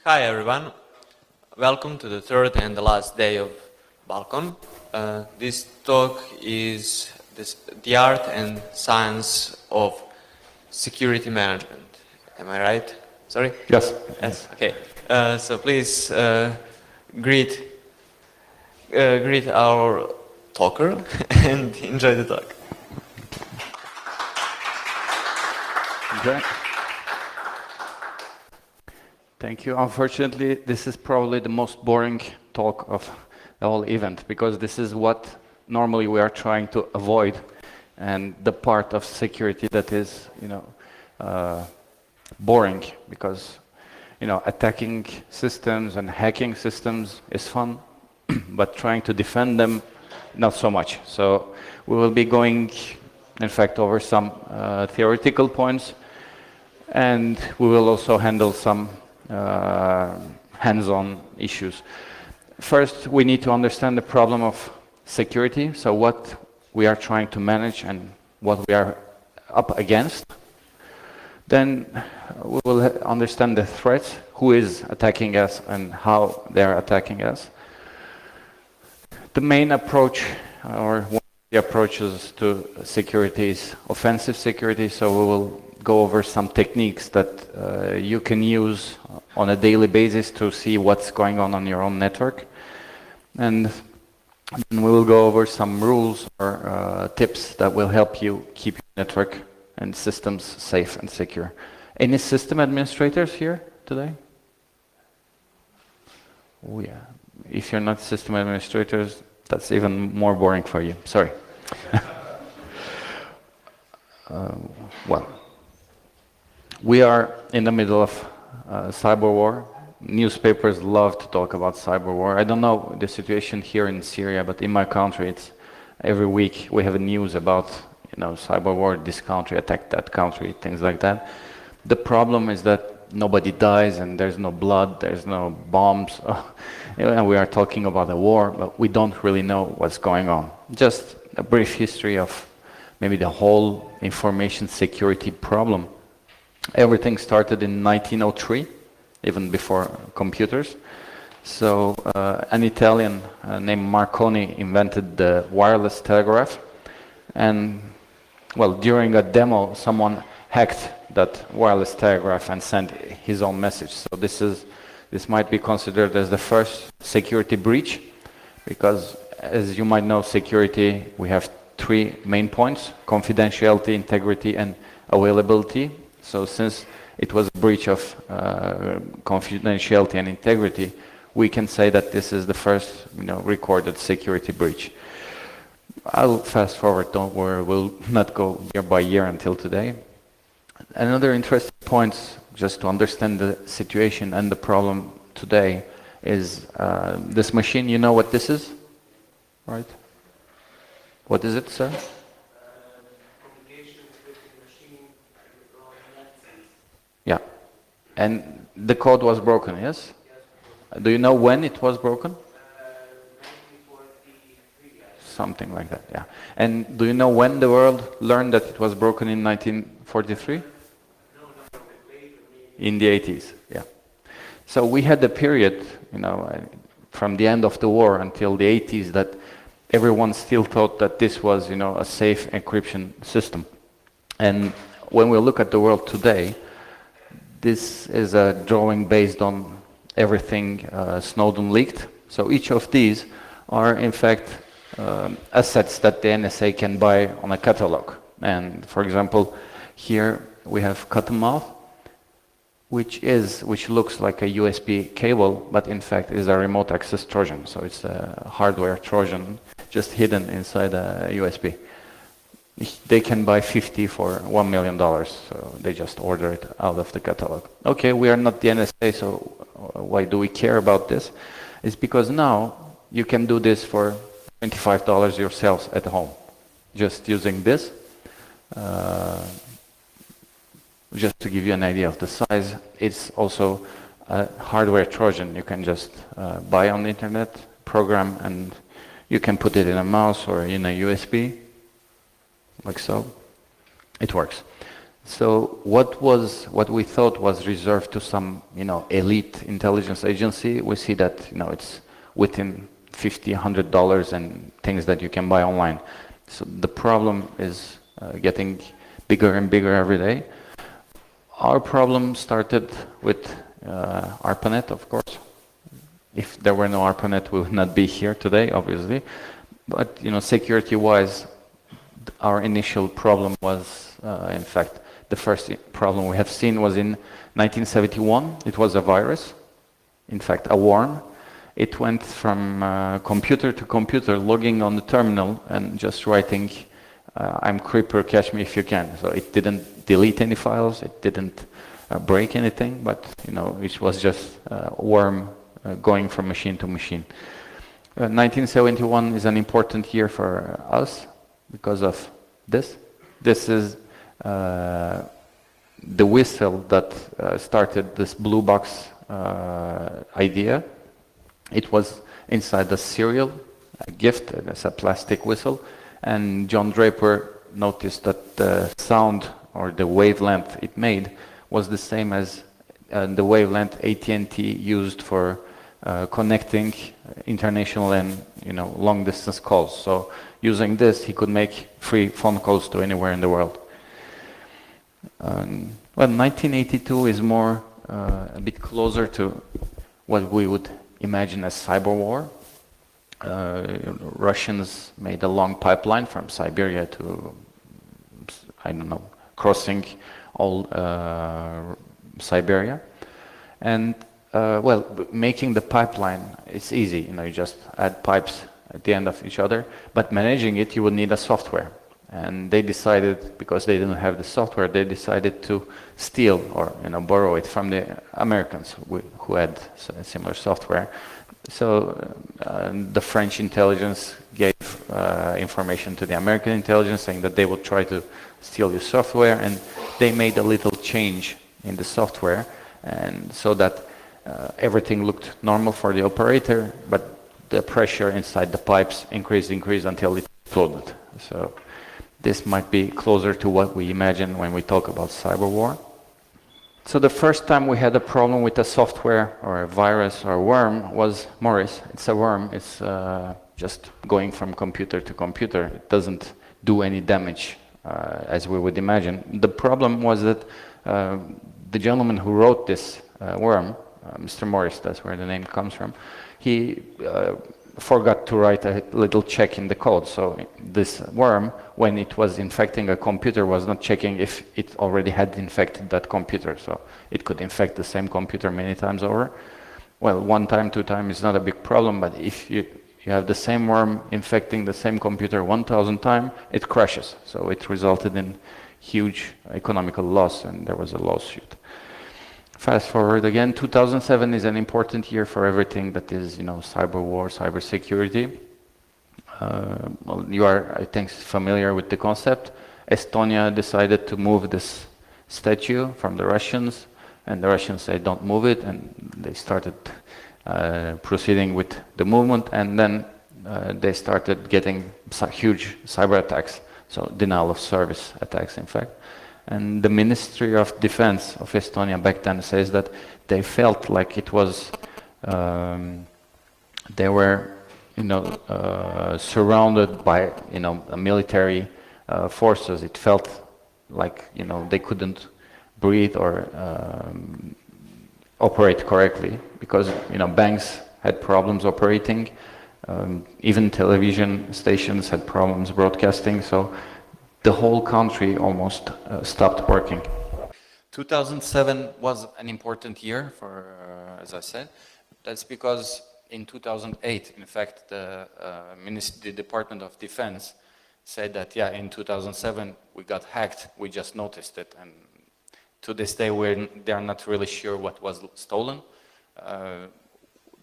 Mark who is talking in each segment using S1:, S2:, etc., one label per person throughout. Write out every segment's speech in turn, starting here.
S1: Hi everyone, welcome to the third and the last day of Balcon. This talk is the art and science of security management. Am I right? Sorry?
S2: Yes.
S1: Yes, okay. So please greet our talker and enjoy the talk.
S2: Okay. Thank you. Unfortunately, this is probably the most boring talk of the whole event because this is what normally we are trying to avoid, and the part of security that is, boring because, attacking systems and hacking systems is fun, but trying to defend them, not so much. So we will be going, in fact, over some theoretical points, and we will also handle some hands-on issues. First, we need to understand the problem of security, so what we are trying to manage and what we are up against. Then we will understand the threats, who is attacking us and how they are attacking us. The main approach, or one of the approaches to security, is offensive security, so we will go over some techniques that you can use on a daily basis to see what's going on your own network. And we will go over some rules or tips that will help you keep your network and systems safe and secure. Any system administrators here today? Oh yeah. If you're not system administrators, that's even more boring for you. Sorry. Well, we are in the middle of cyber war. Newspapers love to talk about cyber war. I don't know the situation here in Syria, but in my country, it's every week we have news about cyber war. This country attacked that country, things like that. The problem is that nobody dies and there's no blood, there's no bombs. And we are talking about a war, but we don't really know what's going on. Just a brief history of maybe the whole information security problem. Everything started in 1903, even before computers. So an Italian named Marconi invented the wireless telegraph. And well, during a demo, someone hacked that wireless telegraph and sent his own message. So this might be considered as the first security breach, because as you might know, security, we have three main points: confidentiality, integrity, and availability. So since it was a breach of confidentiality and integrity, we can say that this is the first recorded security breach. I'll fast forward, don't worry, we'll not go year by year until today. Another interesting point, just to understand the situation and the problem today, is this machine. You know what this is, right? What is it, sir? Yeah, and the code was broken, yes? Do you know when it was broken? 1943. Something like that, yeah. And do you know when the world learned that it was broken in 1943? No, in the 80s, yeah. So we had a period, from the end of the war until the 80s that everyone still thought that this was, a safe encryption system. And when we look at the world today, this is a drawing based on everything Snowden leaked. So each of these are in fact assets that the NSA can buy on a catalog. And for example, here we have Cottonmouth, which looks like a USB cable, but in fact is a remote access Trojan. So it's a hardware Trojan just hidden inside a USB. They can buy 50 for $1 million, so they just order it out of the catalog. Okay, we are not the NSA, so why do we care about this? It's because now you can do this for $25 yourselves at home, just using this. Just to give you an idea of the size, it's also a hardware Trojan. You can just buy on the internet, program, and you can put it in a mouse or in a USB. Like so, it works. So what we thought was reserved to some, elite intelligence agency, we see that, it's within $50, $100 and things that you can buy online. So the problem is getting bigger and bigger every day. Our problem started with ARPANET, of course. If there were no ARPANET, we would not be here today, obviously. But security-wise, our initial problem was, in fact, the first problem we have seen was in 1971. It was a virus, in fact, a worm. It went from computer to computer, logging on the terminal and just writing, "I'm Creeper, catch me if you can." So it didn't delete any files, it didn't break anything, but it was just a worm going from machine to machine. 1971 is an important year for us because of this. This is the whistle that started this blue box idea. It was inside the cereal, a gift, it's a plastic whistle, and John Draper noticed that the sound or the wavelength it made was the same as the wavelength AT&T used for connecting international and long distance calls. So using this, he could make free phone calls to anywhere in the world. Well, 1982 is more a bit closer to what we would imagine as cyber war. Russians made a long pipeline from Siberia to, I don't know, crossing all Siberia. And well, making the pipeline, it's easy, you just add pipes at the end of each other, but managing it, you would need a software. And they decided, because they didn't have the software, they decided to steal or borrow it from the Americans who had similar software. So the French intelligence gave information to the American intelligence saying that they would try to steal your software, and they made a little change in the software, and so that everything looked normal for the operator, but the pressure inside the pipes increased until it exploded. So this might be closer to what we imagine when we talk about cyber war. So the first time we had a problem with a software or a virus or a worm was Morris. It's a worm. It's just going from computer to computer. It doesn't do any damage as we would imagine. The problem was that the gentleman who wrote this worm, Mr. Morris, that's where the name comes from, he forgot to write a little check in the code. So this worm, when it was infecting a computer, was not checking if it already had infected that computer. So it could infect the same computer many times over. Well, 1 time, 2 times is not a big problem, but if you have the same worm infecting the same computer 1,000 times, it crashes. So it resulted in huge economical loss, and there was a lawsuit. Fast forward again, 2007 is an important year for everything that is, cyber war, cyber security. Well, you are, I think, familiar with the concept. Estonia decided to move this statue from the Russians, and the Russians said, "Don't move it," and they started proceeding with the movement, and then they started getting huge cyber attacks, so denial of service attacks, in fact. And the Ministry of Defense of Estonia back then says that they felt like it was, they were, surrounded by, military forces. It felt like, they couldn't breathe or operate correctly because, banks had problems operating. Even television stations had problems broadcasting. So the whole country almost stopped working. 2007 was an important year for, as I said. That's because in 2008, in fact, the Department of Defense said that, yeah, in 2007 we got hacked, we just noticed it. And to this day, they're not really sure what was stolen.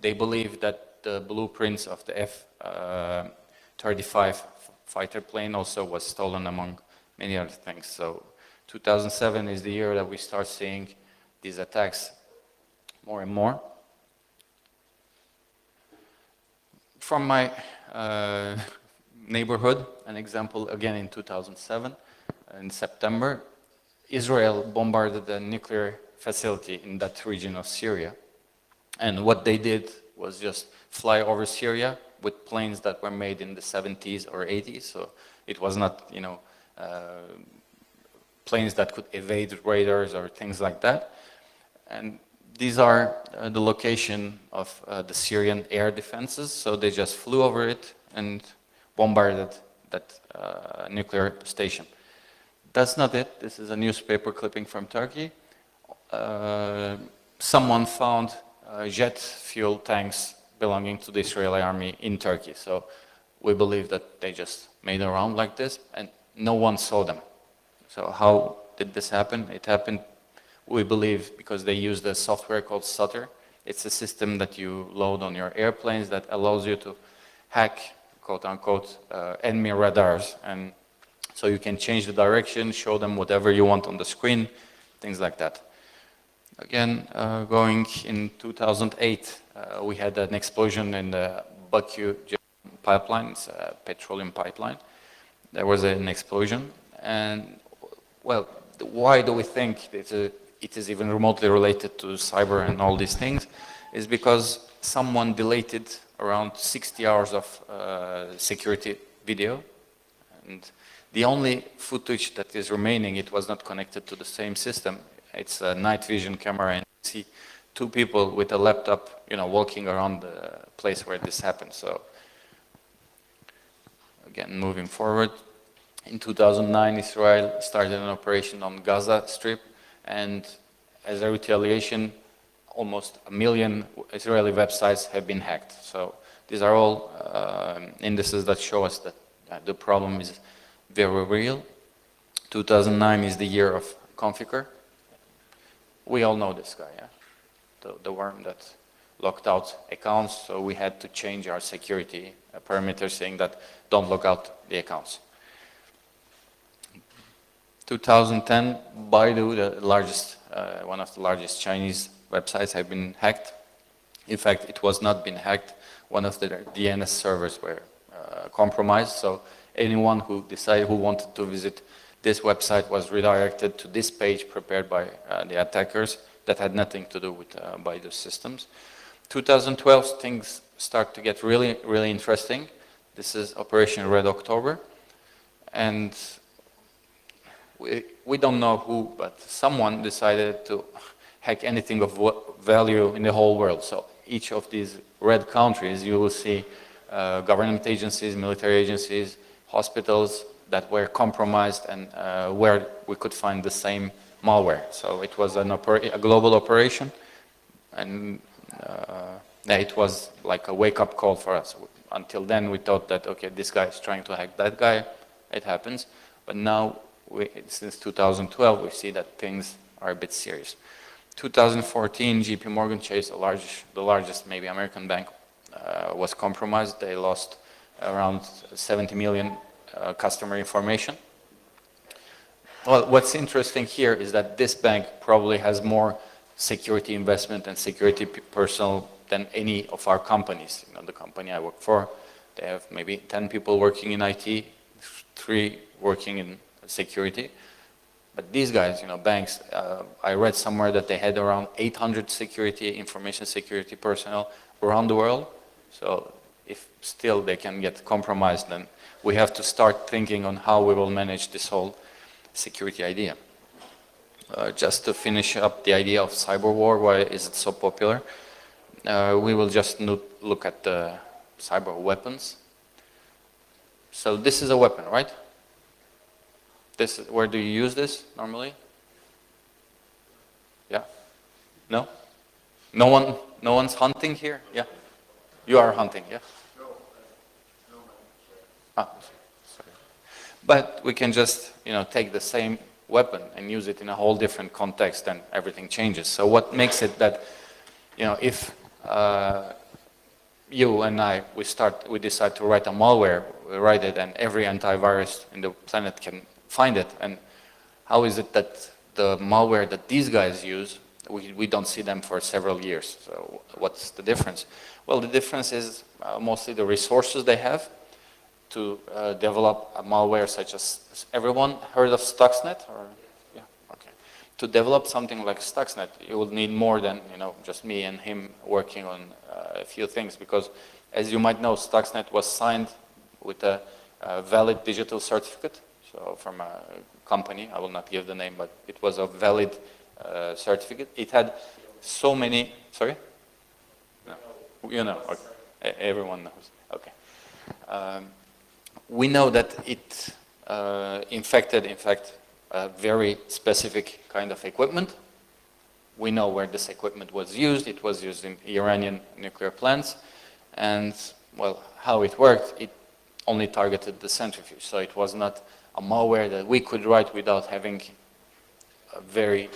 S2: They believe that the blueprints of the F-35 fighter plane also was stolen, among many other things. So 2007 is the year that we start seeing these attacks more and more. From my neighborhood, an example again in 2007, in September, Israel bombarded a nuclear facility in that region of Syria. And what they did was just fly over Syria with planes that were made in the 70s or 80s. So it was not, planes that could evade radars or things like that. And these are the location of the Syrian air defenses. So they just flew over it and bombarded that nuclear station. That's not it. This is a newspaper clipping from Turkey. Someone found jet fuel tanks belonging to the Israeli army in Turkey. So we believe that they just made a round like this and no one saw them. So how did this happen? It happened, we believe, because they used a software called Sutter. It's a system that you load on your airplanes that allows you to hack, quote unquote, enemy radars. And so you can change the direction, show them whatever you want on the screen, things like that. Again, going in 2008, we had an explosion in the Baku pipeline, it's a petroleum pipeline. There was an explosion, and well, why do we think it is even remotely related to cyber and all these things? Is because someone deleted around 60 hours of security video, and the only footage that is remaining, it was not connected to the same system. It's a night vision camera, and you see two people with a laptop, walking around the place where this happened. So again, moving forward, in 2009, Israel started an operation on Gaza Strip, and as a retaliation, almost 1 million Israeli websites have been hacked. So these are all indices that show us that the problem is very real. 2009 is the year of Configure. We all know this guy, yeah? The worm that locked out accounts, so we had to change our security parameter saying that don't log out the accounts. 2010, Baidu, the largest, one of the largest Chinese websites, have been hacked. In fact, it was not been hacked. One of the DNS servers were compromised, so anyone who wanted to visit this website was redirected to this page prepared by the attackers that had nothing to do with Baidu's systems. 2012, things start to get really, really interesting. This is Operation Red October, and we don't know who, but someone decided to hack anything of value in the whole world. So each of these red countries, you will see government agencies, military agencies, hospitals that were compromised, and where we could find the same malware. So it was a global operation, and it was like a wake-up call for us. Until then, we thought that, okay, this guy is trying to hack that guy. It happens. But now, since 2012, we see that things are a bit serious. 2014, JP Morgan Chase, the largest maybe American bank, was compromised. They lost around 70 million customer information. Well, what's interesting here is that this bank probably has more security investment and security personnel than any of our companies. The company I work for, they have maybe 10 people working in IT, 3 working in security. But these guys, banks, I read somewhere that they had around 800 information security personnel around the world. So if still they can get compromised, then we have to start thinking on how we will manage this whole security idea. Just to finish up the idea of cyber war, why is it so popular? We will just look at the cyber weapons. So this is a weapon, right? Where do you use this normally? Yeah? No? No one's hunting here? Yeah? You are hunting, yeah? Ah, sorry. But we can just, take the same weapon and use it in a whole different context, and everything changes. So what makes it that, if you and I, we decide to write a malware, we write it, and every antivirus in the planet can find it, and how is it that the malware that these guys use, we don't see them for several years? So what's the difference? Well, the difference is mostly the resources they have to develop a malware such as, everyone heard of Stuxnet? Or, yeah, okay. to develop something like Stuxnet, you would need more than just me and him working on a few things, because as you might know, Stuxnet was signed with a valid digital certificate, so from a company. I will not give the name, but it was a valid certificate. It had so many. Sorry. No, you know. Okay. Everyone knows. Okay. We know that it infected, in fact, a very specific kind of equipment. We know where this equipment was used. It was used in Iranian nuclear plants. And, well, how it worked, it only targeted the centrifuge. So it was not a malware that we could write without having a very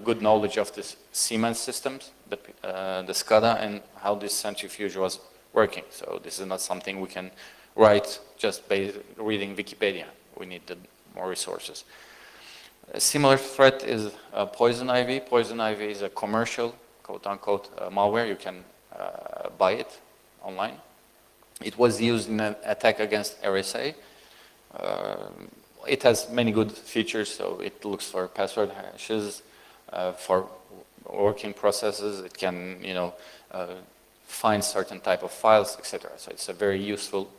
S2: good knowledge of the Siemens systems, the SCADA, and how this centrifuge was working. So this is not something we can write just by reading Wikipedia. We need more resources. A similar threat is poison ivy. Poison ivy is a commercial, quote-unquote, malware. You can buy it online. It was used in an attack against RSA. It has many good features, so it looks for password hashes, for working processes. It can, find certain type of files, etc. So it's a very useful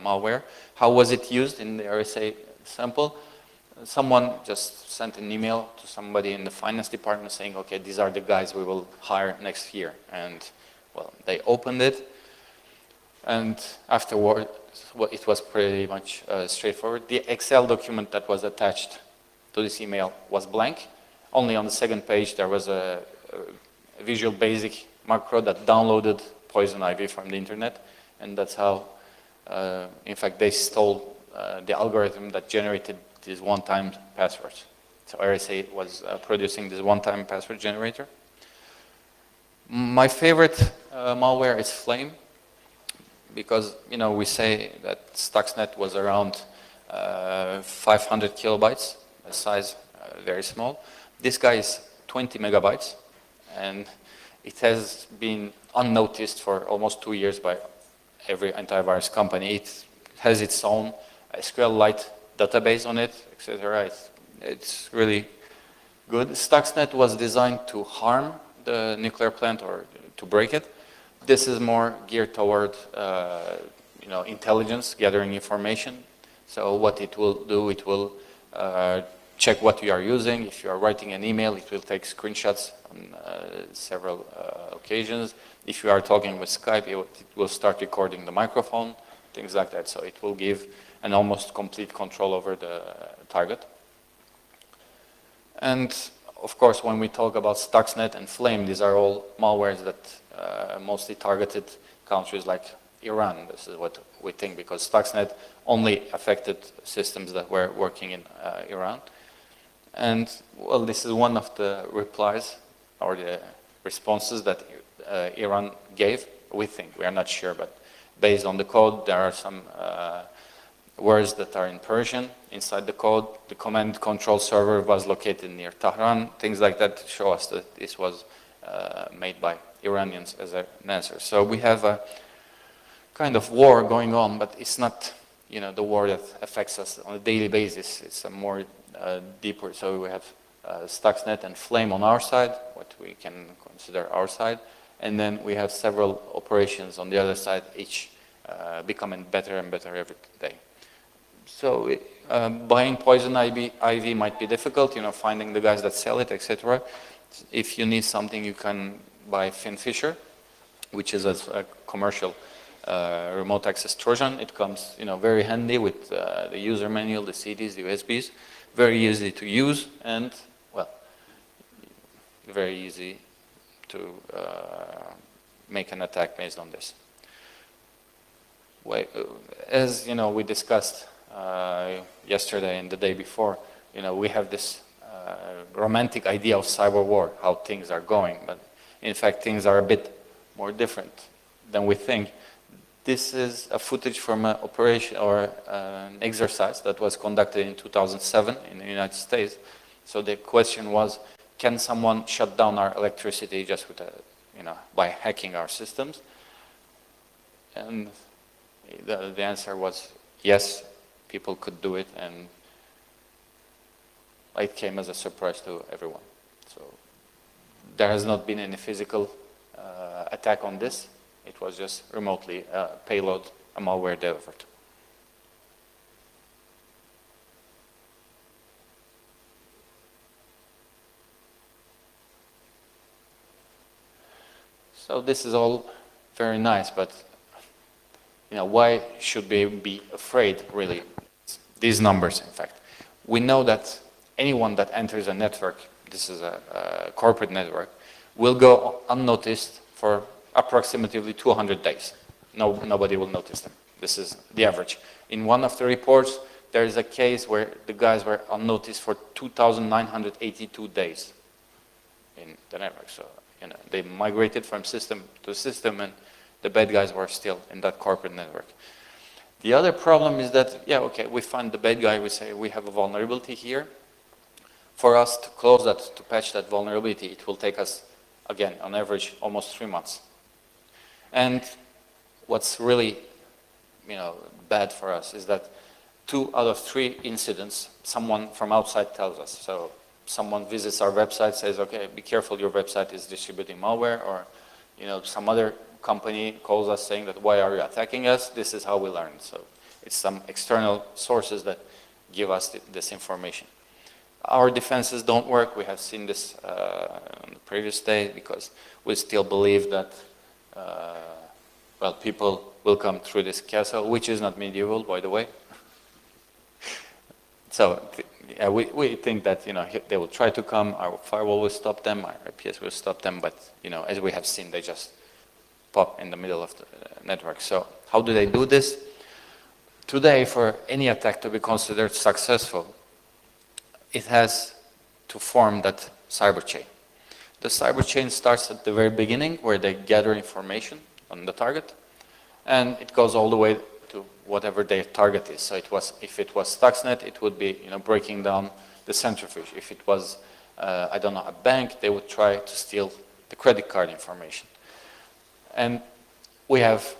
S2: malware. How was it used in the RSA sample? Someone just sent an email to somebody in the finance department saying, okay, these are the guys we will hire next year. And, well, they opened it. And afterward, well, it was pretty much straightforward. The Excel document that was attached to this email was blank. Only on the second page, there was a Visual Basic macro that downloaded poison ivy from the internet. And that's how, in fact, they stole the algorithm that generated these one-time passwords. So RSA was producing this one-time password generator. My favorite malware is Flame, because we say that Stuxnet was around 500 kilobytes, a size very small. This guy is 20 megabytes, and it has been unnoticed for almost 2 years by every antivirus company. It has its own SQLite database on it, etc. It's really good. Stuxnet was designed to harm the nuclear plant or to break it. This is more geared toward intelligence, gathering information. So what it will do, it will check what you are using. If you are writing an email, it will take screenshots on several occasions. If you are talking with Skype, it will start recording the microphone, things like that. So it will give an almost complete control over the target. And of course, when we talk about Stuxnet and Flame, these are all malwares that mostly targeted countries like Iran. This is what we think, because Stuxnet only affected systems that were working in Iran. And, well, this is one of the replies or the responses that Iran gave. We think, we are not sure, but based on the code, there are some words that are in Persian inside the code. The command control server was located near Tehran. Things like that show us that this was made by Iranians as an answer. So we have a kind of war going on, but it's not the war that affects us on a daily basis. It's a more deeper. So we have Stuxnet and Flame on our side, what we can consider our side, and then we have several operations on the other side, each becoming better and better every day. So buying poison ivy might be difficult, finding the guys that sell it, etc. If you need something, you can buy Finfisher, which is a commercial remote access Trojan. It comes, very handy with the user manual, the CDs, the USBs. Very easy to use and, well, very easy to make an attack based on this. As we discussed yesterday and the day before, we have this romantic idea of cyber war, how things are going, but in fact things are a bit more different than we think. This is a footage from an operation or an exercise that was conducted in 2007 in the United States. So the question was, can someone shut down our electricity just with by hacking our systems? And the answer was yes, people could do it. And it came as a surprise to everyone. So there has not been any physical attack on this. It was just remotely payload, a malware delivered. So this is all very nice, but why should we be afraid, really? These numbers, in fact. We know that anyone that enters a network, this is a corporate network, will go unnoticed for approximately 200 days. Nobody will notice them. This is the average. In one of the reports, there is a case where the guys were unnoticed for 2,982 days in the network. So, they migrated from system to system, and the bad guys were still in that corporate network. The other problem is that, okay, we find the bad guy, we say we have a vulnerability here. For us to close that, to patch that vulnerability, it will take us, again, on average, almost 3 months. And what's really, bad for us is that 2 out of 3 incidents, someone from outside tells us. So someone visits our website, says, okay, be careful, your website is distributing malware, or some other company calls us saying that, why are you attacking us? This is how we learn. So it's some external sources that give us this information. Our defenses don't work. We have seen this on the previous day, because we still believe that people will come through this castle, which is not medieval, by the way. So we think that they will try to come. Our firewall will stop them. Our IPS will stop them. But as we have seen, they just pop in the middle of the network. So how do they do this? Today, for any attack to be considered successful, it has to form that cyber chain. The cyber chain starts at the very beginning, where they gather information on the target, and it goes all the way to whatever their target is. So if it was Stuxnet, it would be breaking down the centrifuge. If it was I don't know, a bank, they would try to steal the credit card information. And we have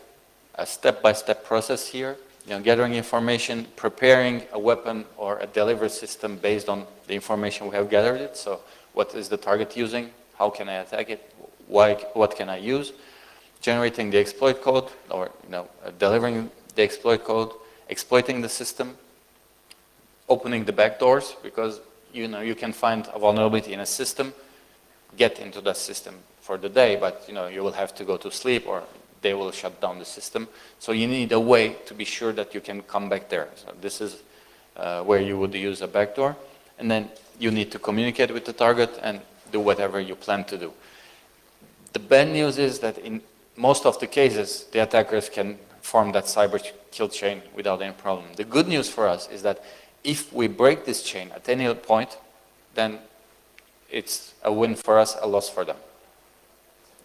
S2: a step-by-step process here, gathering information, preparing a weapon or a delivery system based on the information we have gathered it. So what is the target using? How can I attack it? What can I use? Generating the exploit code, or delivering the exploit code, exploiting the system, opening the back doors, because you can find a vulnerability in a system, get into that system for the day, but you will have to go to sleep, or they will shut down the system. So you need a way to be sure that you can come back there. So this is where you would use a backdoor, and then you need to communicate with the target and do whatever you plan to do. The bad news is that in most of the cases, the attackers can form that cyber kill chain without any problem. The good news for us is that if we break this chain at any point, then it's a win for us, a loss for them.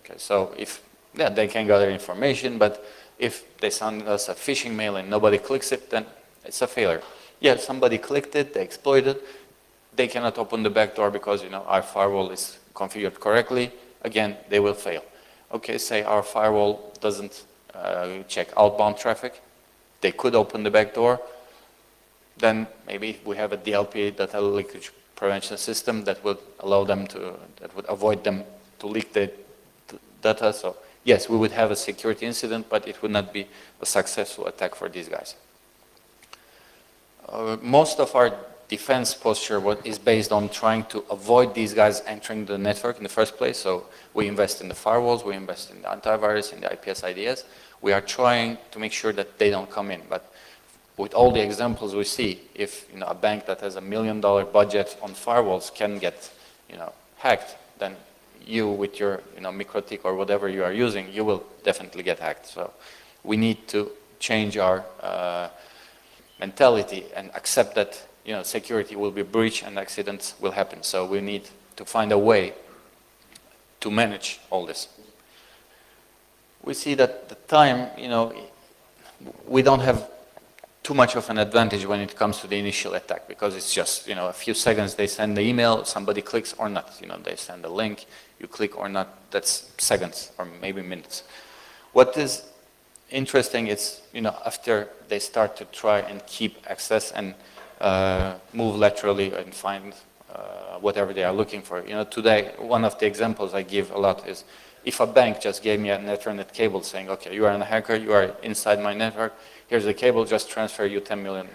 S2: Okay, so if they can gather information, but if they send us a phishing mail and nobody clicks it, then it's a failure. Somebody clicked it, they exploited, they cannot open the back door because our firewall is configured correctly. Again, they will fail. Okay, say our firewall doesn't check outbound traffic, they could open the back door. Then maybe we have a DLP, data leakage prevention system, that would allow them that would avoid them to leak the data. So yes, we would have a security incident, but it would not be a successful attack for these guys. Most of our defense posture is based on trying to avoid these guys entering the network in the first place. So we invest in the firewalls, we invest in the antivirus, in the IPS IDS. We are trying to make sure that they don't come in. But with all the examples we see, if a bank that has $1 million budget on firewalls can get hacked, then you with your MikroTik or whatever you are using, you will definitely get hacked. So we need to change our mentality and accept that security will be breached and accidents will happen. So we need to find a way to manage all this. We see that the time, we don't have too much of an advantage when it comes to the initial attack, because it's just a few seconds. They send the email, somebody clicks or not. They send a link, you click or not. That's seconds or maybe minutes. What is interesting is after they start to try and keep access and move laterally and find
S3: whatever they are looking for. You know, today, one of the examples I give a lot is if a bank just gave me an Ethernet cable saying, okay, you are a hacker, you are inside my network, here's the cable, just transfer you $10 million.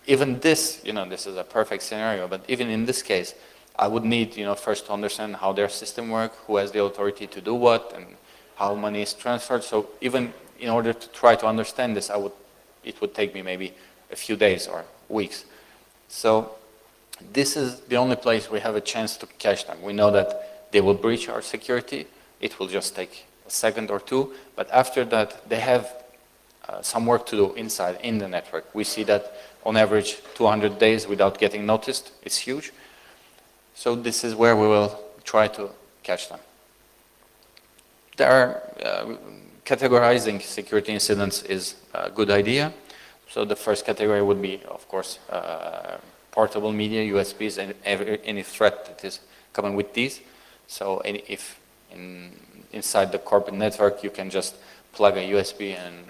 S3: Even this, you know, this is a perfect scenario, but even in this case, I would need, you know, first to understand how their system works, who has the authority to do what, and how money is transferred. So even in order to try to understand this, it would take me maybe a few days or weeks. So this is the only place we have a chance to catch them. We know that they will breach our security. It will just take a second or two, but after that, they have some work to do inside, in the network. We see that on average 200 days without getting noticed. It's huge. So this is where we will try to catch them. There are, categorizing security incidents is a good idea. So the first category would be, of course, portable media, USBs, and any threat that is coming with these. So if inside the corporate network you can just plug a USB and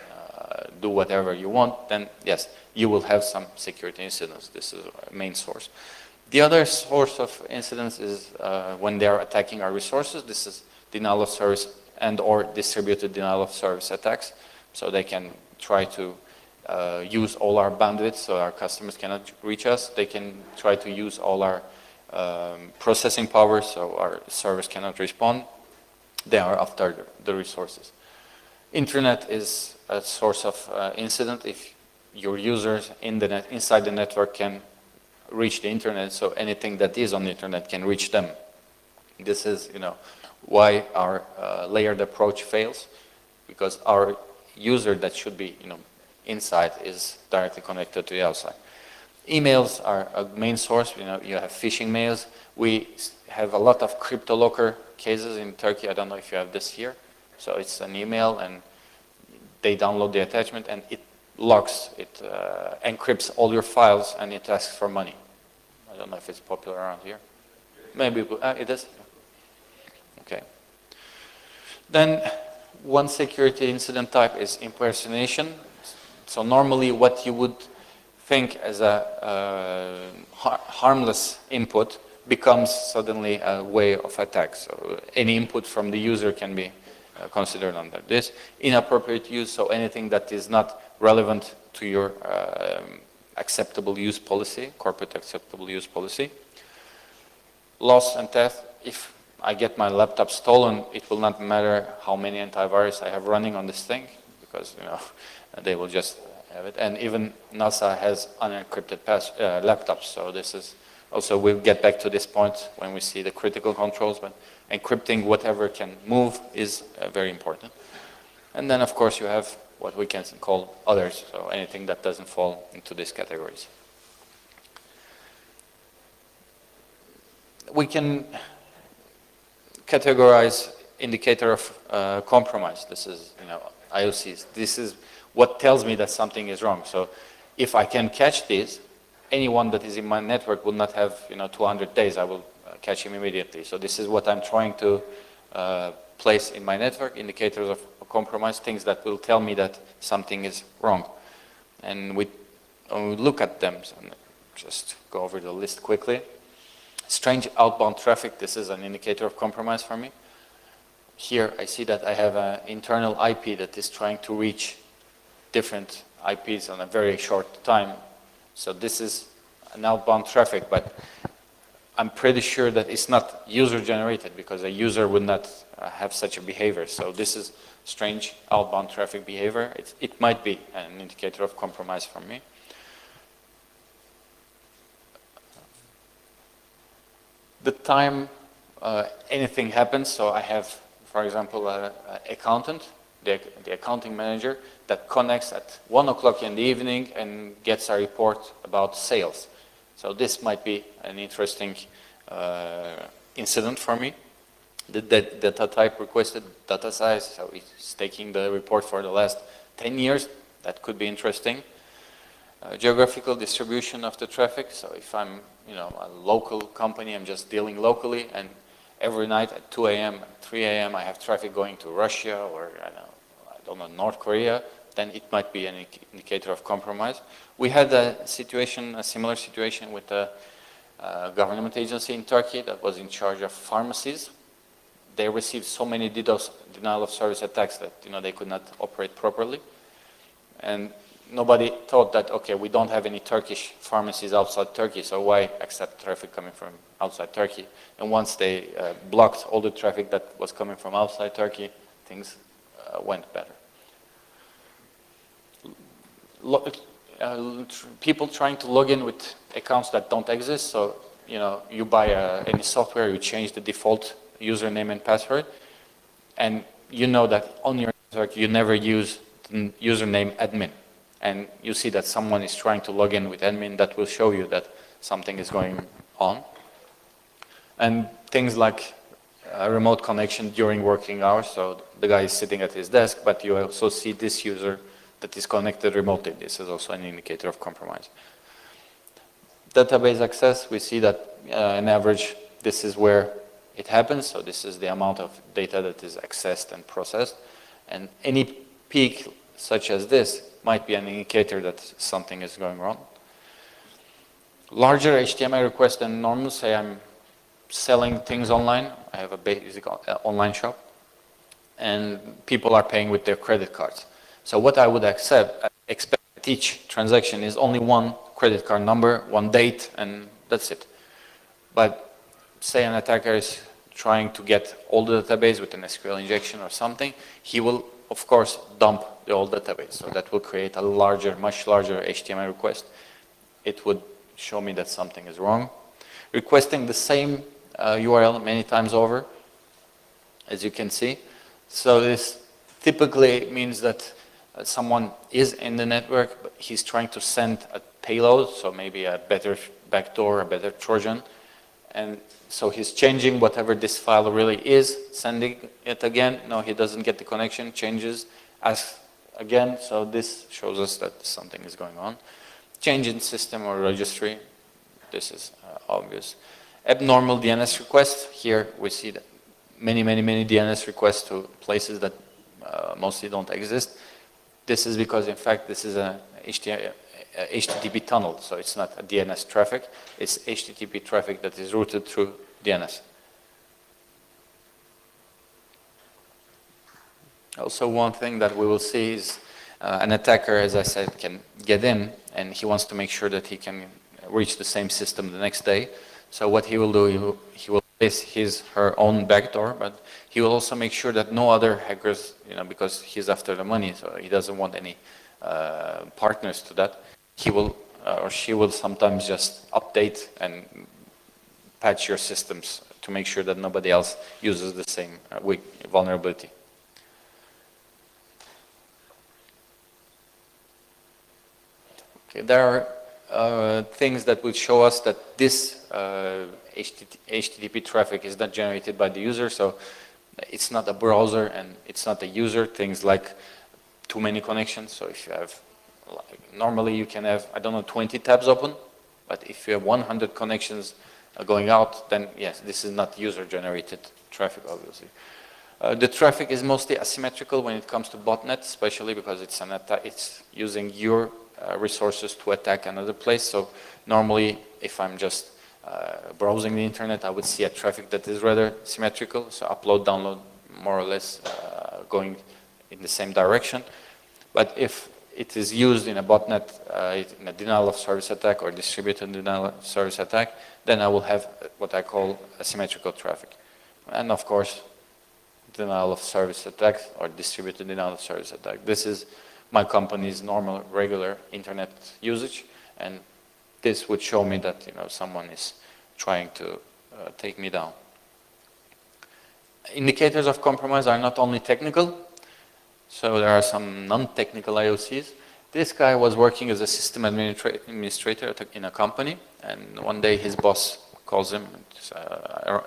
S3: do whatever you want, then yes, you will have some security incidents. This is a main source. The other source of incidents is when they are attacking our resources. This is denial of service and or distributed denial of service attacks. So they can try to use all our bandwidth so our customers cannot reach us. They can try to use all our processing power so our servers cannot respond. They are after the resources. Internet is a source of incident if your users inside the network can reach the internet, so anything that is on the internet can reach them. This is, you know, why our layered approach fails, because our user that should be, you know, inside is directly connected to the outside. Emails are a main source. You know, you have phishing mails. We have a lot of CryptoLocker cases in Turkey. I don't know if you have this here. So it's an email, and they download the attachment, and it locks, it encrypts all your files, and it asks for money. I don't know if it's popular around here. Maybe it is. Okay. Then one security incident type is impersonation. So normally what you would think as a harmless input becomes suddenly a way of attack. So any input from the user can be considered under this. Inappropriate use, so anything that is not relevant to your acceptable use policy, corporate acceptable use policy. Loss and theft, if I get my laptop stolen, it will not matter how many antivirus I have running on this thing, because, you know, they will just have it. And even NASA has unencrypted laptops, so this is also, we'll get back to this point when we see the critical controls, but encrypting whatever can move is very important. And then, of course, you have what we can call others, so anything that doesn't fall into these categories. We can categorize indicator of compromise. This is, you know, IOCs. This is what tells me that something is wrong. So if I can catch this, anyone that is in my network will not have, you know, 200 days. I will catch him immediately. So this is what I'm trying to place in my network, indicators of compromise, things that will tell me that something is wrong. And when we look at them, so just go over the list quickly. Strange outbound traffic, this is an indicator of compromise for me. Here I see that I have an internal IP that is trying to reach different IPs on a very short time. So this is an outbound traffic, but I'm pretty sure that it's not user generated, because a user would not have such a behavior. So this is strange outbound traffic behavior. It might be an indicator of compromise for me. The time anything happens, so I have, for example, an accountant, the accounting manager, that connects at 1 o'clock in the evening and gets a report about sales. So this might be an interesting incident for me. The data type requested, data size, so it's taking the report for the last 10 years. That could be interesting. Geographical distribution of the traffic. So if I'm, you know, a local company, I'm just dealing locally, and every night at 2 a.m., 3 a.m., I have traffic going to Russia or I don't know, North Korea, then it might be an indicator of compromise. We had a situation, a similar situation with a government agency in Turkey that was in charge of pharmacies. They received so many DDoS, denial of service attacks, that they could not operate properly. And nobody thought that, okay, we don't have any Turkish pharmacies outside Turkey, so why accept traffic coming from outside Turkey? And once they blocked all the traffic that was coming from outside Turkey, things went better. People trying to log in with accounts that don't exist, so you buy any software, you change the default username and password, and you know that on your network you never use the username admin, and you see that someone is trying to log in with admin, that will show you that something is going on. And things like a remote connection during working hours, so the guy is sitting at his desk, but you also see this user that is connected remotely. This is also an indicator of compromise. Database access, we see that on average this is where it happens, so this is the amount of data that is accessed and processed, and any peak such as this might be an indicator that something is going wrong. Larger HTML requests than normal, say I'm selling things online, I have a basic online shop, and people are paying with their credit cards. So what I would expect each transaction is only one credit card number, one date, and that's it. But say an attacker is trying to get all the database with an SQL injection or something, he will, of course, dump the old database. So that will create a larger, much larger HTML request. It would show me that something is wrong. Requesting the same URL many times over, as you can see. So this typically means that someone is in the network, but he's trying to send a payload, so maybe a better backdoor, a better Trojan. And so he's changing whatever this file really is, sending it again. No, he doesn't get the connection, changes, asks again. So this shows us that something is going on. Change in system or registry, this is obvious. Abnormal DNS requests, here we see that many DNS requests to places that mostly don't exist. This is because, in fact, this is a HTTP tunnel, so it's not a DNS traffic, it's HTTP traffic that is routed through DNS. Also, one thing that we will see is an attacker, as I said, can get in, and he wants to make sure that he can reach the same system the next day. So what he will do, he will place her own backdoor, but he will also make sure that no other hackers, because he's after the money, so he doesn't want any partners to that. He will or she will sometimes just update and patch your systems to make sure that nobody else uses the same weak vulnerability. Okay, there are things that will show us that this HTTP traffic is not generated by the user, so it's not a browser and it's not a user. Things like too many connections. So if you have, normally you can have, 20 tabs open, but if you have 100 connections going out, then yes, this is not user-generated traffic, obviously. The traffic is mostly asymmetrical when it comes to botnets, especially because it's using your resources to attack another place. So normally, if I'm just browsing the internet, I would see a traffic that is rather symmetrical. So upload, download, more or less going in the same direction. But if it is used in a botnet, in a denial of service attack or distributed denial of service attack, then I will have what I call asymmetrical traffic. And of course, denial of service attack or distributed denial of service attack. This is my company's normal, regular internet usage, and this would show me that someone is trying to take me down. Indicators of compromise are not only technical, so there are some non-technical IOCs. This guy was working as a system administrator in a company, and one day his boss calls him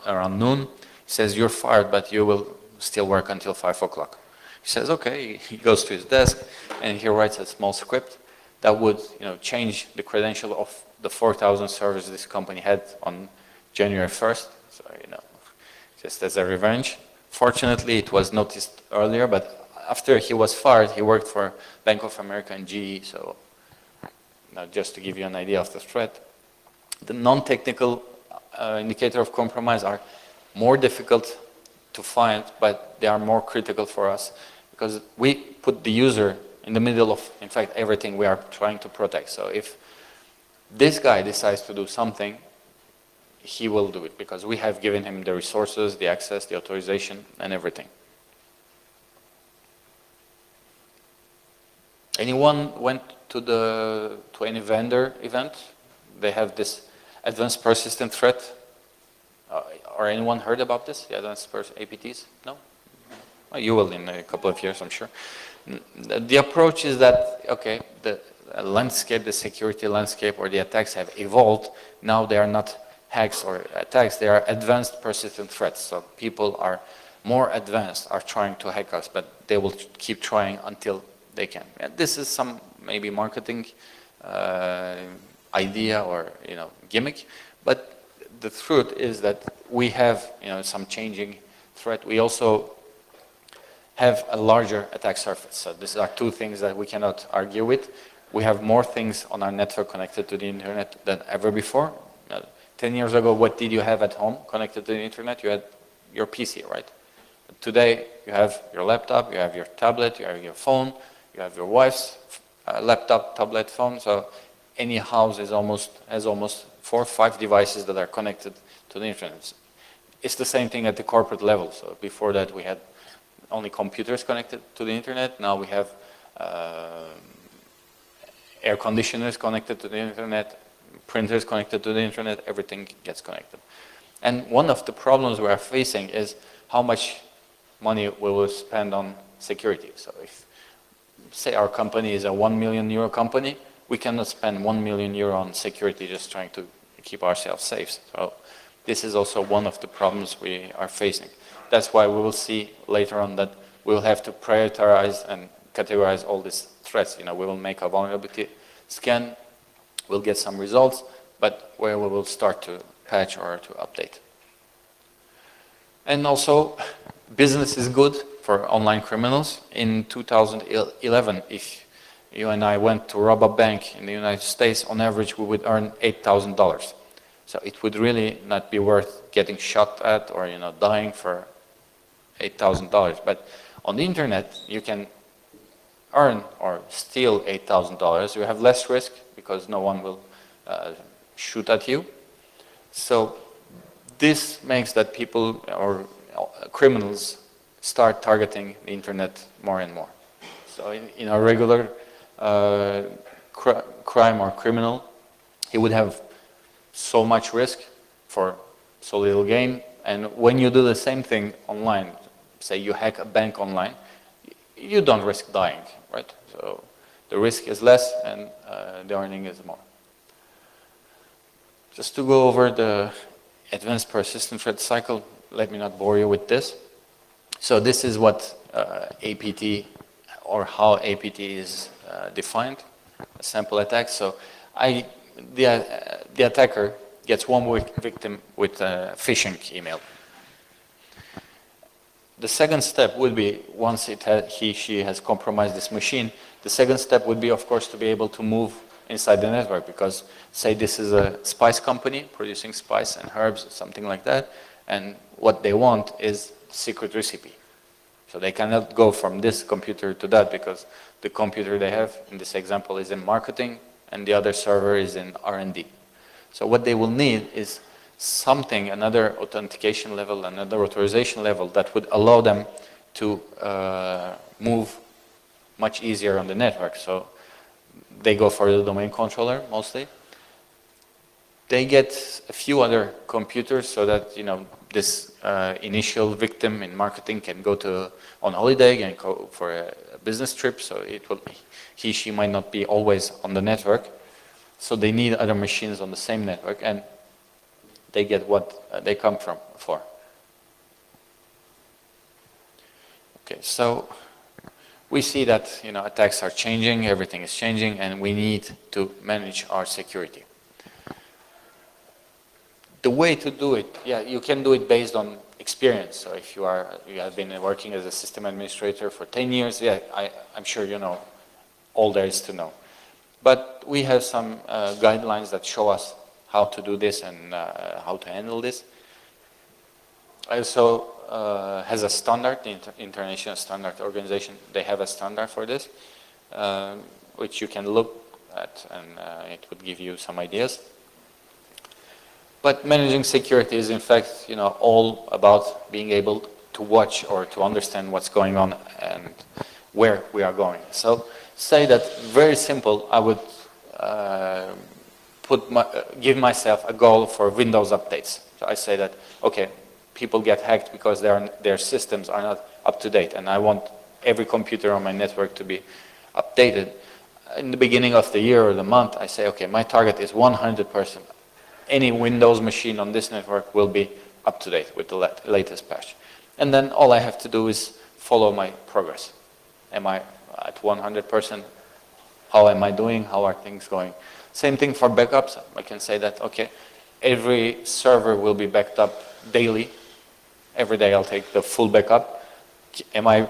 S3: around noon. He says, "You're fired, but you will still work until 5 o'clock. He says, "Okay." He goes to his desk and he writes a small script that would change the credential of the 4,000 servers this company had on January 1st. So, just as a revenge. Fortunately, it was noticed earlier, but after he was fired, he worked for Bank of America and GE, so just to give you an idea of the threat. The non-technical indicator of compromise are more difficult to find, but they are more critical for us because we put the user in the middle of, in fact, everything we are trying to protect. So if this guy decides to do something, he will do it because we have given him the resources, the access, the authorization, and everything. Anyone went to any vendor event? They have this advanced persistent threat. Or anyone heard about this? The advanced APTs? No? Well, you will in a couple of years, I'm sure. The approach is that, okay, the landscape, the security landscape or the attacks have evolved. Now they are not hacks or attacks, they are advanced persistent threats. So people are more advanced, are trying to hack us, but they will keep trying until they can. And this is some maybe marketing idea or gimmick, but the truth is that we have some changing threat. We also have a larger attack surface. So these are two things that we cannot argue with. We have more things on our network connected to the internet than ever before. 10 years ago, what did you have at home connected to the internet? You had your PC, right? Today, you have your laptop, you have your tablet, you have your phone, you have your wife's laptop, tablet, phone. So any house has almost 4 or 5 devices that are connected to the internet. It's the same thing at the corporate level. So before that, we had only computers connected to the internet. Now we have air conditioners connected to the internet, printers connected to the internet, everything gets connected. And one of the problems we are facing is how much money we will spend on security. So if, say, our company is a €1 million company, we cannot spend €1 million on security just trying to keep ourselves safe. So this is also one of the problems we are facing. That's why we will see later on that we will have to prioritize and categorize all these threats. We will make a vulnerability scan, we'll get some results, but where we will start to patch or to update. And also, business is good for online criminals. In 2011, if you and I went to rob a bank in the United States, on average we would earn $8,000. So it would really not be worth getting shot at or dying for $8,000. But on the internet, you can earn or steal $8,000. You have less risk because no one will shoot at you. So this makes that people or criminals start targeting the internet more and more. So in a regular crime or criminal, he would have so much risk for so little gain. And when you do the same thing online, say you hack a bank online, you don't risk dying, right? So the risk is less and the earning is more. Just to go over the advanced persistent threat cycle, let me not bore you with this. So this is what APT or how APT is defined, a sample attack. So the attacker gets one victim with a phishing email. The second step would be, once she has compromised this machine, the second step would be, of course, to be able to move inside the network, because say this is a spice company producing spice and herbs, something like that, and what they want is secret recipe. So they cannot go from this computer to that because the computer they have in this example is in marketing and the other server is in R&D. So what they will need is something, another authentication level, another authorization level that would allow them to move much easier on the network. So they go for the domain controller mostly. They get a few other computers so that this initial victim in marketing can go on holiday and go for a business trip. So she might not be always on the network. So they need other machines on the same network, and they get what they come for. Okay, so we see that attacks are changing, everything is changing, and we need to manage our security. The way to do it, you can do it based on experience. So if you have been working as a system administrator for 10 years, I'm sure you know all there is to know. But we have some guidelines that show us how to do this and how to handle this. Also has a standard, the International Standard Organization, they have a standard for this, which you can look at, and it would give you some ideas. But managing security is in fact, all about being able to watch or to understand what's going on and where we are going. So say that very simple, I would give myself a goal for Windows updates. So I say that, okay, people get hacked because their systems are not up to date, and I want every computer on my network to be updated. In the beginning of the year or the month, I say, okay, my target is 100%. Any Windows machine on this network will be up to date with the latest patch. And then all I have to do is follow my progress. Am I at 100%? How am I doing? How are things going? Same thing for backups. I can say that, okay, every server will be backed up daily. Every day I'll take the full backup. Am I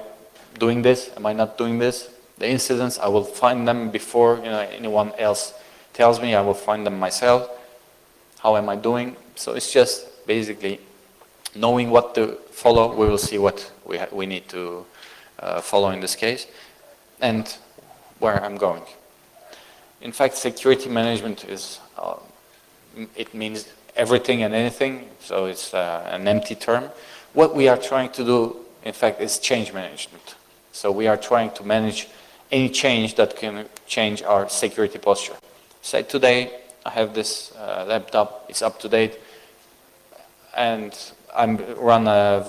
S3: doing this? Am I not doing this? The incidents, I will find them before anyone else tells me. I will find them myself. How am I doing? So it's just basically knowing what to follow. We will see what we need to follow in this case, and where I'm going. In fact, security management is, it means everything and anything, so it's an empty term. What we are trying to do, in fact, is change management. So we are trying to manage any change that can change our security posture. Say today, I have this laptop, it's up to date, and I run a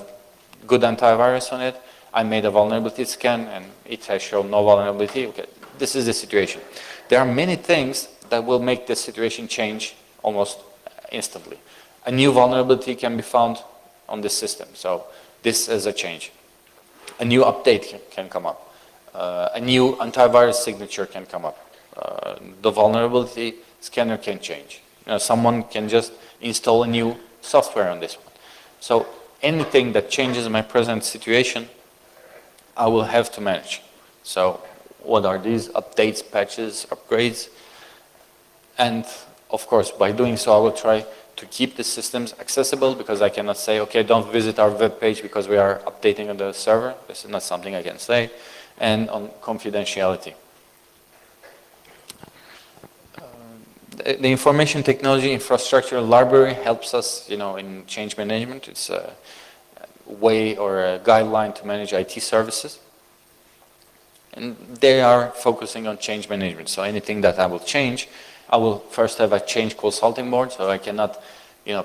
S3: good antivirus on it. I made a vulnerability scan, and it has shown no vulnerability. Okay, this is the situation. There are many things that will make this situation change almost instantly. A new vulnerability can be found on this system, so this is a change. A new update can come up. A new antivirus signature can come up. The vulnerability scanner can change. Someone can just install a new software on this one. So anything that changes my present situation, I will have to manage. So what are these updates, patches, upgrades? And of course, by doing so, I will try to keep the systems accessible, because I cannot say, okay, don't visit our web page because we are updating on the server. This is not something I can say. And on confidentiality. The information technology infrastructure library helps us, in change management. It's a way or a guideline to manage IT services. And they are focusing on change management. So anything that I will change, I will first have a change consulting board, so I cannot,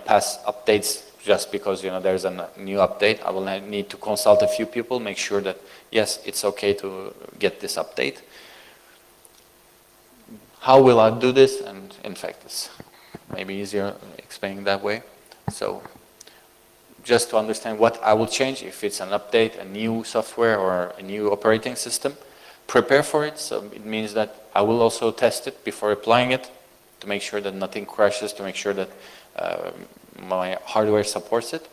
S3: pass updates just because, there's a new update. I will need to consult a few people, make sure that, yes, it's okay to get this update. How will I do this? And in fact, it's maybe easier explaining that way. So just to understand what I will change, if it's an update, a new software, or a new operating system, prepare for it. So it means that I will also test it before applying it to make sure that nothing crashes, to make sure that my hardware supports it.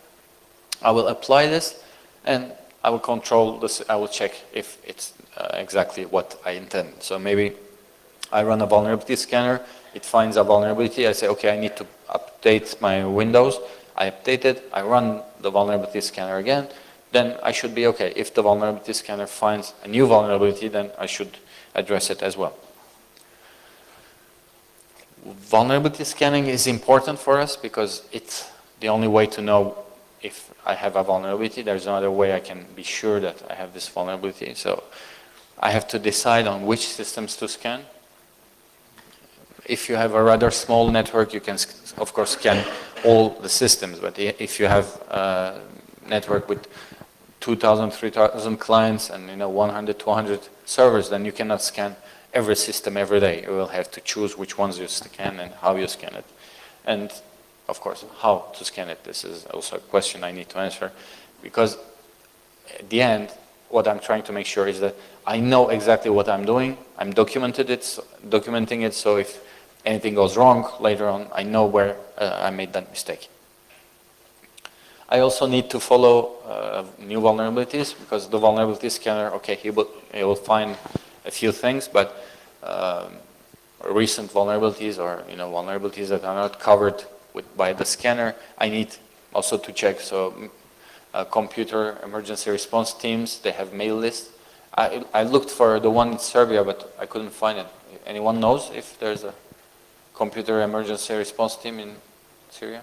S3: I will apply this, and I will control this. I will check if it's exactly what I intend. So maybe I run a vulnerability scanner, it finds a vulnerability, I say, okay, I need to update my Windows. I update it, I run the vulnerability scanner again, then I should be okay. If the vulnerability scanner finds a new vulnerability, then I should address it as well. Vulnerability scanning is important for us because it's the only way to know if I have a vulnerability. There's another way I can be sure that I have this vulnerability. So I have to decide on which systems to scan. If you have a rather small network, you can, of course, scan all the systems. But if you have a network with 2,000, 3,000 clients and 100, 200 servers, then you cannot scan every system every day. You will have to choose which ones you scan and how you scan it. And of course, how to scan it. This is also a question I need to answer, because at the end, what I'm trying to make sure is that I know exactly what I'm doing. I'm documenting it, so if anything goes wrong later on, I know where I made that mistake. I also need to follow new vulnerabilities, because the vulnerability scanner, okay, he will find a few things, but recent vulnerabilities or vulnerabilities that are not covered by the scanner, I need also to check. So computer emergency response teams, they have mail lists. I looked for the one in Serbia, but I couldn't find it. Anyone knows if there's a computer emergency response team in Syria?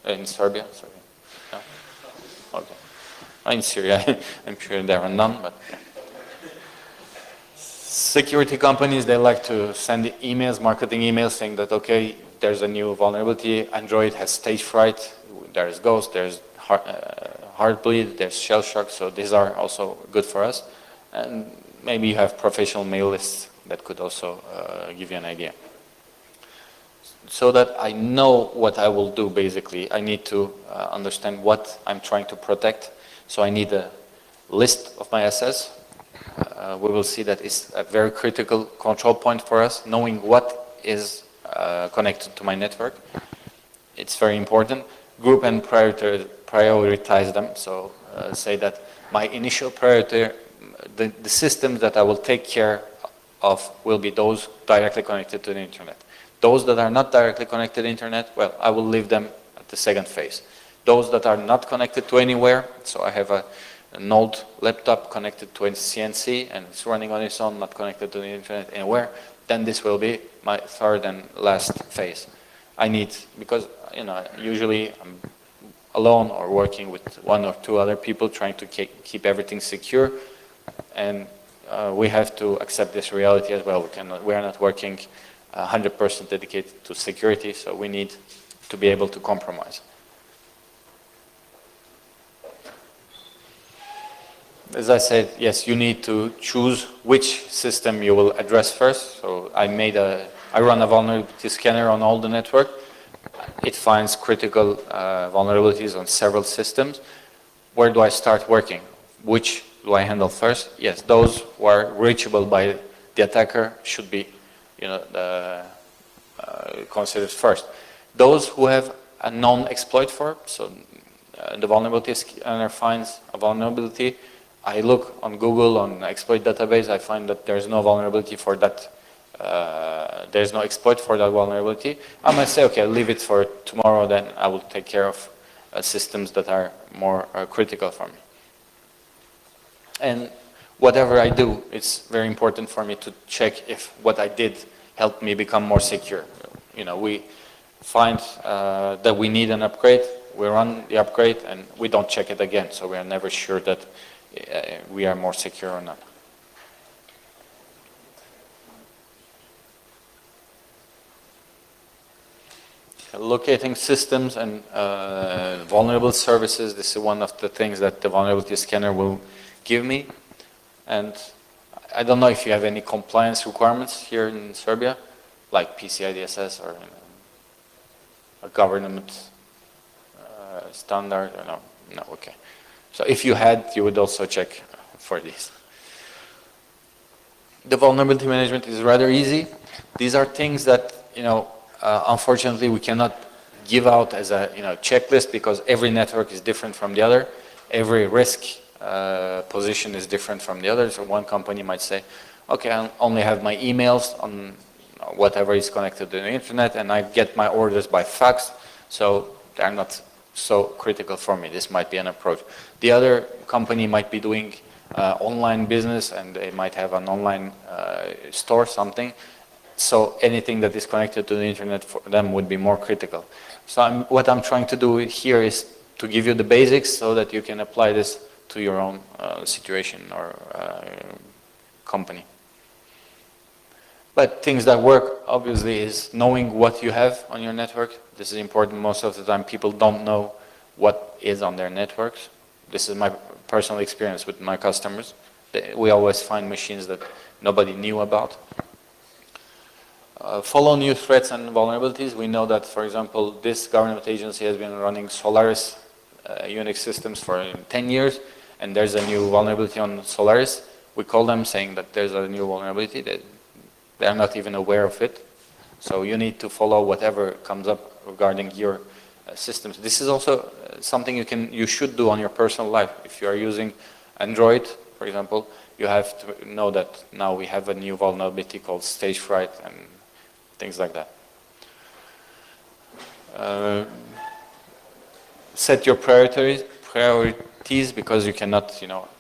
S3: In Serbia? Sorry. No? Okay. In Syria, I'm sure there are none, but security companies, they like to send emails, marketing emails saying that, okay, there's a new vulnerability, Android has stage fright, there's Ghost, there's Heartbleed, there's Shell Shock, so these are also good for us. And maybe you have professional mail lists that could also give you an idea. So that I know what I will do, basically, I need to understand what I'm trying to protect. So I need a list of my assets. We will see that it's a very critical control point for us, knowing what is connected to my network. It's very important. Group and prioritize them. So say that my initial priority, the systems that I will take care of will be those directly connected to the internet. Those that are not directly connected to the internet, well, I will leave them at the second phase. Those that are not connected to anywhere, so I have an old laptop connected to a CNC and it's running on its own, not connected to the internet anywhere, then this will be my third and last phase. I need, because usually I'm alone or working with one or two other people trying to keep everything secure, and we have to accept this reality as well. We are not working 100% dedicated to security, so we need to be able to compromise. As I said, yes, you need to choose which system you will address first. So I run a vulnerability scanner on all the network. It finds critical vulnerabilities on several systems. Where do I start working? Which do I handle first? Yes, those who are reachable by the attacker should be considered first. Those who have a known exploit for, so the vulnerability scanner finds a vulnerability, I look on Google, on exploit database, I find that there's no vulnerability for that, there's no exploit for that vulnerability. I might say, okay, I'll leave it for tomorrow, then I will take care of systems that are more critical for me. And whatever I do, it's very important for me to check if what I did helped me become more secure. We find that we need an upgrade, we run the upgrade, and we don't check it again, so we are never sure that we are more secure or not. Locating systems and vulnerable services, this is one of the things that the vulnerability scanner will give me. And I don't know if you have any compliance requirements here in Serbia, like PCI DSS or a government standard, or no? No, okay. So if you had, you would also check for this. The vulnerability management is rather easy. These are things that, unfortunately we cannot give out as a checklist, because every network is different from the other. Every risk position is different from the other. So one company might say, okay, I only have my emails on whatever is connected to the internet, and I get my orders by fax, so they're not so critical for me. This might be an approach. The other company might be doing online business, and they might have an online store, something. So anything that is connected to the internet for them would be more critical. So what I'm trying to do here is to give you the basics so that you can apply this to your own situation or company. But things that work, obviously, is knowing what you have on your network. This is important. Most of the time, people don't know what is on their networks. This is my personal experience with my customers. We always find machines that nobody knew about. Follow new threats and vulnerabilities. We know that, for example, this government agency has been running Solaris Unix systems for 10 years, and there's a new vulnerability on Solaris. We call them saying that there's a new vulnerability. They're not even aware of it. So you need to follow whatever comes up regarding your systems. This is also something you should do on your personal life. If you are using Android, for example, you have to know that now we have a new vulnerability called stage fright, and things like that. Set your priorities because you cannot,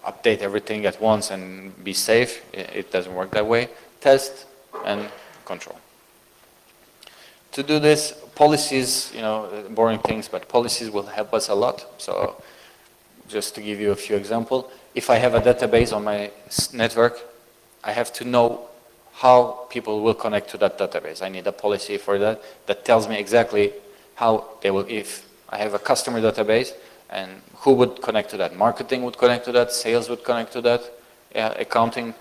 S3: update everything at once and be safe. It doesn't work that way. Test and control. To do this, policies, boring things, but policies will help us a lot. So just to give you a few examples, if I have a database on my network, I have to know how people will connect to that database. I need a policy for that that tells me exactly how they will, if I have a customer database, and who would connect to that. Marketing would connect to that, sales would connect to that, accounting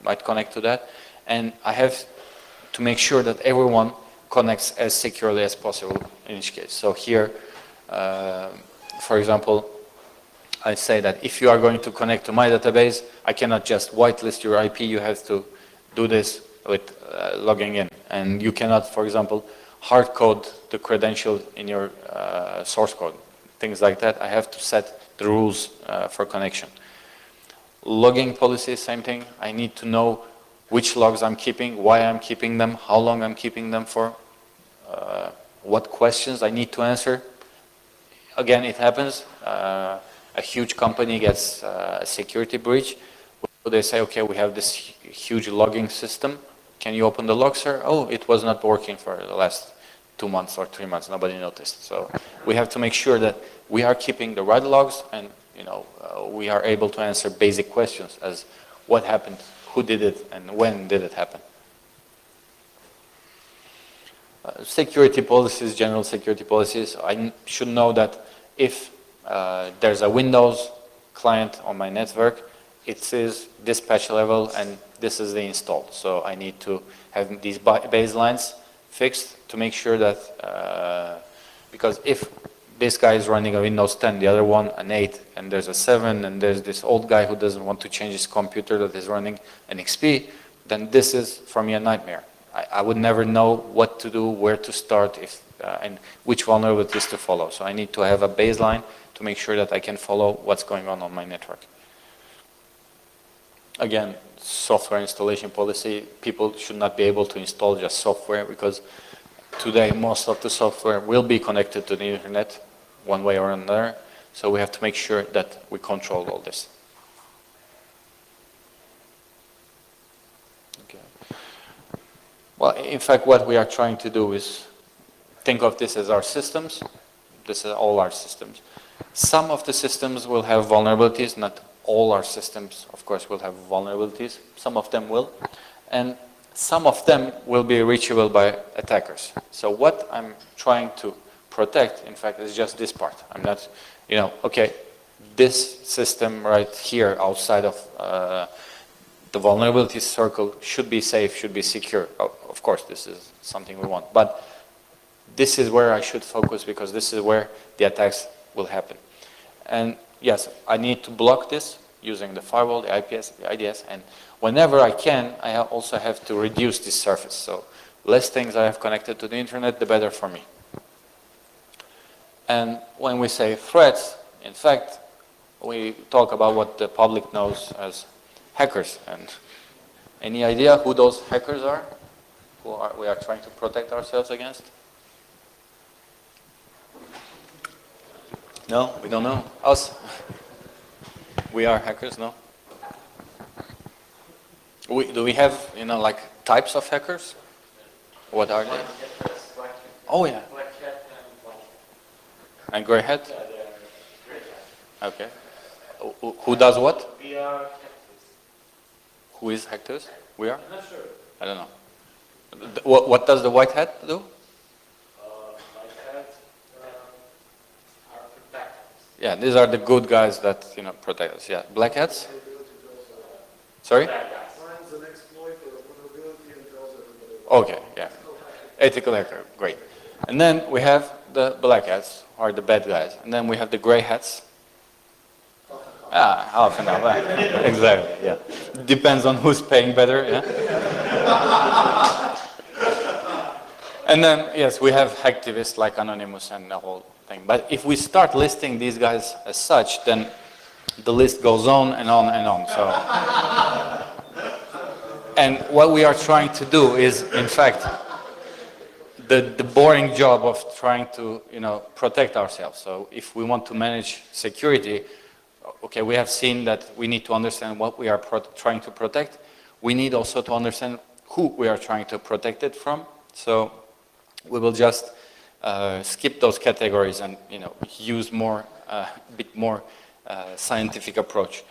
S3: might connect to that. And I have to make sure that everyone connects as securely as possible in each case. So here, for example, I say that if you are going to connect to my database, I cannot just whitelist your IP, you have to do this with logging in. And you cannot, for example, hard code the credential in your source code. Things like that. I have to set the rules for connection. Logging policy, same thing. I need to know which logs I'm keeping, why I'm keeping them, how long I'm keeping them for, what questions I need to answer. Again, it happens. A huge company gets a security breach. They say, okay, we have this huge logging system. Can you open the log, sir? Oh, it was not working for the last 2 months or 3 months. Nobody noticed. So we have to make sure that we are keeping the right logs, and we are able to answer basic questions as what happened, who did it, and when did it happen. Security policies, general security policies. I should know that if there's a Windows client on my network, it says dispatch level and this is the install. So I need to have these baselines fixed to make sure that, because if this guy is running a Windows 10, the other one an 8, and there's a 7, and there's this old guy who doesn't want to change his computer that is running an XP, then this is for me a nightmare. I would never know what to do, where to start, and which vulnerabilities to follow. So I need to have a baseline to make sure that I can follow what's going on my network. Again, software installation policy. People should not be able to install just software, because today most of the software will be connected to the internet one way or another. So we have to make sure that we control all this. Okay. Well, in fact, what we are trying to do is think of this as our systems. This is all our systems. Some of the systems will have vulnerabilities, not all our systems, of course, will have vulnerabilities. Some of them will. And some of them will be reachable by attackers. So what I'm trying to protect, in fact, is just this part. I'm not, okay, this system right here outside of the vulnerability circle should be safe, should be secure. Of course, this is something we want. But this is where I should focus, because this is where the attacks will happen. And yes, I need to block this using the firewall, the IPS, the IDS, and whenever I can, I also have to reduce this surface. So less things I have connected to the internet, the better for me. And when we say threats, in fact, we talk about what the public knows as hackers. And any idea who those hackers are? We are trying to protect ourselves against? No, we don't know. Us? We are hackers, no? Do we have, like types of hackers? What are they? Oh, yeah. And gray hat? Okay. Who does what?
S4: We are hackers.
S3: Who is hackers? We are?
S4: I'm not sure.
S3: I don't know. What does the white hat do?
S4: White hat are protectors.
S3: Yeah, these are the good guys that protect us. Yeah, black hats. Sorry.
S4: Finds an exploit or a vulnerability and tells everybody.
S3: Okay, yeah. Ethical hacker, great. And then we have the black hats, or the bad guys. And then we have the gray hats. Half an hour. Exactly, yeah. Depends on who's paying better, yeah. And then, yes, we have hacktivists like Anonymous and the whole thing. But if we start listing these guys as such, then the list goes on and on and on. So, and what we are trying to do is, in fact, the boring job of trying to, protect ourselves. So if we want to manage security, okay, we have seen that we need to understand what we are trying to protect. We need also to understand who we are trying to protect it from. So we will just skip those categories and, use a bit more scientific approach.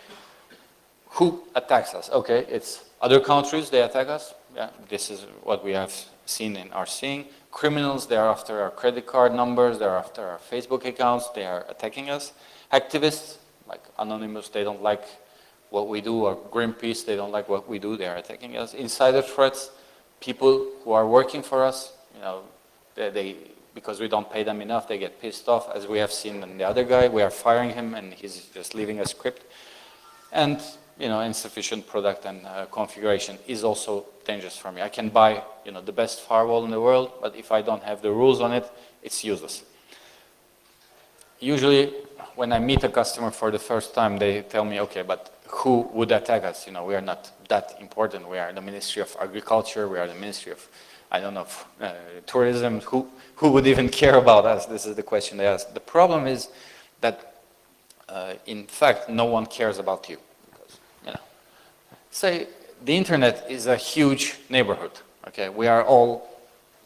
S3: Who attacks us? Okay, it's other countries, they attack us. Yeah, this is what we have seen and are seeing. Criminals, they are after our credit card numbers, they're after our Facebook accounts, they are attacking us. Activists, like Anonymous, they don't like what we do, or Greenpeace, they don't like what we do, they are attacking us. Insider threats, people who are working for us, because we don't pay them enough, they get pissed off, as we have seen in the other guy. We are firing him and he's just leaving a script. And insufficient product and configuration is also dangerous for me. I can buy, the best firewall in the world, but if I don't have the rules on it, it's useless. Usually, when I meet a customer for the first time, they tell me, okay, but who would attack us? We are not that important. We are the Ministry of Agriculture. We are the Ministry of, I don't know, tourism. Who would even care about us? This is the question they ask. The problem is that, in fact, no one cares about you. Say the internet is a huge neighborhood. Okay, we are all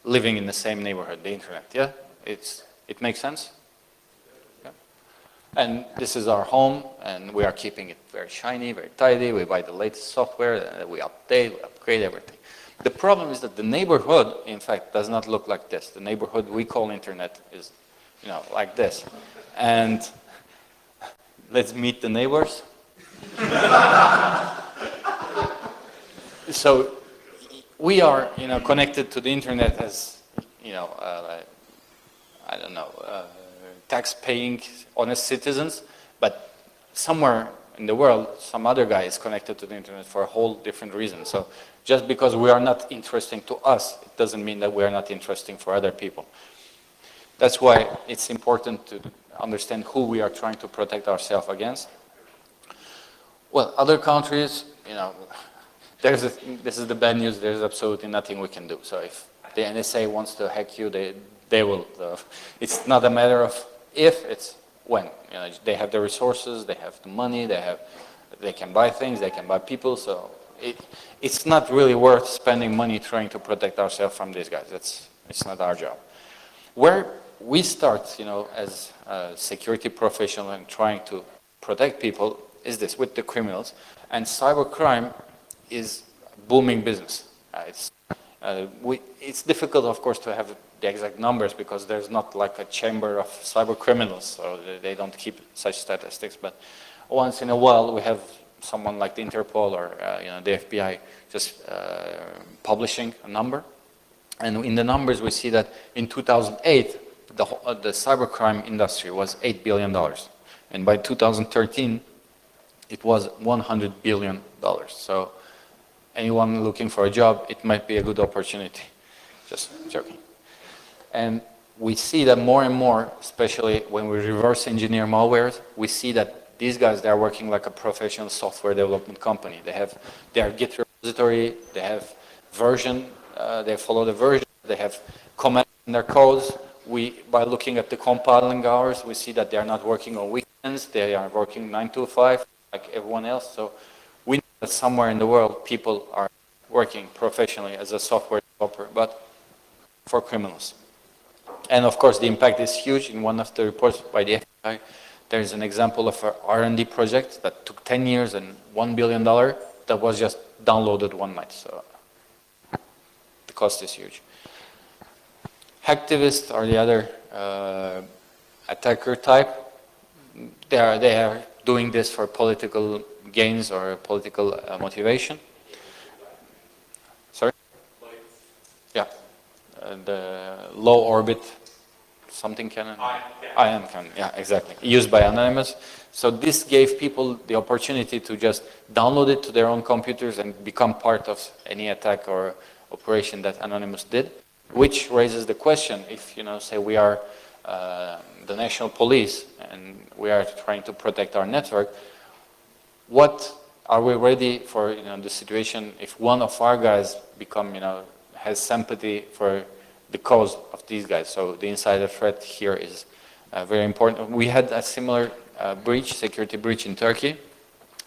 S3: living in the same neighborhood. The internet, yeah, it makes sense. Yeah. And this is our home, and we are keeping it very shiny, very tidy. We buy the latest software, we update, we upgrade everything. The problem is that the neighborhood, in fact, does not look like this. The neighborhood we call internet is, like this. And let's meet the neighbors. So we are, connected to the internet as, I don't know, tax-paying, honest citizens, but somewhere in the world, some other guy is connected to the internet for a whole different reason. So just because we are not interesting to us, it doesn't mean that we are not interesting for other people. That's why it's important to understand who we are trying to protect ourselves against. Well, other countries, this is the bad news. There's absolutely nothing we can do. So if the NSA wants to hack you, they will. It's not a matter of if, it's when. They have the resources, they have the money, they can buy things, they can buy people. So it's not really worth spending money trying to protect ourselves from these guys. It's not our job. Where we start, as a security professional and trying to protect people is this, with the criminals. And cybercrime is booming business. It's difficult, of course, to have the exact numbers because there's not like a chamber of cyber criminals, so they don't keep such statistics. But once in a while, we have someone like the Interpol or the FBI just publishing a number. And in the numbers, we see that in 2008, the cybercrime industry was $8 billion. And by 2013, it was $100 billion. So anyone looking for a job, it might be a good opportunity. Just joking. And we see that more and more, especially when we reverse engineer malwares, we see that these guys, they're working like a professional software development company. They have their Git repository, they have version, they follow the version, they have comments in their codes. By looking at the compiling hours, we see that they are not working on weekends, they are working 9 to 5 like everyone else. So we know that somewhere in the world people are working professionally as a software developer, but for criminals. And of course the impact is huge. In one of the reports by the FBI, there's an example of an R&D project that took 10 years and $1 billion that was just downloaded one night. So the cost is huge. Hacktivists are the other attacker type. They are doing this for political gains or political motivation. Sorry? Yeah. The low orbit something cannon? IM cannon, yeah, exactly. Used by Anonymous. So this gave people the opportunity to just download it to their own computers and become part of any attack or operation that Anonymous did, which raises the question, if, say we are the national police and we are trying to protect our network, what are we ready for, the situation if one of our guys has sympathy for the cause of these guys. So the insider threat here is very important. We had a similar breach, security breach in Turkey.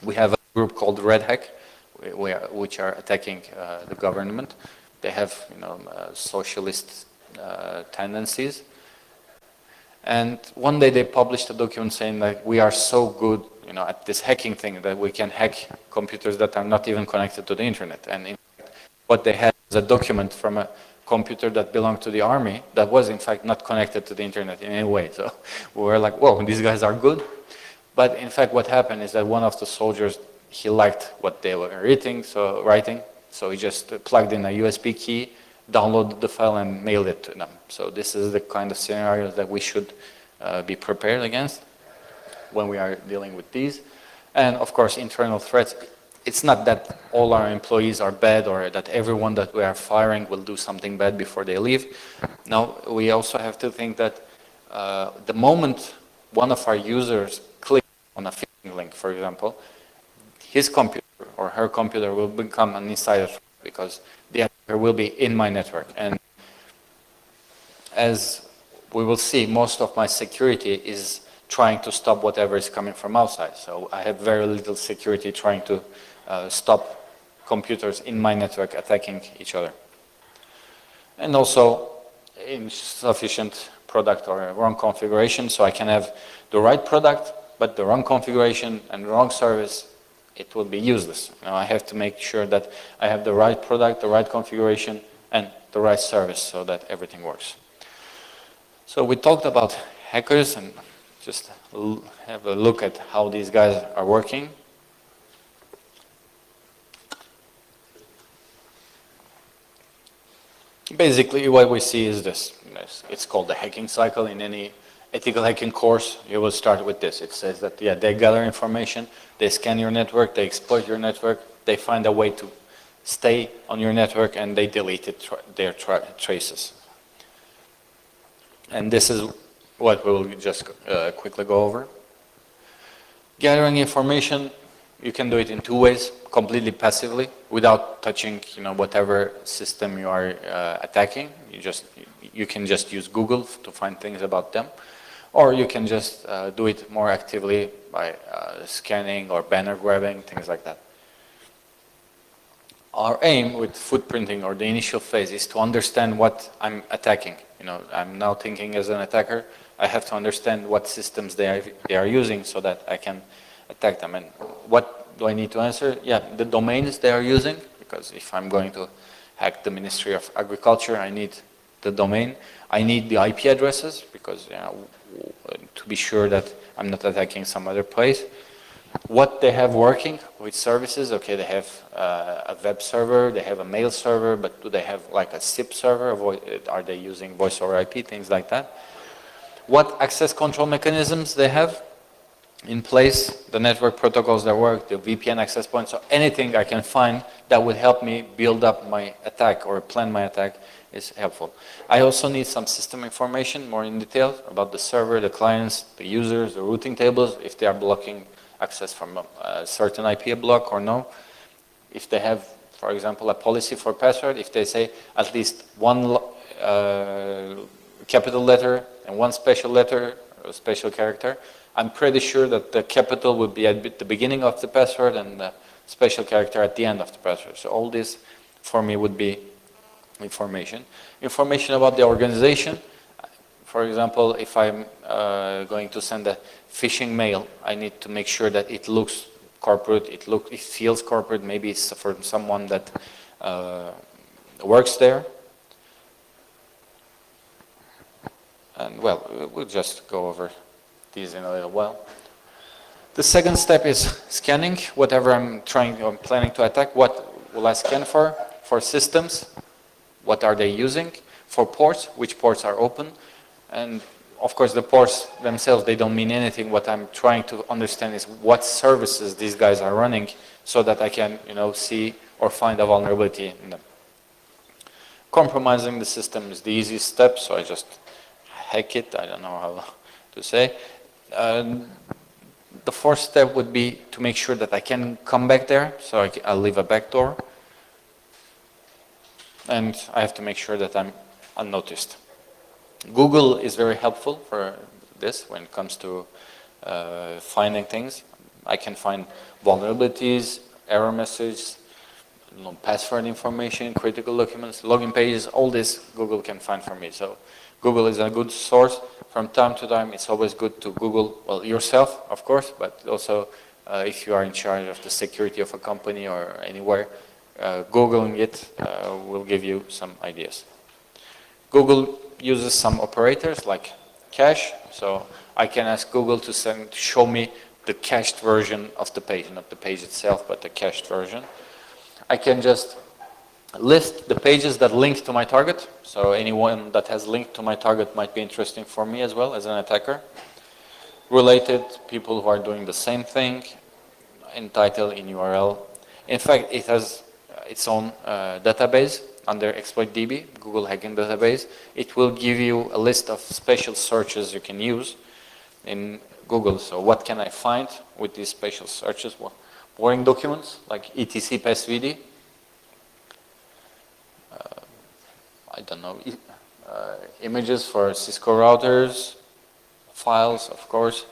S3: We have a group called Red Hack, which are attacking the government. They have, socialist tendencies. And one day they published a document saying that we are so good, at this hacking thing that we can hack computers that are not even connected to the internet. And in fact, what they had was a document from a computer that belonged to the army that was in fact not connected to the internet in any way. So we were like, whoa, these guys are good. But in fact, what happened is that one of the soldiers, he liked what they were writing, so he just plugged in a USB key, downloaded the file and mailed it to them. So this is the kind of scenarios that we should be prepared against when we are dealing with these. And of course, internal threats. It's not that all our employees are bad or that everyone that we are firing will do something bad before they leave. No, we also have to think that the moment one of our users clicks on a phishing link, for example, his computer or her computer will become an insider threat because the attacker will be in my network. And as we will see, most of my security is trying to stop whatever is coming from outside. So I have very little security trying to stop computers in my network attacking each other. And also insufficient product or wrong configuration, so I can have the right product, but the wrong configuration and the wrong service, it will be useless. I have to make sure that I have the right product, the right configuration, and the right service so that everything works. So we talked about hackers and just have a look at how these guys are working. Basically, what we see is this. It's called the hacking cycle. In any ethical hacking course, you will start with this. It says that, yeah, they gather information, they scan your network, they exploit your network, they find a way to stay on your network, and they delete their traces. And this is what we'll just quickly go over. Gathering information, you can do it in two ways, completely passively, without touching, whatever system you are attacking. You can just use Google to find things about them, or you can just do it more actively by scanning or banner grabbing, things like that. Our aim with footprinting or the initial phase is to understand what I'm attacking. I'm now thinking as an attacker, I have to understand what systems they are using so that I can attack them. And what do I need to answer? Yeah, the domains they are using, because if I'm going to hack the Ministry of Agriculture, I need the domain. I need the IP addresses, because to be sure that I'm not attacking some other place. What they have working with services, okay, they have a web server, they have a mail server, but do they have like a SIP server? Are they using voice over IP, things like that? What access control mechanisms they have in place, the network protocols that work, the VPN access points, so anything I can find that would help me build up my attack or plan my attack is helpful. I also need some system information more in detail about the server, the clients, the users, the routing tables, if they are blocking access from a certain IP block or no. If they have, for example, a policy for password, if they say at least one capital letter and one special letter or special character, I'm pretty sure that the capital would be at the beginning of the password and the special character at the end of the password. So all this for me would be information. Information about the organization. For example, if I'm going to send a phishing mail, I need to make sure that it looks corporate, it feels corporate, maybe it's for someone that works there. And well, we'll just go over these in a little while. The second step is scanning. Whatever I'm planning to attack, what will I scan for? For systems, what are they using? For ports, which ports are open? And of course, the ports themselves, they don't mean anything. What I'm trying to understand is what services these guys are running so that I can, see or find a vulnerability in them. Compromising the system is the easiest step, so I just hack it. I don't know how to say. The fourth step would be to make sure that I can come back there, so I'll leave a backdoor. And I have to make sure that I'm unnoticed. Google is very helpful for this when it comes to finding things. I can find vulnerabilities, error messages, password information, critical documents, login pages, all this Google can find for me. So Google is a good source. From time to time, it's always good to Google, well, yourself, of course, but also if you are in charge of the security of a company or anywhere, Googling it will give you some ideas. Google uses some operators like cache, so I can ask Google to show me the cached version of the page, not the page itself, but the cached version. I can just list the pages that link to my target, so anyone that has linked to my target might be interesting for me as well as an attacker. Related people who are doing the same thing, in title, in URL. In fact, it has its own database under ExploitDB, Google Hacking Database. It will give you a list of special searches you can use in Google. So what can I find with these special searches? Well, boring documents like etc passvd. I don't know, images for Cisco routers, files, of course,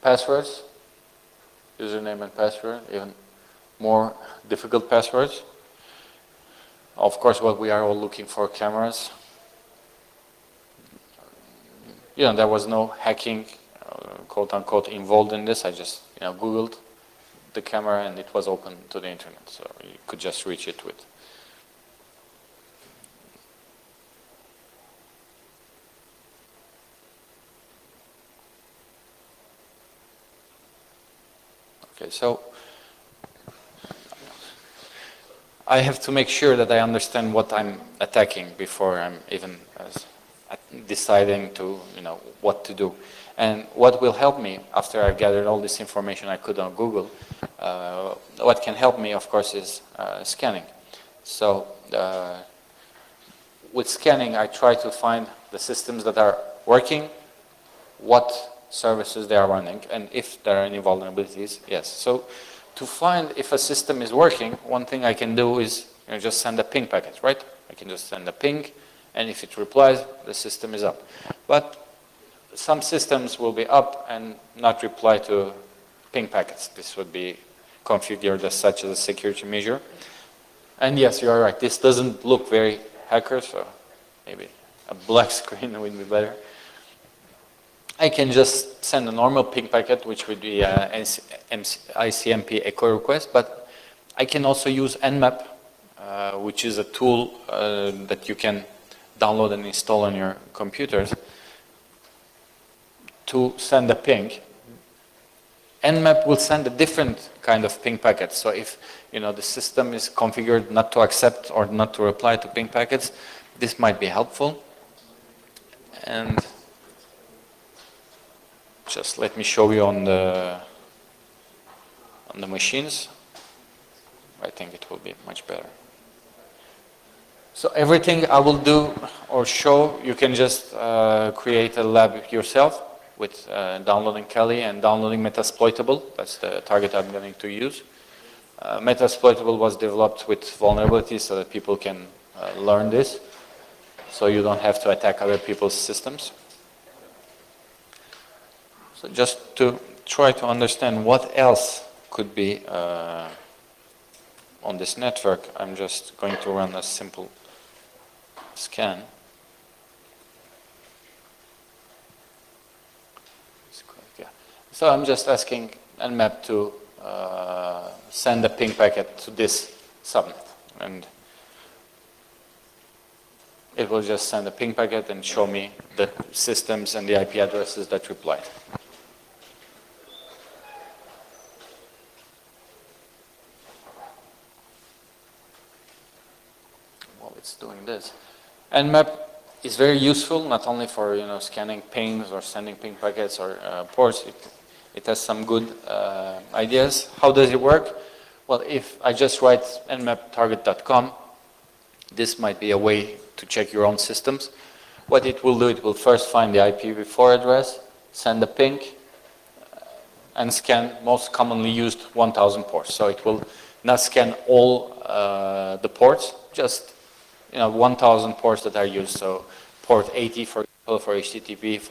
S3: passwords, username and password, even more difficult passwords. Of course, what we are all looking for, cameras. You know, there was no hacking, quote unquote, involved in this. I just, Googled the camera and it was open to the internet, so you could just reach it with. Okay, so I have to make sure that I understand what I'm attacking before I'm even deciding to, what to do. And what will help me after I've gathered all this information I could on Google, what can help me, of course, is scanning. So with scanning, I try to find the systems that are working, what services they are running, and if there are any vulnerabilities, yes. So to find if a system is working, one thing I can do is just send a ping packet, right? I can just send a ping, and if it replies, the system is up. But some systems will be up and not reply to ping packets. This would be configured as such as a security measure. And yes, you are right. This doesn't look very hacker, so maybe a black screen would be better. I can just send a normal ping packet, which would be ICMP echo request, but I can also use Nmap, which is a tool that you can download and install on your computers to send a ping. Nmap will send a different kind of ping packet. So if the system is configured not to accept or not to reply to ping packets, this might be helpful. And just let me show you on the machines. I think it will be much better. So everything I will do or show, you can just create a lab yourself with downloading Kali and downloading Metasploitable. That's the target I'm going to use. Metasploitable was developed with vulnerabilities so that people can learn this, so you don't have to attack other people's systems. So just to try to understand what else could be on this network, I'm just going to run a simple scan. So I'm just asking Nmap to send a ping packet to this subnet, and it will just send a ping packet and show me the systems and the IP addresses that replied. While it's doing this, Nmap is very useful not only for scanning pings or sending ping packets or ports. It has some good ideas. How does it work? Well, if I just write nmaptarget.com, this might be a way to check your own systems. What it will do, it will first find the IPv4 address, send a ping, and scan most commonly used 1000 ports. So it will not scan all the ports, just 1000 ports that are used. So port 80, for example, for HTTP,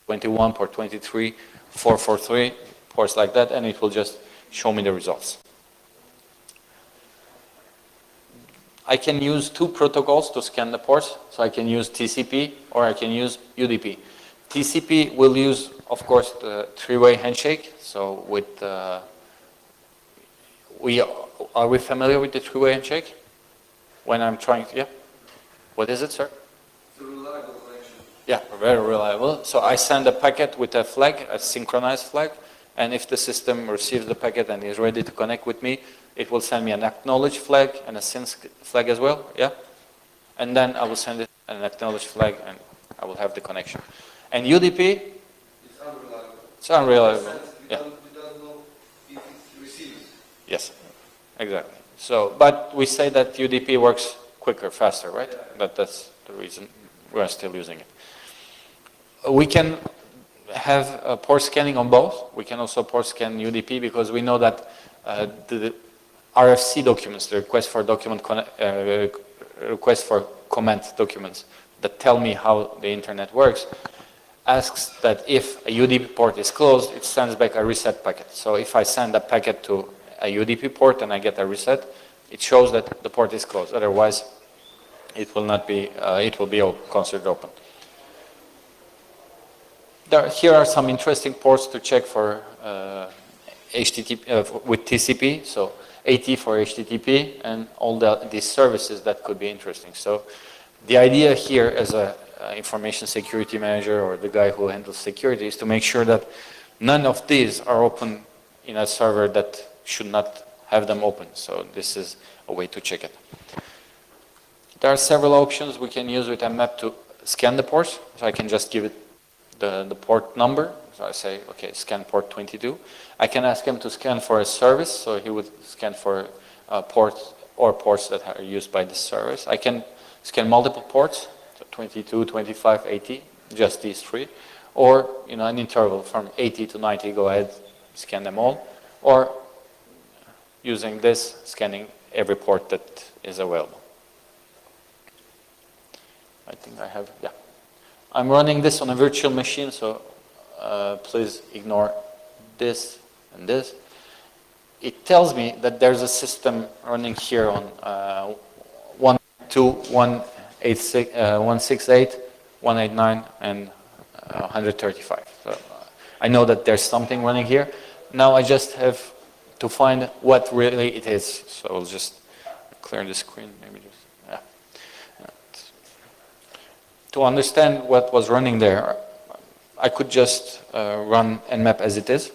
S3: 21, port 23, 443, ports like that, and it will just show me the results. I can use two protocols to scan the ports. So I can use TCP or I can use UDP. TCP will use, of course, the three-way handshake. So with, are we familiar with the three-way handshake? When I'm trying to, yeah? What is it, sir?
S4: It's a reliable connection.
S3: Yeah, very reliable. So I send a packet with a flag, a synchronized flag, and if the system receives the packet and is ready to connect with me, it will send me an acknowledge flag and a send flag as well, yeah? And then I will send it an acknowledge flag and I will have the connection. And UDP?
S4: It's unreliable.
S3: It's unreliable,
S4: You
S3: yeah.
S4: don't know if it receives.
S3: Yes, exactly. So, but we say that UDP works quicker, faster, right? That's the reason we are still using it. We can have port scanning on both. We can also port scan UDP because we know that the RFC documents, the request for comment documents that tell me how the internet works, asks that if a UDP port is closed, it sends back a reset packet. So if I send a packet to a UDP port and I get a reset, it shows that the port is closed. Otherwise, it will not be. It will be considered open. Here are some interesting ports to check for HTTP with TCP. So AT for HTTP and all these services that could be interesting. So the idea here as a information security manager or the guy who handles security is to make sure that none of these are open in a server that should not have them open. So this is a way to check it. There are several options we can use with Nmap to scan the ports. So I can just give it the port number. So I say, okay, scan port 22. I can ask him to scan for a service. So he would scan for ports or ports that are used by this service. I can scan multiple ports, so 22, 25, 80, just these three. Or, an interval from 80 to 90, go ahead, scan them all. Or using this, scanning every port that is available. I think I have, yeah. I'm running this on a virtual machine, so please ignore this and this. It tells me that there's a system running here on 168, 189, and 135. So I know that there's something running here. Now I just have to find what really it is. So I'll just clear the screen, maybe just, yeah. To understand what was running there, I could just run Nmap as it is.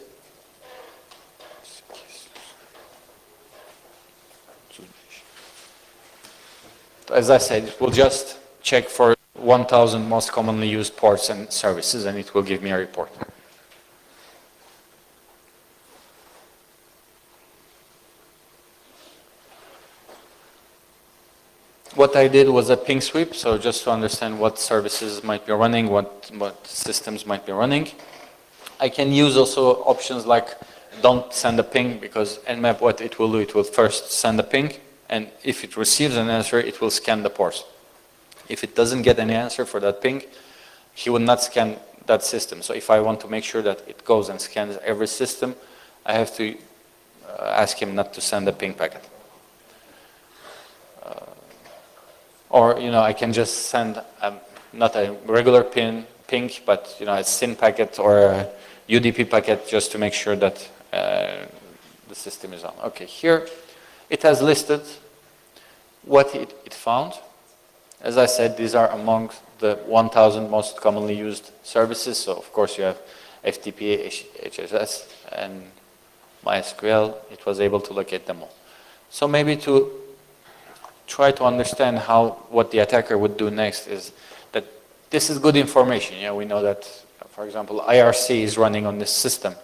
S3: As I said, it will just check for 1,000 most commonly used ports and services, and it will give me a report. What I did was a ping sweep, so just to understand what services might be running, what systems might be running. I can use also options like don't send a ping, because Nmap, what it will do, it will first send a ping, and if it receives an answer, it will scan the ports. If it doesn't get any answer for that ping, he will not scan that system. So if I want to make sure that it goes and scans every system, I have to ask him not to send a ping packet. Or, I can just send not a regular ping, but, a SYN packet or a UDP packet just to make sure that the system is on. Okay, here it has listed what it found. As I said, these are among the 1,000 most commonly used services. So, of course, you have FTP, HSS, and MySQL. It was able to locate them all. So maybe to try to understand what the attacker would do next is that this is good information. We know that, for example, IRC is running on this system.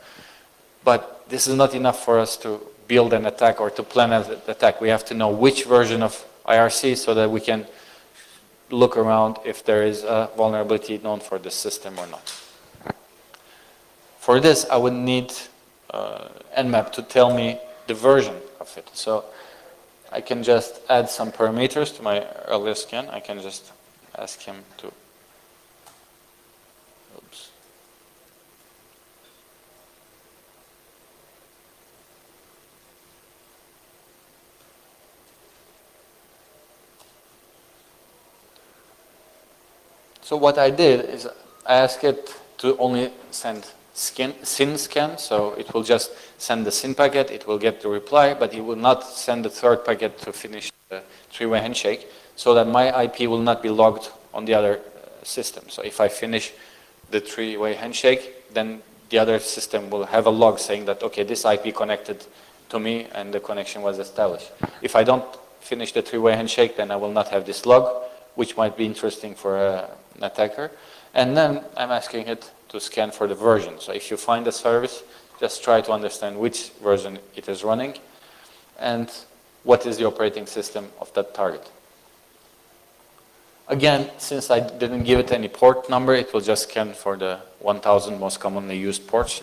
S3: But this is not enough for us to build an attack or to plan an attack. We have to know which version of IRC so that we can look around if there is a vulnerability known for this system or not. For this, I would need Nmap to tell me the version of it. So I can just add some parameters to my earlier scan. I can just ask him to So what I did is I asked it to only send SYN scan, so it will just send the SYN packet, it will get the reply, but it will not send the third packet to finish the three-way handshake, so that my IP will not be logged on the other system. So if I finish the three-way handshake, then the other system will have a log saying that, okay, this IP connected to me and the connection was established. If I don't finish the three-way handshake, then I will not have this log, which might be interesting for an attacker. And then I'm asking it to scan for the version. So if you find a service, just try to understand which version it is running and what is the operating system of that target. Again, since I didn't give it any port number, it will just scan for the 1000 most commonly used ports.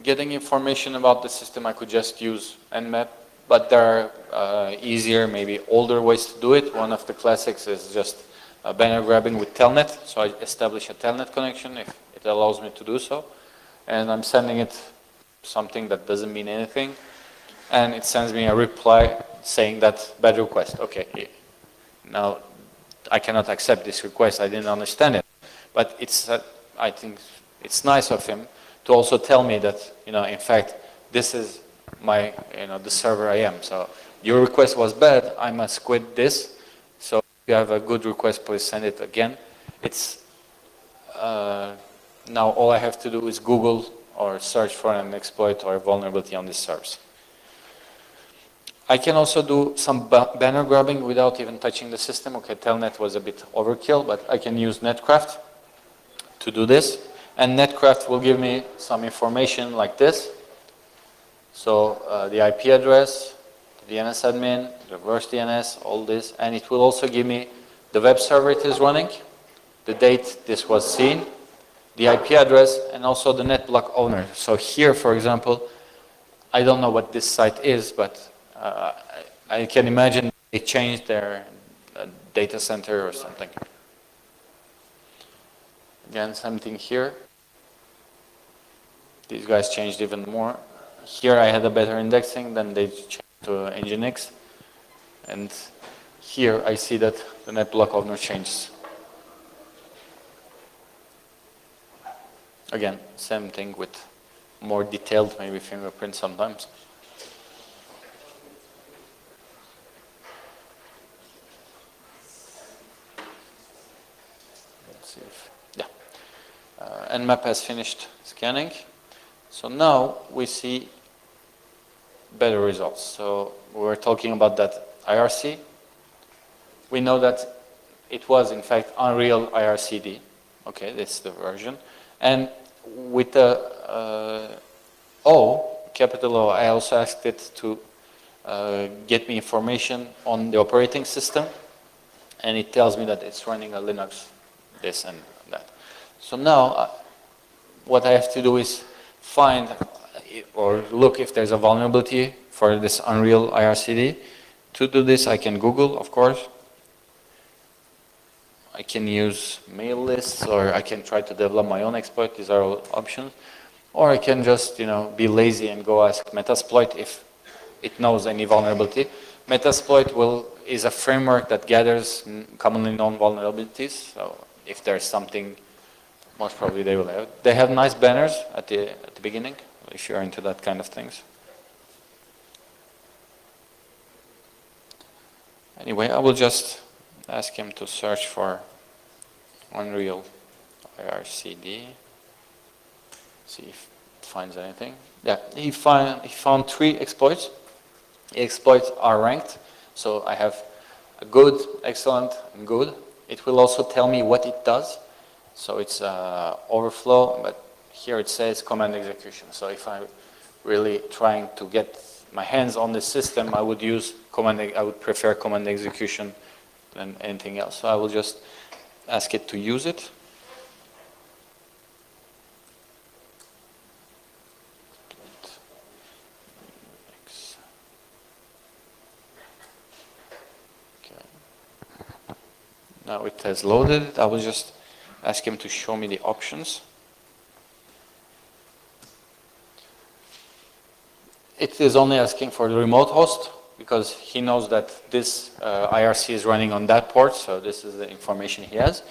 S3: Getting information about the system, I could just use Nmap, but there are easier, maybe older ways to do it. One of the classics is just banner grabbing with Telnet. So I establish a Telnet connection if it allows me to do so. And I'm sending it something that doesn't mean anything. And it sends me a reply saying that bad request. Okay, now I cannot accept this request. I didn't understand it. But it's, I think it's nice of him to also tell me that, in fact, this is my, the server I am. So your request was bad, I must quit this. So if you have a good request, please send it again. It's, now all I have to do is Google or search for an exploit or a vulnerability on this service. I can also do some banner grabbing without even touching the system. Okay, Telnet was a bit overkill, but I can use Netcraft to do this. And Netcraft will give me some information like this. So the IP address, the DNS admin, reverse DNS, all this. And it will also give me the web server it is running, the date this was seen, the IP address, and also the NetBlock owner. So here, for example, I don't know what this site is, but I can imagine they changed their data center or something. Again, same thing here. These guys changed even more. Here I had a better indexing, then they changed to Nginx. And here I see that the NetBlock owner changes. Again, same thing with more detailed, maybe fingerprint sometimes. Let's see if, yeah. Nmap has finished scanning. So now we see better results. So we were talking about that IRC. We know that it was in fact Unreal IRCD. Okay, that's the version. And with the O, capital O, I also asked it to get me information on the operating system. And it tells me that it's running a Linux, this and that. So now what I have to do is find or look if there's a vulnerability for this Unreal IRCD. To do this, I can Google, of course. I can use mail lists, or I can try to develop my own exploit. These are all options. Or I can just, be lazy and go ask Metasploit if it knows any vulnerability. Metasploit is a framework that gathers commonly known vulnerabilities. So if there's something, most probably they will have. They have nice banners at the beginning, if you're into that kind of things. Anyway, I will just ask him to search for Unreal IRCD. See if it finds anything. Yeah, he found 3 exploits. The exploits are ranked, so I have a good, excellent, and good. It will also tell me what it does. So it's overflow, but here it says command execution. So if I'm really trying to get my hands on the system, I would prefer command execution than anything else. So I will just ask it to use it. Now it has loaded. I will just ask him to show me the options. It is only asking for the remote host because he knows that this IRC is running on that port, so this is the information he has.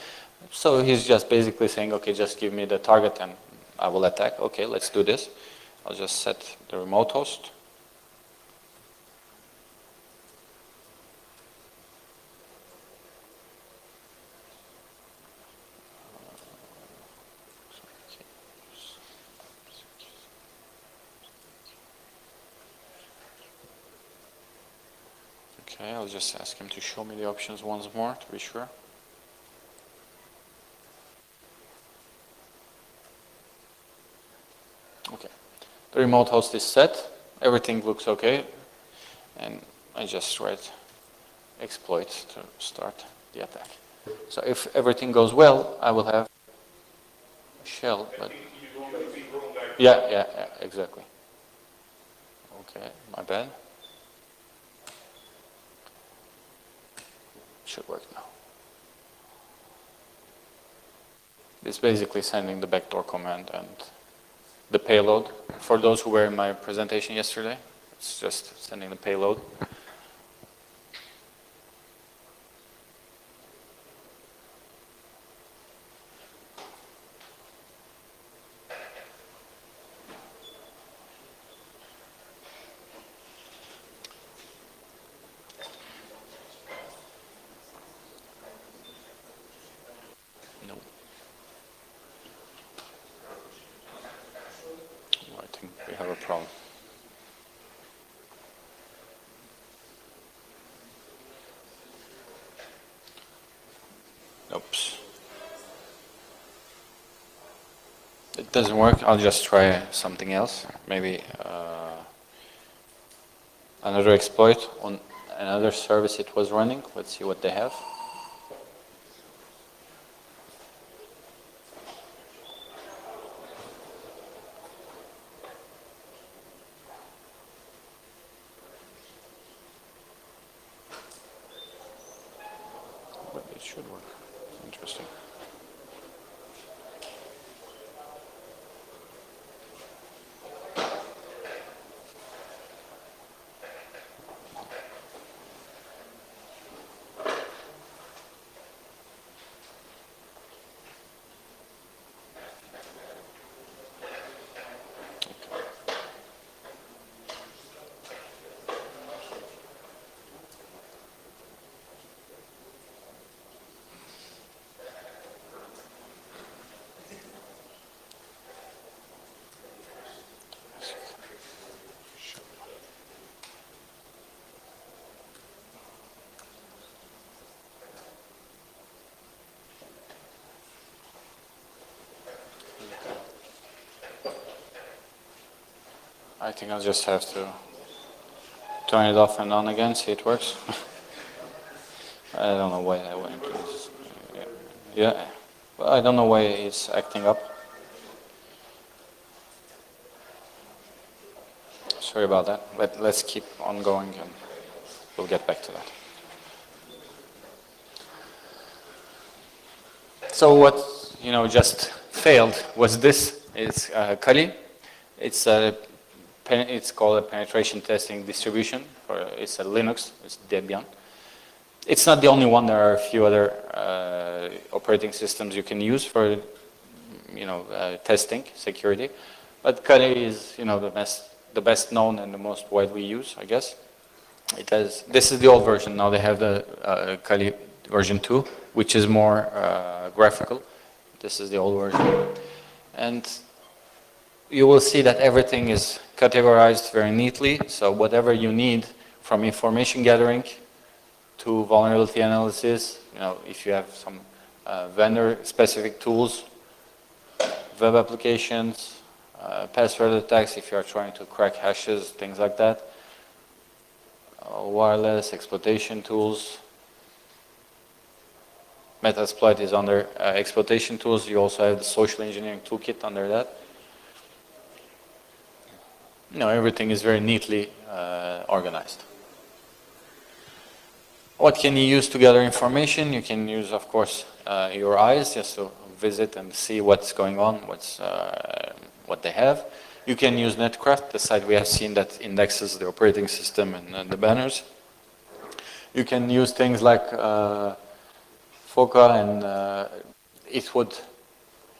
S3: So he's just basically saying, okay, just give me the target and I will attack. Okay, let's do this. I'll just set the remote host. Okay, I'll just ask him to show me the options once more to be sure. Okay, the remote host is set. Everything looks okay. And I just write exploit to start the attack. So if everything goes well, I will have a shell. But yeah, exactly. Okay, my bad. Should work now. It's basically sending the backdoor command and the payload. For those who were in my presentation yesterday, it's just sending the payload. No. I think we have a problem. Oops. It doesn't work. I'll just try something else. Maybe another exploit on another service it was running. Let's see what they have. But it should work. Interesting. I think I'll just have to turn it off and on again, see it works. I don't know why I went. Yeah, well, I don't know why it's acting up. Sorry about that, but let's keep on going and we'll get back to that. So what, just failed was this. It's Kali. It's called a penetration testing distribution. It's a Linux, it's Debian. It's not the only one. There are a few other operating systems you can use for, testing security. But Kali is, the best known and the most widely used, I guess. This is the old version. Now they have the Kali version 2, which is more graphical. This is the old version. And you will see that everything is categorized very neatly. So whatever you need from information gathering to vulnerability analysis, if you have some vendor-specific tools, web applications, password attacks, if you are trying to crack hashes, things like that, wireless exploitation tools. Metasploit is under exploitation tools. You also have the social engineering toolkit under that. Everything is very neatly organized. What can you use to gather information? You can use, of course, your eyes just to visit and see what's going on, what they have. You can use Netcraft, the site we have seen that indexes the operating system and the banners. You can use things like FOCA, and it would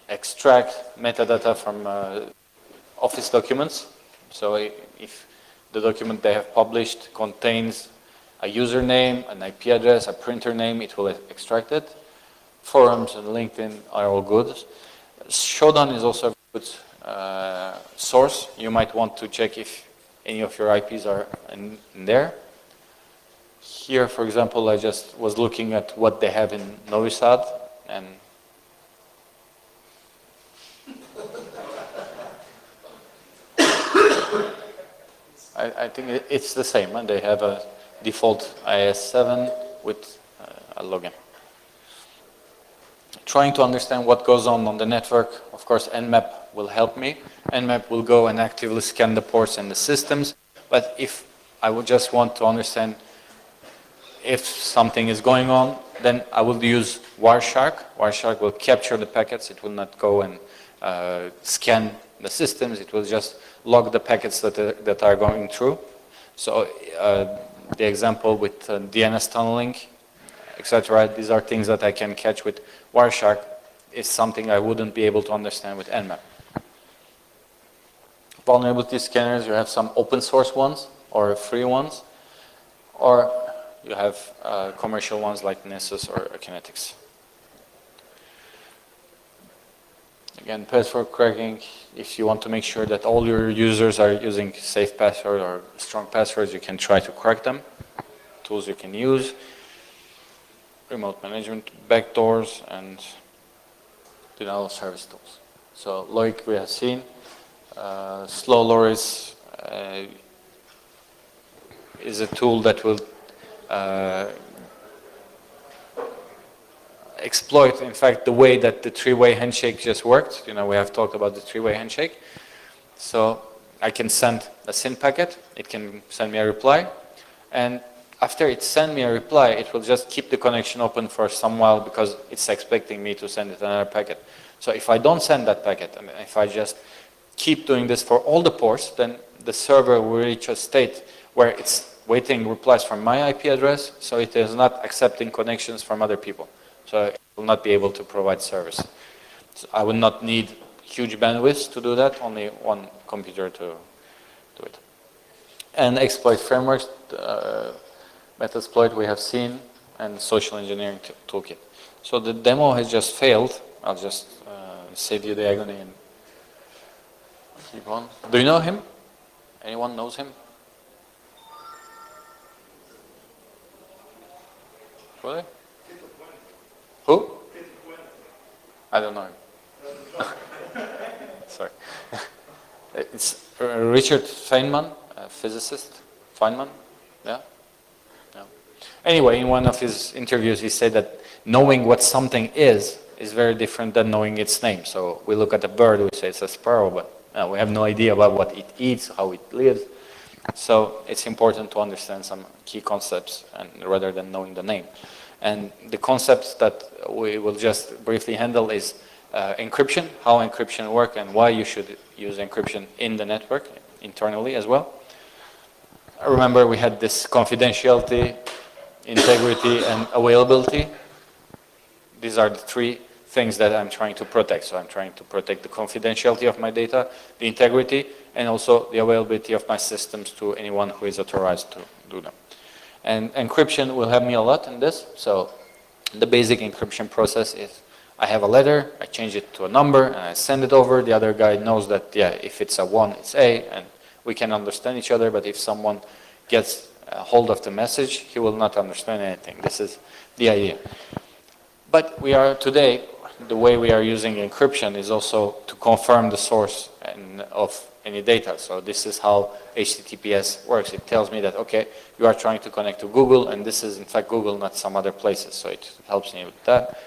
S3: extract metadata from Office documents. So if the document they have published contains a username, an IP address, a printer name, it will extract it. Forums and LinkedIn are all good. Shodan is also a good source. You might want to check if any of your IPs are in there. Here, for example, I just was looking at what they have in Novi Sad, and I think it's the same. And they have a default IS7 with a login. Trying to understand what goes on the network, of course, Nmap will help me. Nmap will go and actively scan the ports and the systems. But if I would just want to understand if something is going on, then I will use Wireshark. Wireshark will capture the packets. It will not go and scan the systems. It will just log the packets that are going through. So the example with DNS tunneling, etc., these are things that I can catch with Wireshark. Is something I wouldn't be able to understand with Nmap. Vulnerability scanners, you have some open source ones or free ones, or you have commercial ones like Nessus or Kinetics. Again, password cracking, if you want to make sure that all your users are using safe password or strong passwords, you can try to crack them. Tools you can use, remote management, backdoors, and denial of service tools. So Loic we have seen. Slow Loris is a tool that will exploit, in fact, the way that the three-way handshake just worked. You know, we have talked about the three-way handshake. So I can send a SYN packet. It can send me a reply. And after it sends me a reply, it will just keep the connection open for some while because it's expecting me to send it another packet. So if I don't send that packet, and if I just keep doing this for all the ports, then the server will reach a state where it's waiting replies from my IP address, so it is not accepting connections from other people. So it will not be able to provide service. So I will not need huge bandwidth to do that, only one computer to do it. And exploit frameworks, Metasploit we have seen, and social engineering toolkit. So the demo has just failed. I'll just save you the agony and keep on. Do you know him? Anyone knows him? Really? Who? I don't know him. Sorry. It's Richard Feynman, a physicist. Feynman? Yeah? Yeah. Anyway, in one of his interviews, he said that knowing what something is very different than knowing its name. So we look at a bird, we say it's a sparrow, but we have no idea about what it eats, how it lives. So it's important to understand some key concepts and rather than knowing the name. And the concepts that we will just briefly handle is encryption, how encryption works and why you should use encryption in the network internally as well. Remember we had this confidentiality, integrity, and availability. These are the three things that I'm trying to protect. So I'm trying to protect the confidentiality of my data, the integrity, and also the availability of my systems to anyone who is authorized to do them. And encryption will help me a lot in this. So the basic encryption process is I have a letter, I change it to a number, and I send it over. The other guy knows that, yeah, if it's a 1, it's A, and we can understand each other. But if someone gets a hold of the message, he will not understand anything. This is the idea. But we are today, the way we are using encryption is also to confirm the source of any data. So this is how HTTPS works. It tells me that, okay, you are trying to connect to Google, and this is in fact Google, not some other places. So it helps me with that.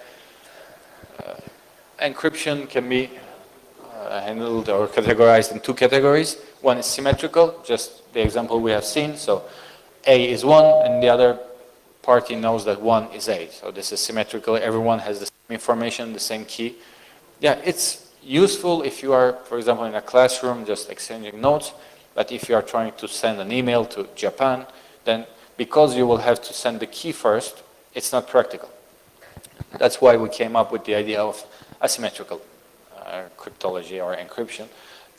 S3: Encryption can be handled or categorized in two categories. One is symmetrical, just the example we have seen. So A is 1, and the other party knows that 1 is A. So this is symmetrical. Everyone has the same information, the same key. Yeah, it's useful if you are, for example, in a classroom just exchanging notes, but if you are trying to send an email to Japan, then because you will have to send the key first, it's not practical. That's why we came up with the idea of asymmetrical cryptology or encryption.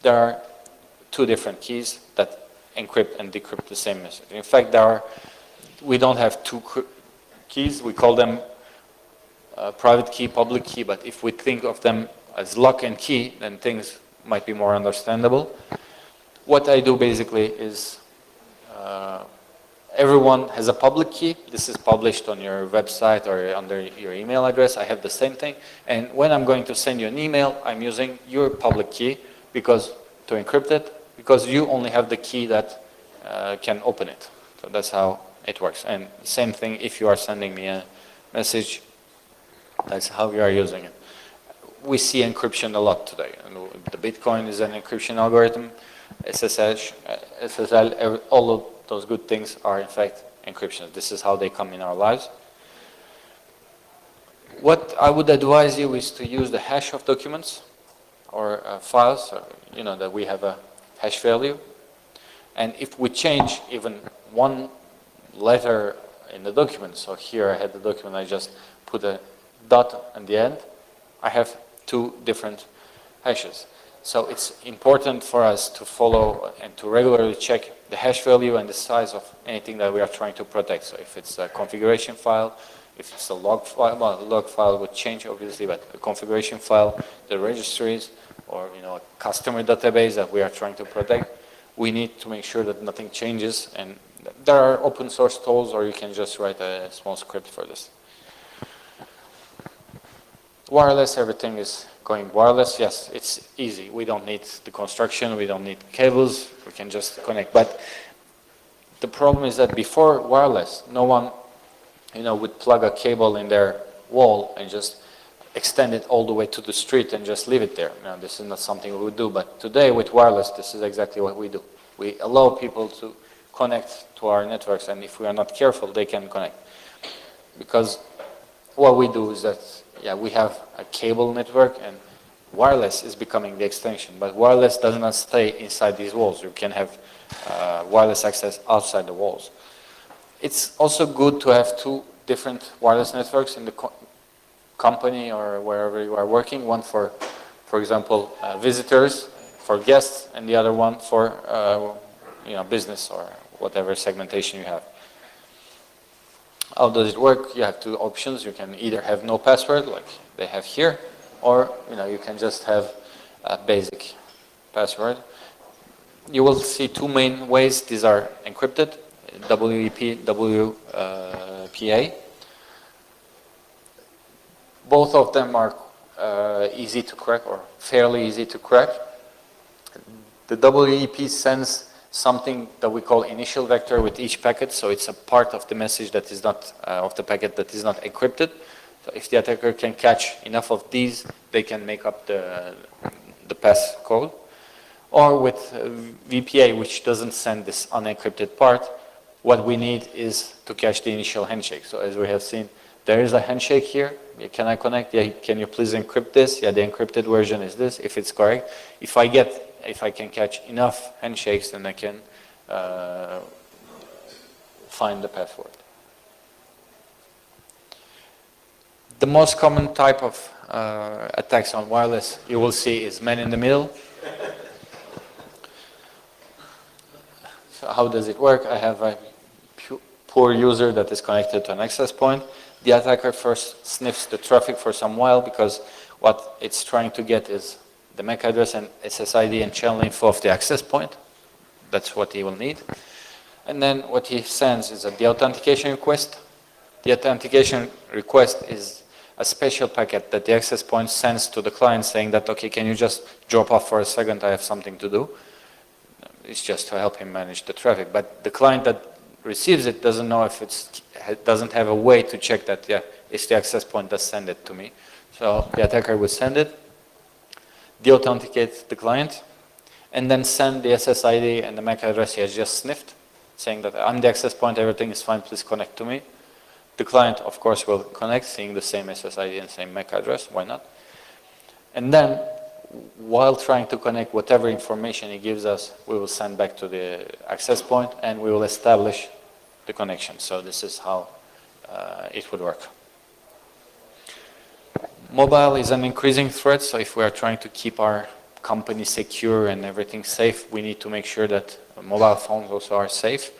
S3: There are 2 different keys that encrypt and decrypt the same message. In fact, we don't have 2 keys. We call them private key, public key, but if we think of them as lock and key, then things might be more understandable. What I do basically is everyone has a public key. This is published on your website or under your email address. I have the same thing. And when I'm going to send you an email, I'm using your public key to encrypt it, because you only have the key that can open it. So that's how it works. And same thing if you are sending me a message, that's how we are using it. We see encryption a lot today. And the Bitcoin is an encryption algorithm. SSL, all of those good things are in fact encryption. This is how they come in our lives. What I would advise you is to use the hash of documents or files, that we have a hash value. And if we change even 1 letter in the document, so here I had the document, I just put a dot at the end, I have 2 different hashes. So it's important for us to follow and to regularly check the hash value and the size of anything that we are trying to protect. So if it's a configuration file, if it's a log file, well, the log file would change obviously, but a configuration file, the registries, or a customer database that we are trying to protect, we need to make sure that nothing changes. And there are open source tools, or you can just write a small script for this. Wireless, everything is going wireless. Yes, it's easy. We don't need the construction. We don't need cables. We can just connect. But the problem is that before wireless, no one, would plug a cable in their wall and just extend it all the way to the street and just leave it there. This is not something we would do. But today with wireless, this is exactly what we do. We allow people to connect to our networks, and if we are not careful, they can connect. Because what we do is that we have a cable network, and wireless is becoming the extension. But wireless does not stay inside these walls. You can have wireless access outside the walls. It's also good to have 2 different wireless networks in the company or wherever you are working. One for example, visitors, for guests, and the other one for business or whatever segmentation you have. How does it work? You have 2 options. You can either have no password, like they have here, or you can just have a basic password. You will see 2 main ways these are encrypted: WEP, WPA. Both of them are easy to crack, or fairly easy to crack. The WEP sends something that we call initial vector with each packet, so it's a part of the message that is not of the packet that is not encrypted. So if the attacker can catch enough of these, they can make up the pass code. Or with VPA, which doesn't send this unencrypted part, what we need is to catch the initial handshake. So as we have seen, there is a handshake here. Can I connect? Yeah, can you please encrypt this? Yeah, the encrypted version is this, if it's correct. If I can catch enough handshakes, then I can find the password. The most common type of attacks on wireless you will see is man in the middle. So how does it work? I have a poor user that is connected to an access point. The attacker first sniffs the traffic for some while, because what it's trying to get is the MAC address and SSID and channel info of the access point. That's what he will need. And then what he sends is the authentication request. The authentication request is a special packet that the access point sends to the client saying that, okay, can you just drop off for a second, I have something to do. It's just to help him manage the traffic. But the client that receives it doesn't know if doesn't have a way to check that, it's the access point that sent it to me. So the attacker will send it, de-authenticate the client, and then send the SSID and the MAC address he has just sniffed, saying that I'm the access point, everything is fine, please connect to me. The client, of course, will connect, seeing the same SSID and same MAC address. Why not? And then, while trying to connect whatever information he gives us, we will send back to the access point, and we will establish the connection. So this is how it would work. Mobile is an increasing threat, so if we are trying to keep our company secure and everything safe, we need to make sure that mobile phones also are safe.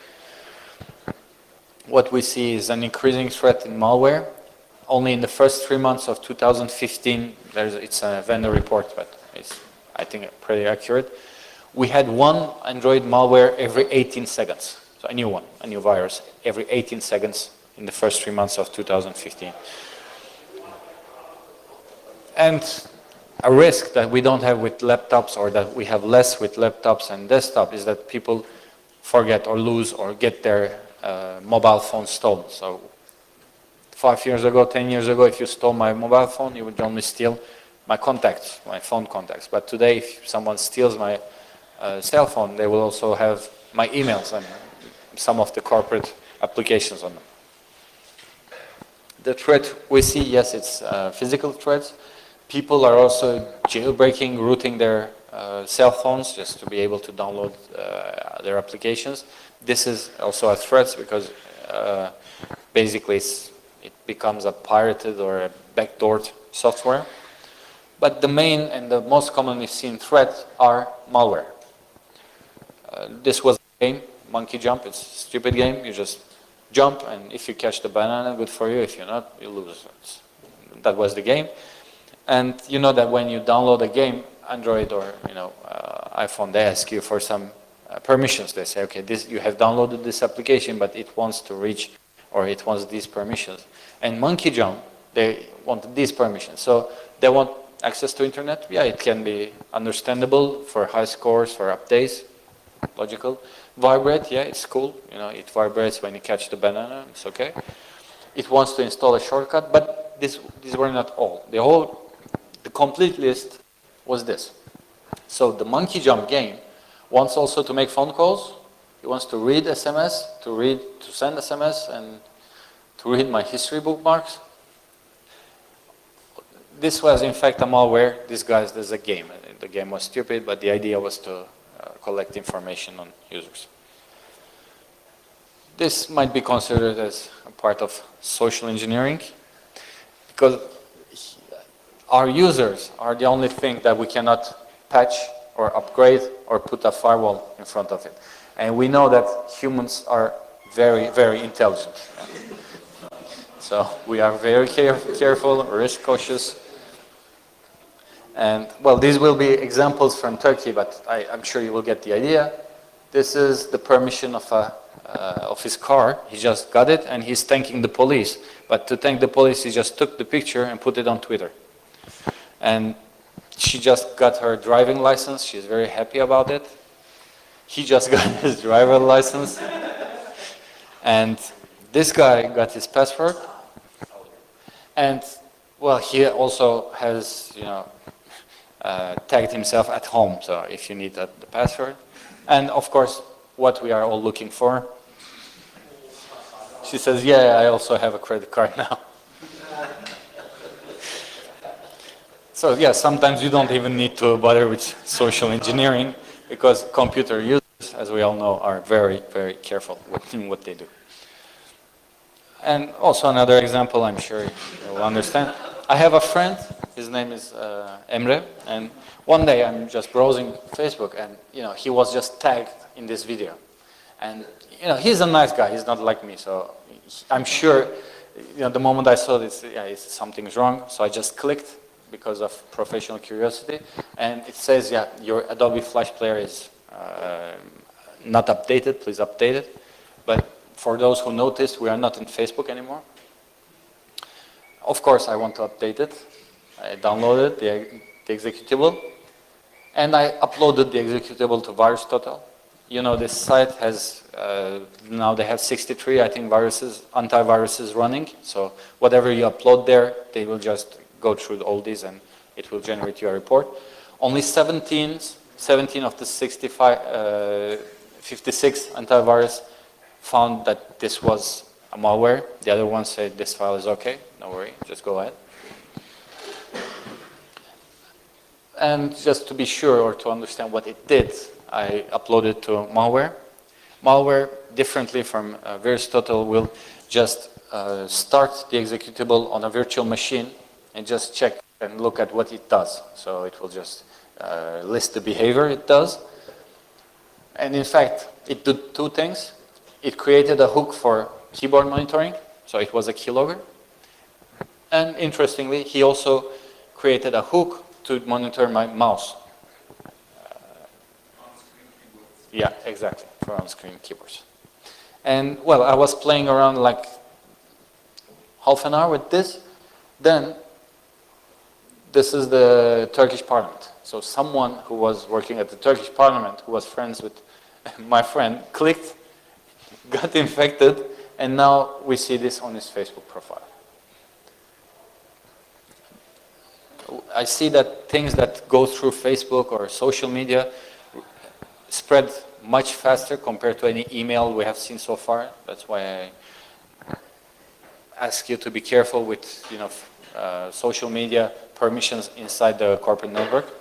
S3: What we see is an increasing threat in malware. Only in the first 3 months of 2015, it's a vendor report, but it's, I think, pretty accurate. We had one Android malware every 18 seconds. So a new one, a new virus, every 18 seconds in the first 3 months of 2015. And a risk that we don't have with laptops, or that we have less with laptops and desktop, is that people forget or lose or get their mobile phone stolen. So 5 years ago, 10 years ago, if you stole my mobile phone, you would only steal my contacts, my phone contacts. But today, if someone steals my cell phone, they will also have my emails and some of the corporate applications on them. The threat we see, yes, it's physical threats. People are also jailbreaking, rooting their cell phones just to be able to download their applications. This is also a threat because basically it becomes a pirated or a backdoored software. But the main and the most commonly seen threats are malware. This was a game, Monkey Jump. It's a stupid game. You just jump, and if you catch the banana, good for you. If you're not, you lose. That was the game. And you know that when you download a game, Android or iPhone, they ask you for some permissions. They say, okay, you have downloaded this application, but it wants to reach, or it wants these permissions. And Monkey Jump, they want these permissions. So they want access to internet. Yeah, it can be understandable for high scores, for updates, logical. Vibrate, yeah, it's cool. It vibrates when you catch the banana. It's okay. It wants to install a shortcut, but these were not all. The complete list was this. So the Monkey Jump game wants also to make phone calls. It wants to read SMS, to send SMS, and to read my history bookmarks. This was in fact a malware disguised as a game. The game was stupid, but the idea was to collect information on users. This might be considered as a part of social engineering, because our users are the only thing that we cannot patch or upgrade or put a firewall in front of it. And we know that humans are very, very intelligent. So we are very careful, risk cautious. And well, these will be examples from Turkey, but I'm sure you will get the idea. This is the permission of his car. He just got it, and he's thanking the police. But to thank the police, he just took the picture and put it on Twitter. And she just got her driving license. She's very happy about it. He just got his driver license. And this guy got his passport. And well, he also has, tagged himself at home. So if you need the password. And of course, what we are all looking for. She says, yeah, I also have a credit card now. So yeah, sometimes you don't even need to bother with social engineering, because computer users, as we all know, are very, very careful with what they do. And also another example, I'm sure you will understand. I have a friend, his name is Emre, and one day I'm just browsing Facebook, and he was just tagged in this video. And he's a nice guy, he's not like me, so I'm sure the moment I saw this, something's wrong, so I just clicked because of professional curiosity, and it says, yeah, your Adobe Flash Player is not updated, please update it. But for those who noticed, we are not in Facebook anymore. Of course, I want to update it. I downloaded the executable, and I uploaded the executable to VirusTotal. This site has, now they have 63, I think, antiviruses running. So whatever you upload there, they will just go through all these and it will generate you a report. Only 17 of the 56 antivirus found that this was a malware. The other one said this file is okay, no worry, just go ahead. And just to be sure or to understand what it did, I uploaded to malware. Malware, differently from VirusTotal, will just start the executable on a virtual machine and just check and look at what it does. So it will just list the behavior it does. And in fact, it did two things. It created a hook for keyboard monitoring, so it was a keylogger. And interestingly, he also created a hook to monitor my mouse. Yeah, exactly, for on-screen keyboards. And well, I was playing around like half an hour with this. Then, this is the Turkish parliament. So someone who was working at the Turkish parliament, who was friends with my friend, clicked, got infected, and now we see this on his Facebook profile. I see that things that go through Facebook or social media spread much faster compared to any email we have seen so far. That's why I ask you to be careful with social media permissions inside the corporate network.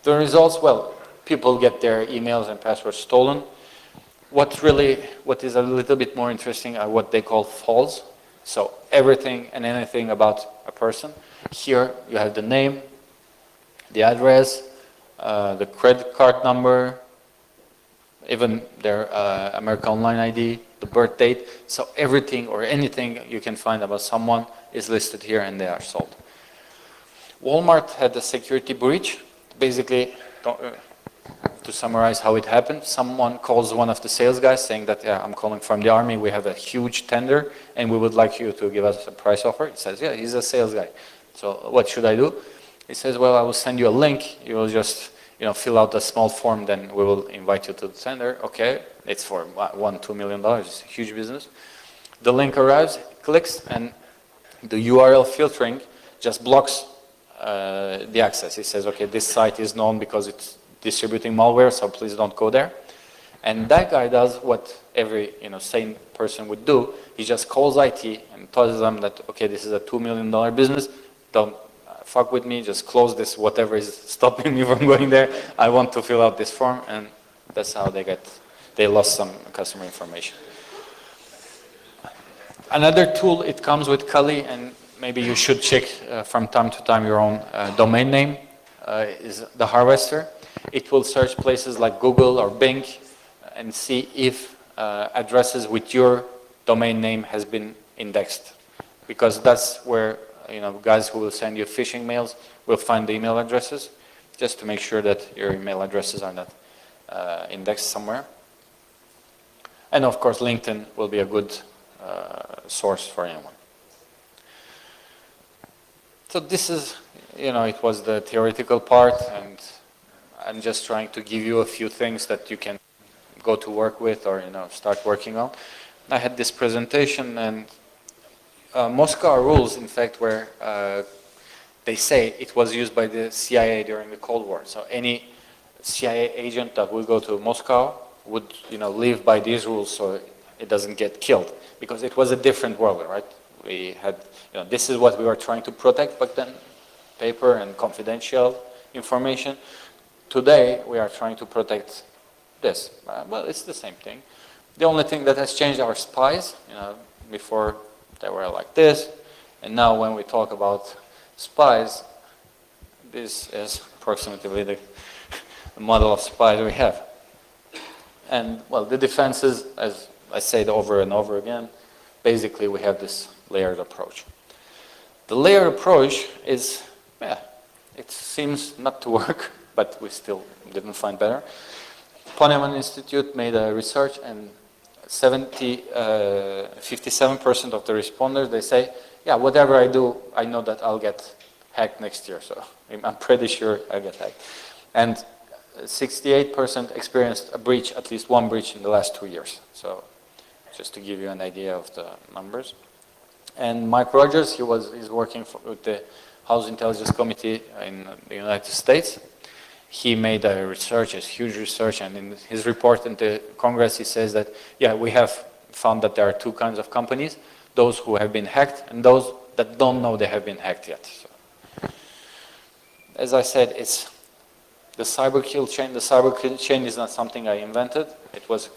S3: The results, well, people get their emails and passwords stolen. What is a little bit more interesting are what they call false. So everything and anything about a person. Here you have the name, the address, the credit card number, even their American Online ID, the birth date. So everything or anything you can find about someone is listed here and they are sold. Walmart had a security breach. Basically, to summarize how it happened, someone calls one of the sales guys saying that, yeah, I'm calling from the army, we have a huge tender and we would like you to give us a price offer. He says, yeah, he's a sales guy. So what should I do? He says, well, I will send you a link. You will just fill out a small form, then we will invite you to the tender. Okay, it's for $1-2 million, it's a huge business. The link arrives, clicks, and the URL filtering just blocks the access. It says, okay, this site is known because it's distributing malware, so please don't go there. And that guy does what every sane person would do. He just calls IT and tells them that, okay, this is a $2 million business. Don't fuck with me, just close this, whatever is stopping me from going there. I want to fill out this form, and that's how they lost some customer information. Another tool, it comes with Kali, and maybe you should check from time to time your own domain name, is the Harvester. It will search places like Google or Bing and see if addresses with your domain name has been indexed, because that's where guys who will send you phishing mails will find the email addresses, just to make sure that your email addresses are not indexed somewhere. And of course, LinkedIn will be a good source for anyone. So this is, it was the theoretical part, and I'm just trying to give you a few things that you can go to work with or start working on. I had this presentation, and Moscow rules, in fact, where they say it was used by the CIA during the Cold War. So any CIA agent that would go to Moscow would, live by these rules so it doesn't get killed, because it was a different world, right? We had, this is what we were trying to protect back then, paper and confidential information. Today, we are trying to protect this. Well, it's the same thing. The only thing that has changed are spies. Before they were like this, and now when we talk about spies, this is approximately the model of spies we have. And well, the defenses, as I said over and over again, basically we have this layered approach. The layered approach is, it seems not to work, but we still didn't find better. Poneman Institute made a research, and 57% of the responders, they say, yeah, whatever I do, I know that I'll get hacked next year, so I'm pretty sure I'll get hacked. And 68% experienced a breach, at least one breach in the last 2 years. So just to give you an idea of the numbers. And Mike Rogers, he's working with the House Intelligence Committee in the United States. He made a huge research, and in his report in the Congress, he says that, yeah, we have found that there are two kinds of companies, those who have been hacked and those that don't know they have been hacked yet. So, as I said, it's the cyber kill chain. The cyber kill chain is not something I invented. It was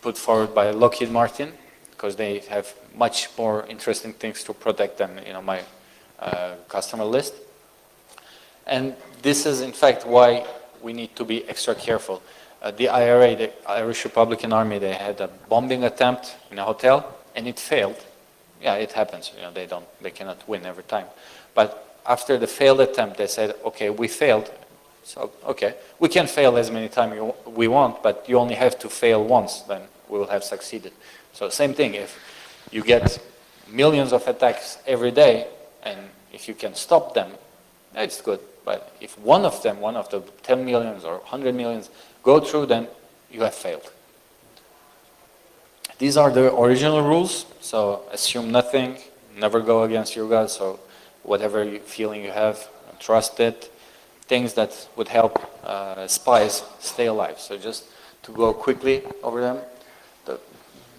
S3: put forward by Lockheed Martin because they have much more interesting things to protect than my customer list. And this is in fact why we need to be extra careful. The IRA, the Irish Republican Army, they had a bombing attempt in a hotel and it failed. Yeah, it happens. They cannot win every time. But after the failed attempt, they said, okay, we failed. So, okay, we can fail as many times we want, but you only have to fail once, then we will have succeeded. So same thing, if you get millions of attacks every day, and if you can stop them, it's good. But if one of them, one of the 10 millions or 100 millions go through, then you have failed. These are the original rules, so assume nothing, never go against your gut, so whatever feeling you have, trust it, things that would help spies stay alive. So just to go quickly over them,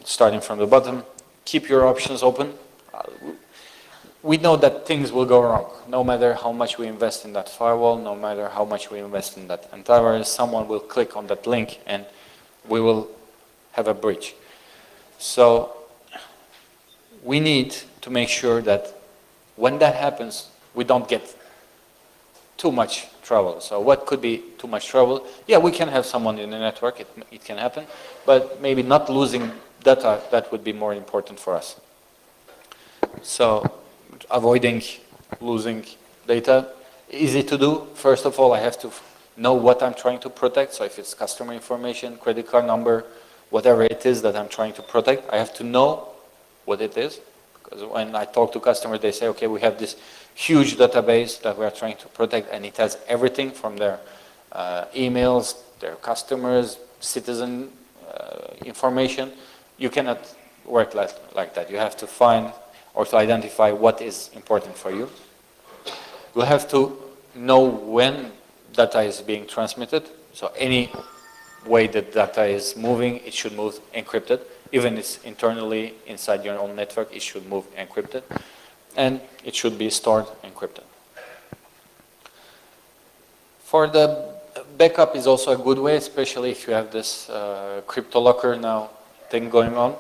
S3: starting from the bottom, keep your options open. We know that things will go wrong, no matter how much we invest in that firewall, no matter how much we invest in that antivirus, someone will click on that link and we will have a breach. So we need to make sure that when that happens, we don't get too much trouble. So what could be too much trouble? Yeah, we can have someone in the network, it can happen, but maybe not losing data, that would be more important for us. So avoiding losing data, easy to do. First of all, I have to know what I'm trying to protect. So if it's customer information, credit card number, whatever it is that I'm trying to protect, I have to know what it is. Because when I talk to customers, they say, okay, we have this huge database that we're trying to protect, and it has everything from their emails, their customers, citizen information. You cannot work like that. You have to find or to identify what is important for you. You have to know when data is being transmitted. So any way that data is moving, it should move encrypted. Even if it's internally inside your own network, it should move encrypted. And it should be stored encrypted. For the backup is also a good way, especially if you have this crypto locker now thing going on.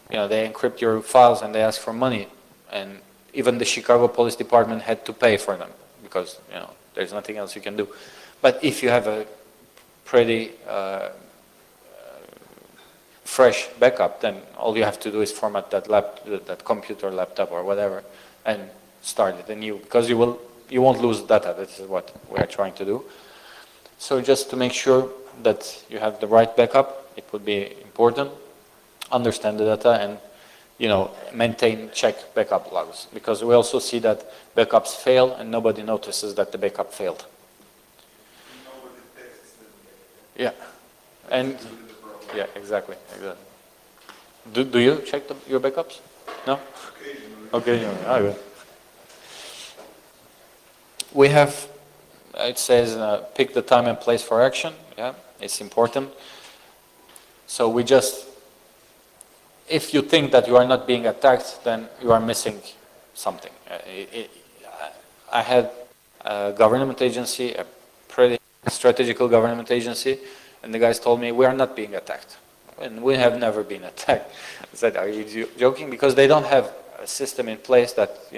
S3: They encrypt your files and they ask for money. And even the Chicago Police Department had to pay for them because, there's nothing else you can do. But if you have a pretty fresh backup, then all you have to do is format that computer, laptop, or whatever, and start it anew, because you won't lose data. This is what we are trying to do. So just to make sure that you have the right backup, it would be important. Understand the data and maintain, check backup logs, because we also see that backups fail and nobody notices that the backup failed. Yeah, and yeah, exactly. Do you check your backups? No? Okay. We have, it says pick the time and place for action. Yeah, it's important. So we just, if you think that you are not being attacked, then you are missing something. I had a government agency, a pretty strategical government agency, and the guys told me, we are not being attacked. And we have never been attacked. I said, are you joking? Because they don't have a system in place that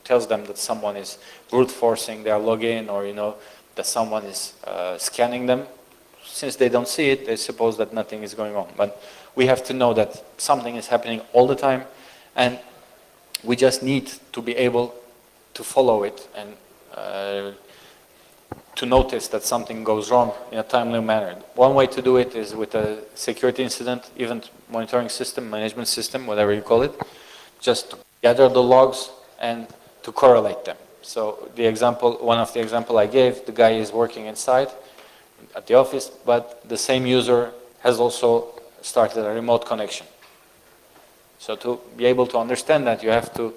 S3: tells them that someone is brute forcing their login, or that someone is scanning them. Since they don't see it, they suppose that nothing is going on. But we have to know that something is happening all the time, and we just need to be able to follow it and to notice that something goes wrong in a timely manner. One way to do it is with a security incident, event monitoring system, management system, whatever you call it, just to gather the logs and to correlate them. So one of the example I gave, the guy is working inside at the office, but the same user has also started a remote connection. So to be able to understand that, you have to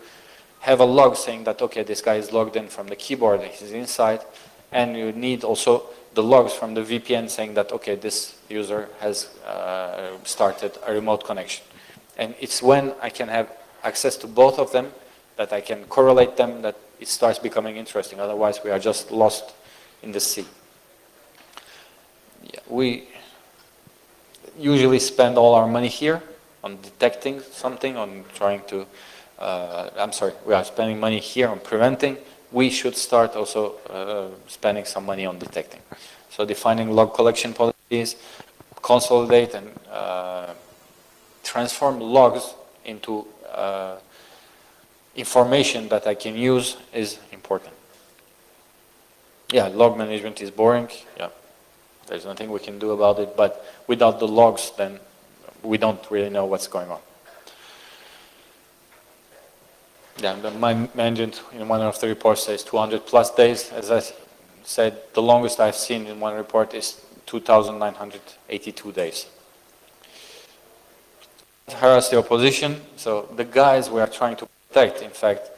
S3: have a log saying that, okay, this guy is logged in from the keyboard, he's inside, and you need also the logs from the VPN saying that, okay, this user has started a remote connection. And it's when I can have access to both of them that I can correlate them, that it starts becoming interesting. Otherwise, we are just lost in the sea. Yeah, we usually spend all our money here on detecting something, on trying to, we are spending money here on preventing. We should start also spending some money on detecting. So defining log collection policies, consolidate and transform logs into information that I can use is important. Yeah, log management is boring. Yeah, there's nothing we can do about it, but without the logs, then we don't really know what's going on. Yeah, my management in one of the reports says 200 plus days. As I said, the longest I've seen in one report is 2,982 days. Harass the opposition. So the guys we are trying to protect, in fact,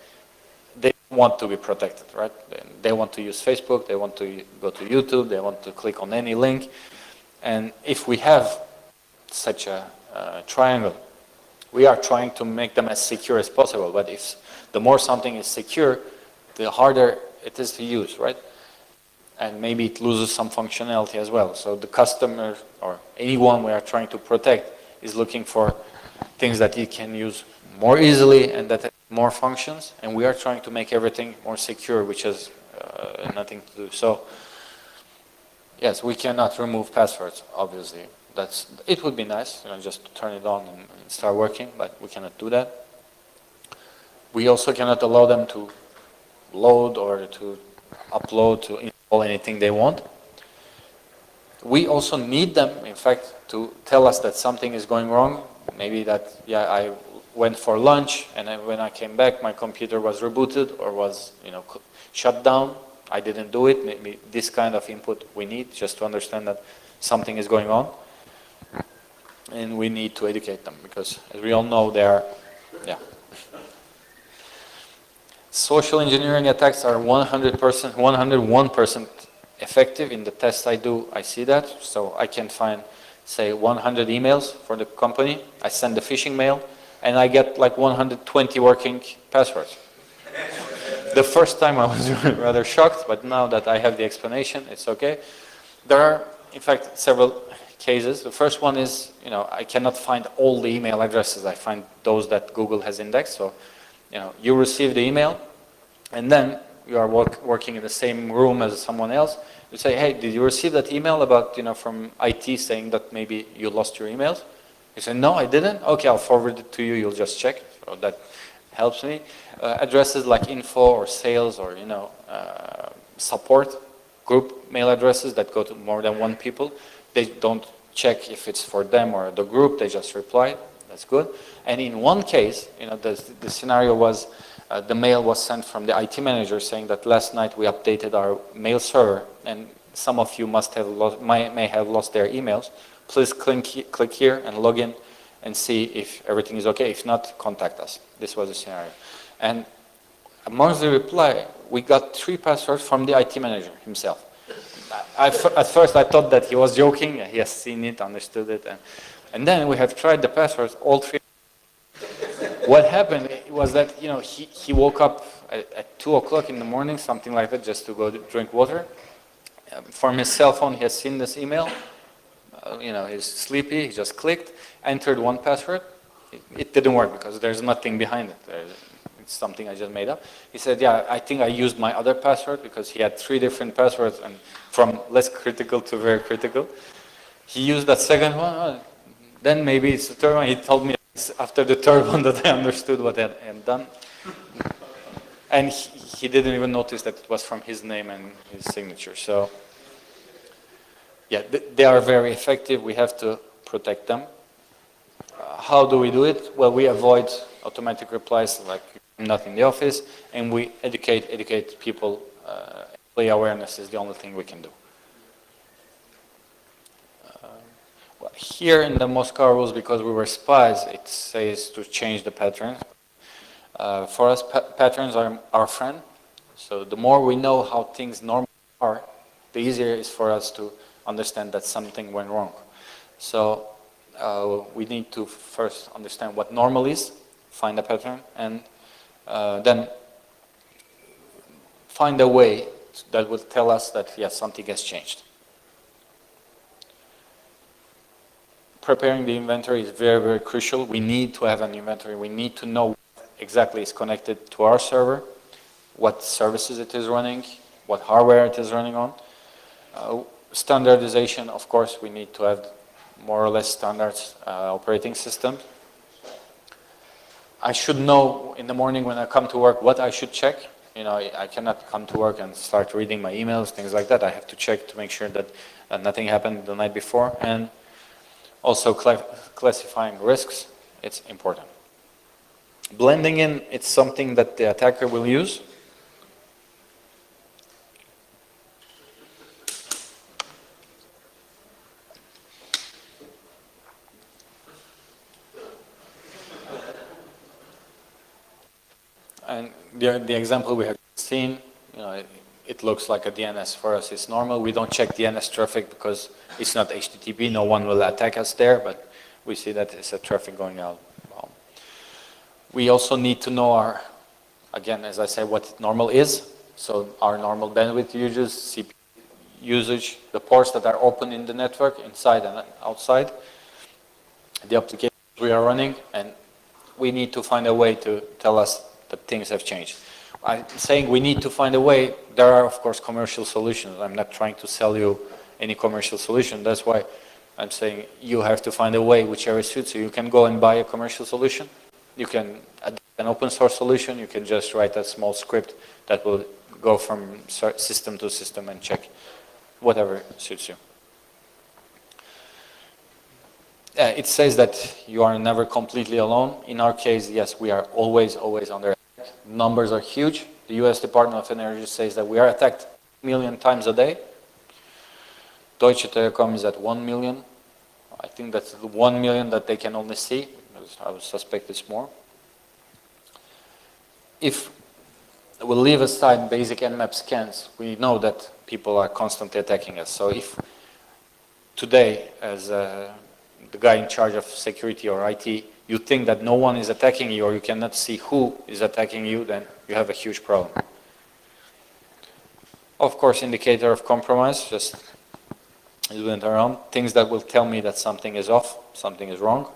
S3: they want to be protected, right? They want to use Facebook, they want to go to YouTube, they want to click on any link. And if we have such a triangle, we are trying to make them as secure as possible. But if the more something is secure, the harder it is to use, right? And maybe it loses some functionality as well. So the customer or anyone we are trying to protect is looking for things that it can use more easily and that have more functions. And we are trying to make everything more secure, which has nothing to do. So yes, we cannot remove passwords, obviously. It would be nice, just to turn it on and start working, but we cannot do that. We also cannot allow them to load or to upload, to install anything they want. We also need them, in fact, to tell us that something is going wrong. Maybe that, yeah, I went for lunch and when I came back, my computer was rebooted or was, shut down. I didn't do it. Maybe this kind of input we need just to understand that something is going on. And we need to educate them because, as we all know, they are, yeah. Social engineering attacks are 100%, 101% effective. In the tests I do, I see that. So I can find, say, 100 emails for the company. I send the phishing mail, and I get like 120 working passwords. The first time I was rather shocked, but now that I have the explanation, it's okay. There are, in fact, several cases. The first one is, I cannot find all the email addresses. I find those that Google has indexed. So, you receive the email, and then you are working in the same room as someone else. You say, hey, did you receive that email about, from IT saying that maybe you lost your emails? You say, no, I didn't. Okay, I'll forward it to you. You'll just check. So that helps me. Addresses like info or sales or, support group mail addresses that go to more than one people. They don't check if it's for them or the group. They just reply. That's good. And in one case, the scenario was the mail was sent from the IT manager saying that last night we updated our mail server and some of you may have lost their emails. Please click here and log in and see if everything is okay. If not, contact us. This was the scenario. And amongst the reply, we got 3 passwords from the IT manager himself. At first I thought that he was joking. He has seen it, understood it. And then we have tried the passwords, all 3. What happened was that, he woke up at 2 o'clock in the morning, something like that, just to go drink water. From his cell phone, he has seen this email. He's sleepy, he just clicked, entered one password. It didn't work because there's nothing behind it. It's something I just made up. He said, yeah, I think I used my other password because he had 3 different passwords and from less critical to very critical. He used that second one. Then maybe it's the third one. He told me after the third one that I understood what I had done. And he didn't even notice that it was from his name and his signature. So, yeah, they are very effective. We have to protect them. How do we do it? Well, we avoid automatic replies like I'm not in the office, and we educate people. Employee awareness is the only thing we can do. Well, here in the Moscow rules, because we were spies, it says to change the patterns. For us, patterns are our friend. So the more we know how things normally are, the easier it is for us to understand that something went wrong. So we need to first understand what normal is, find a pattern, and then find a way that will tell us that, yes, something has changed. Preparing the inventory is very, very crucial. We need to have an inventory. We need to know what exactly is connected to our server, what services it is running, what hardware it is running on. Standardization, of course, we need to have more or less standards operating system. I should know in the morning when I come to work what I should check. You know, I cannot come to work and start reading my emails, things like that. I have to check to make sure that nothing happened the night before. And also classifying risks, it's important. Blending in, it's something that the attacker will use. And the example we have seen, you know, it looks like a DNS. For us, it's normal. We don't check DNS traffic because it's not HTTP. No one will attack us there, but we see that it's a traffic going out. Well, we also need to know our, again, as I said, what normal is. So our normal bandwidth usage, CPU usage, the ports that are open in the network, inside and outside, the applications we are running, and we need to find a way to tell us that things have changed. I'm saying we need to find a way. There are, of course, commercial solutions. I'm not trying to sell you any commercial solution. That's why I'm saying you have to find a way whichever suits you. You can go and buy a commercial solution. You can adopt an open source solution. You can just write a small script that will go from system to system and check whatever suits you. It says that you are never completely alone. In our case, yes, we are always under attack. Numbers are huge. The US Department of Energy says that we are attacked 1 million times a day. Deutsche Telekom is at 1 million. I think that's the 1 million that they can only see. I would suspect it's more. If we'll leave aside basic Nmap scans, we know that people are constantly attacking us. So if today, as the guy in charge of security or IT, you think that no one is attacking you or you cannot see who is attacking you, then you have a huge problem. Of course, indicator of compromise, just went around, things that will tell me that something is off, something is wrong.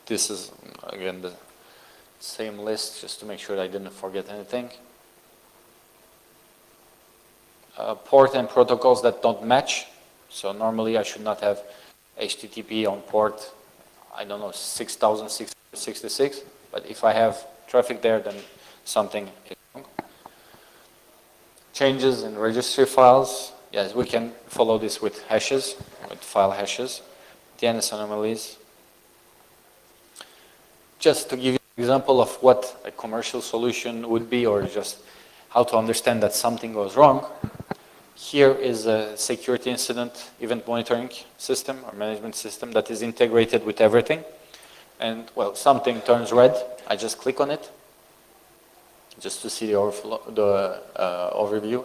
S3: This is, again, the same list, just to make sure I didn't forget anything. Port and protocols that don't match. So normally I should not have HTTP on port, I don't know, 6666, but if I have traffic there, then something is wrong. Changes in registry files, yes, we can follow this with hashes, with file hashes. DNS anomalies. Just to give you an example of what a commercial solution would be, or just how to understand that something goes wrong, here is a security incident event monitoring system or management system that is integrated with everything. And, well, something turns red. I just click on it just to see the overview,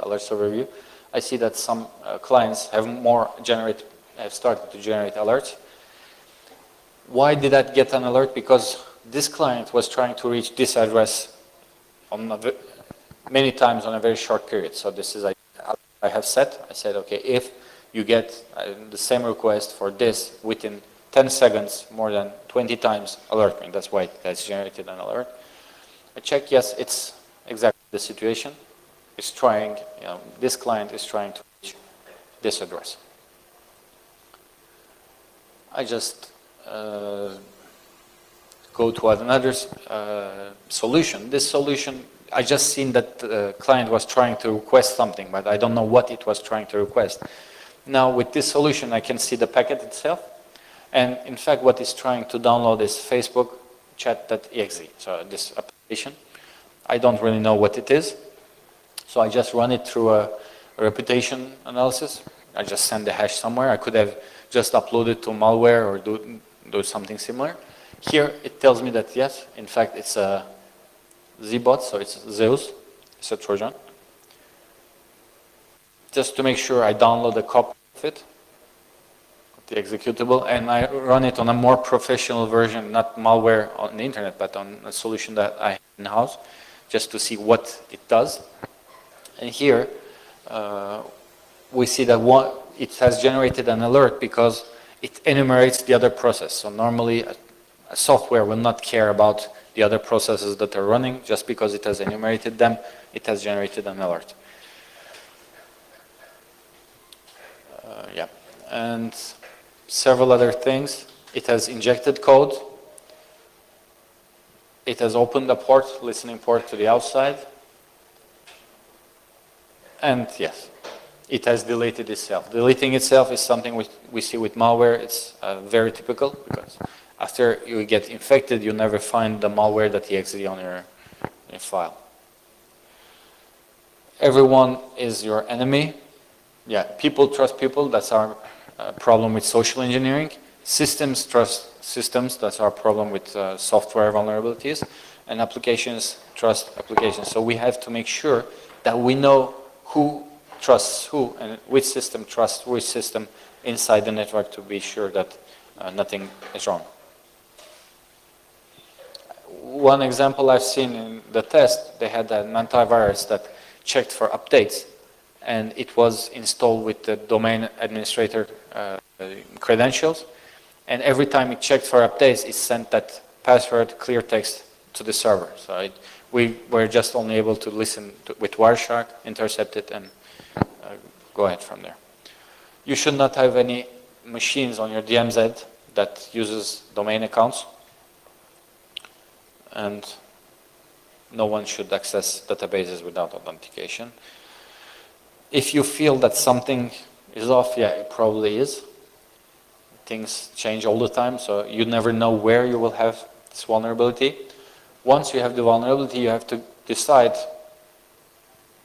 S3: alerts overview. I see that some clients have started to generate alerts. Why did I get an alert? Because this client was trying to reach this address on many times on a very short period. So this is I have set. I said, okay, if you get the same request for this within 10 seconds more than 20 times, alert me. That's why it has generated an alert. I check, yes, it's exactly the situation. It's trying, this client is trying to reach this address. I just go to another solution. This solution, I just seen that the client was trying to request something, but I don't know what it was trying to request. Now with this solution, I can see the packet itself. And in fact, what it's trying to download is Facebook chat.exe, so this application. I don't really know what it is. So I just run it through a reputation analysis. I just send the hash somewhere. I could have just uploaded to malware or do something similar. Here it tells me that yes, in fact it's a Z-bot, so it's Zeus, it's a Trojan. just to make sure I download a copy of it, the executable, and I run it on a more professional version, not malware on the internet, but on a solution that I have in-house, just to see what it does. And here, we see that it has generated an alert because it enumerates the other process. So normally, a software will not care about the other processes that are running. Just because it has enumerated them, it has generated an alert. Yeah, and several other things. It has injected code. It has opened a port, listening port to the outside. And yes, it has deleted itself. Deleting itself is something we see with malware. It's very typical because after you get infected, you never find the malware.exe on your file. Everyone is your enemy. Yeah, people trust people. That's our problem with social engineering. Systems trust systems. That's our problem with software vulnerabilities. And applications trust applications. So we have to make sure that we know who trusts who and which system trusts which system inside the network to be sure that nothing is wrong. One example I've seen in the test, they had an antivirus that checked for updates, and it was installed with the domain administrator credentials, and every time it checked for updates, it sent that password clear text to the server. So we were just only able to listen with Wireshark, intercept it, and go ahead from there. You should not have any machines on your DMZ that uses domain accounts, and no one should access databases without authentication. If you feel that something is off, yeah, it probably is. Things change all the time, so you never know where you will have this vulnerability. Once you have the vulnerability, you have to decide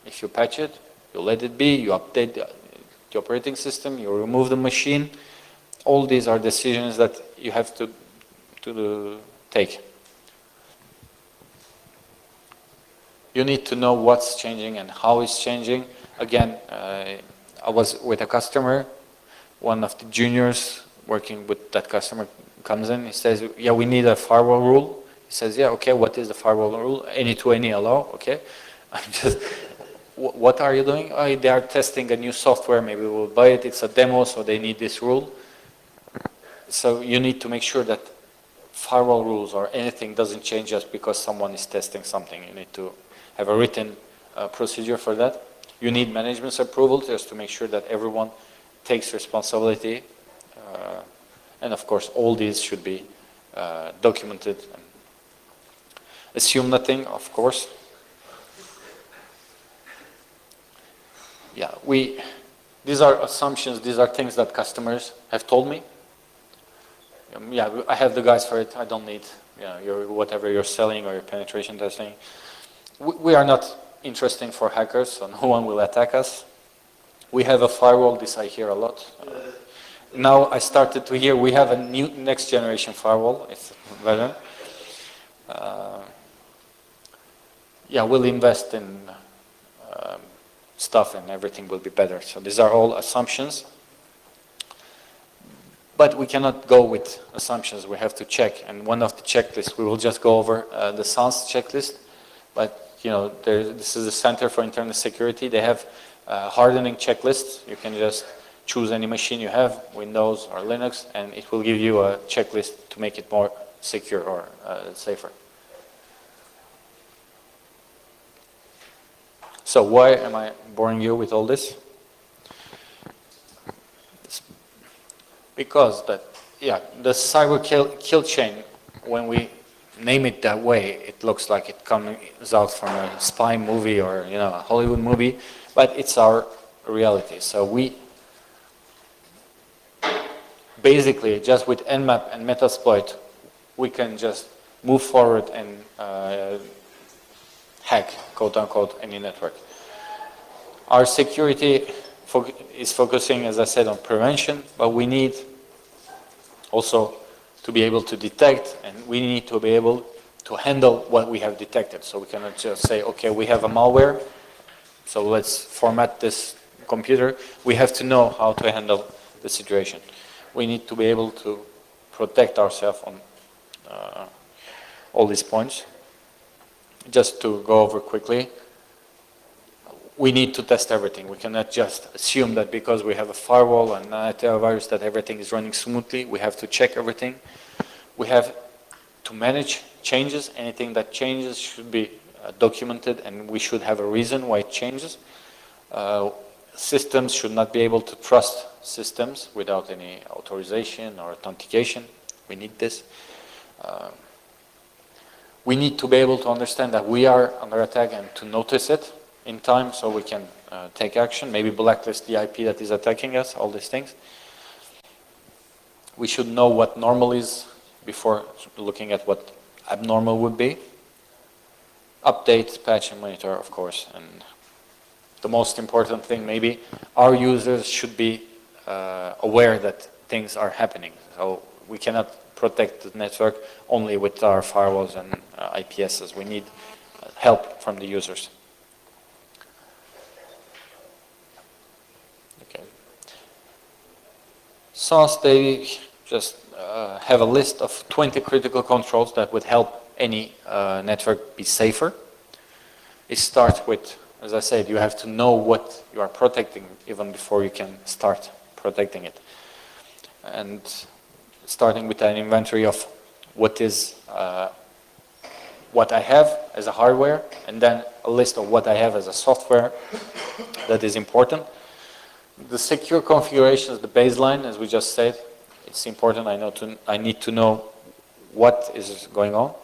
S3: if you patch it, you let it be, you update the operating system, you remove the machine. All these are decisions that you have to take. You need to know what's changing and how it's changing. Again, I was with a customer. One of the juniors working with that customer comes in. He says, yeah, we need a firewall rule. He says, yeah, okay, what is the firewall rule? Any to any allow, okay. I'm just, what are you doing? Oh, they are testing a new software, maybe we'll buy it. It's a demo, so they need this rule. So you need to make sure that firewall rules or anything doesn't change just because someone is testing something. You need to have a written procedure for that. You need management's approval just to make sure that everyone takes responsibility. And of course, all these should be documented. Assume nothing, of course. Yeah, these are assumptions, these are things that customers have told me. Yeah, I have the guys for it, I don't need whatever you're selling or your penetration testing. We are not interesting for hackers, so no one will attack us. We have a firewall, this I hear a lot. Now I started to hear we have a new next generation firewall, it's better. Yeah, we'll invest in stuff and everything will be better. So these are all assumptions. But we cannot go with assumptions, we have to check. And one of the checklists, we will just go over the SANS checklist. But this is the Center for Internet Security. They have hardening checklists. You can just choose any machine you have, Windows or Linux, and it will give you a checklist to make it more secure or safer. So why am I boring you with all this? Because the cyber kill chain, when we name it that way, it looks like it comes out from a spy movie or a Hollywood movie, but it's our reality. So we basically just with Nmap and Metasploit, we can just move forward and hack, quote unquote, any network. Our security is focusing, as I said, on prevention, but we need also to be able to detect, and we need to be able to handle what we have detected. So we cannot just say, okay, we have a malware, so let's format this computer, we have to know how to handle the situation. We need to be able to protect ourselves on all these points. Just to go over quickly, we need to test everything. We cannot just assume that because we have a firewall and an antivirus that everything is running smoothly. We have to check everything. We have to manage changes. Anything that changes should be documented, and we should have a reason why it changes. Systems should not be able to trust systems without any authorization or authentication. We need this. We need to be able to understand that we are under attack and to notice it in time so we can take action, maybe blacklist the IP that is attacking us, all these things. We should know what normal is before looking at what abnormal would be. Update, patch, and monitor, of course. And the most important thing, maybe, our users should be aware that things are happening. So we cannot protect the network only with our firewalls and IPSs. We need help from the users. Okay. SaaS, they just have a list of 20 critical controls that would help any network be safer. It starts with, as I said, you have to know what you are protecting even before you can start protecting it. And starting with an inventory of what is what I have as a hardware, and then a list of what I have as a software that is important. The secure configuration is the baseline, as we just said. It's important. I need to know what is going on.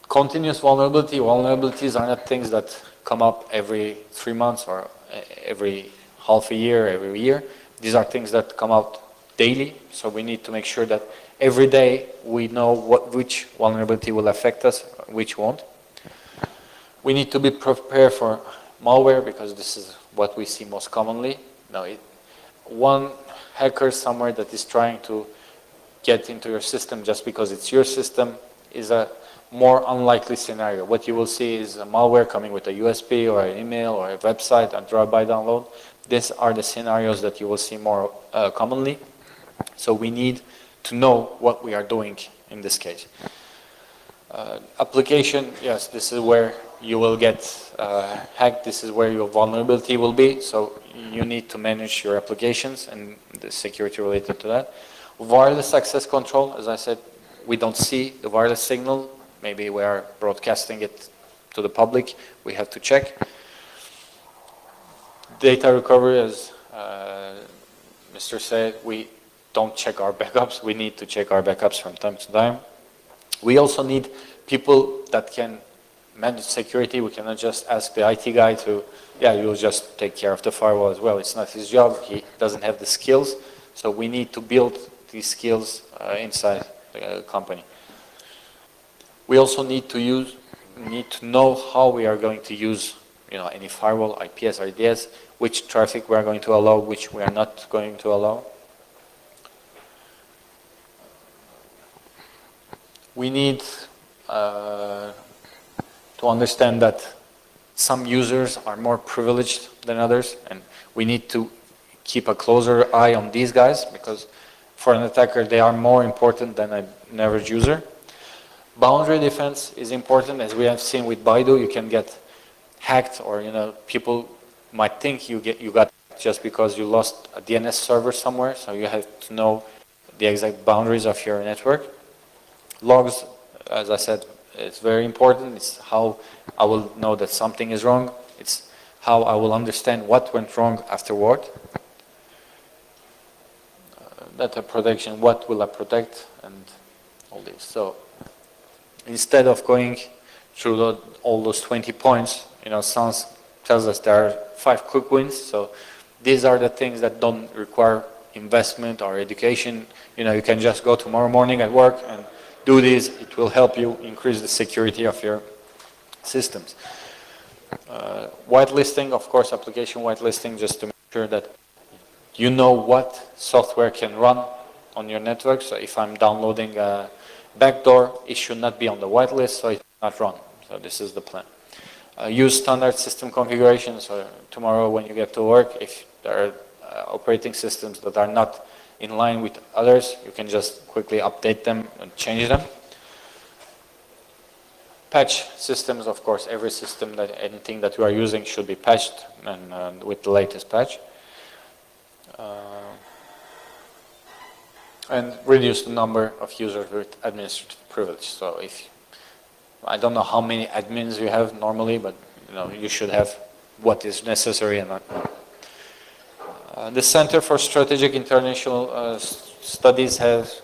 S3: Continuous vulnerabilities are not things that come up every 3 months or every half a year, every year. These are things that come out daily, so we need to make sure that every day we know which vulnerability will affect us, which won't. We need to be prepared for malware because this is what we see most commonly. Now, one hacker somewhere that is trying to get into your system just because it's your system is a more unlikely scenario. What you will see is a malware coming with a USB or an email or a website, a drive-by download. These are the scenarios that you will see more commonly. So we need to know what we are doing in this case. Application, yes, this is where you will get hacked. This is where your vulnerability will be. So you need to manage your applications and the security related to that. Wireless access control, as I said, we don't see the wireless signal. Maybe we are broadcasting it to the public. We have to check. Data recovery, as Mr. said, we don't check our backups. We need to check our backups from time to time. We also need people that can manage security. We cannot just ask the IT guy to, yeah, you'll just take care of the firewall as well. It's not his job. He doesn't have the skills. So we need to build these skills inside the company. We also need to know how we are going to use, any firewall, IPS, RDS, which traffic we are going to allow, which we are not going to allow. We need to understand that some users are more privileged than others, and we need to keep a closer eye on these guys because for an attacker they are more important than an average user. Boundary defense is important. As we have seen with Baidu, you can get hacked, or people might think you got just because you lost a DNS server somewhere. So you have to know the exact boundaries of your network. Logs, as I said, it's very important. It's how I will know that something is wrong. It's how I will understand what went wrong afterward. Data protection, what will I protect, and all this. So instead of going through all those 20 points, Sans tells us there are 5 quick wins. So these are the things that don't require investment or education. You can just go tomorrow morning at work and do this. It will help you increase the security of your systems. Whitelisting, of course, application whitelisting, just to make sure that you know what software can run on your network. So if I'm downloading a backdoor, it should not be on the whitelist, so it will not run. So this is the plan. use standard system configurations. So tomorrow when you get to work, if there are operating systems that are not in line with others, you can just quickly update them and change them. Patch systems, of course, every system that anything that you are using should be patched and with the latest patch. And reduce the number of users with administrative privilege. So if I don't know how many admins you have normally, but you should have what is necessary and not more. The Center for Strategic International Studies has,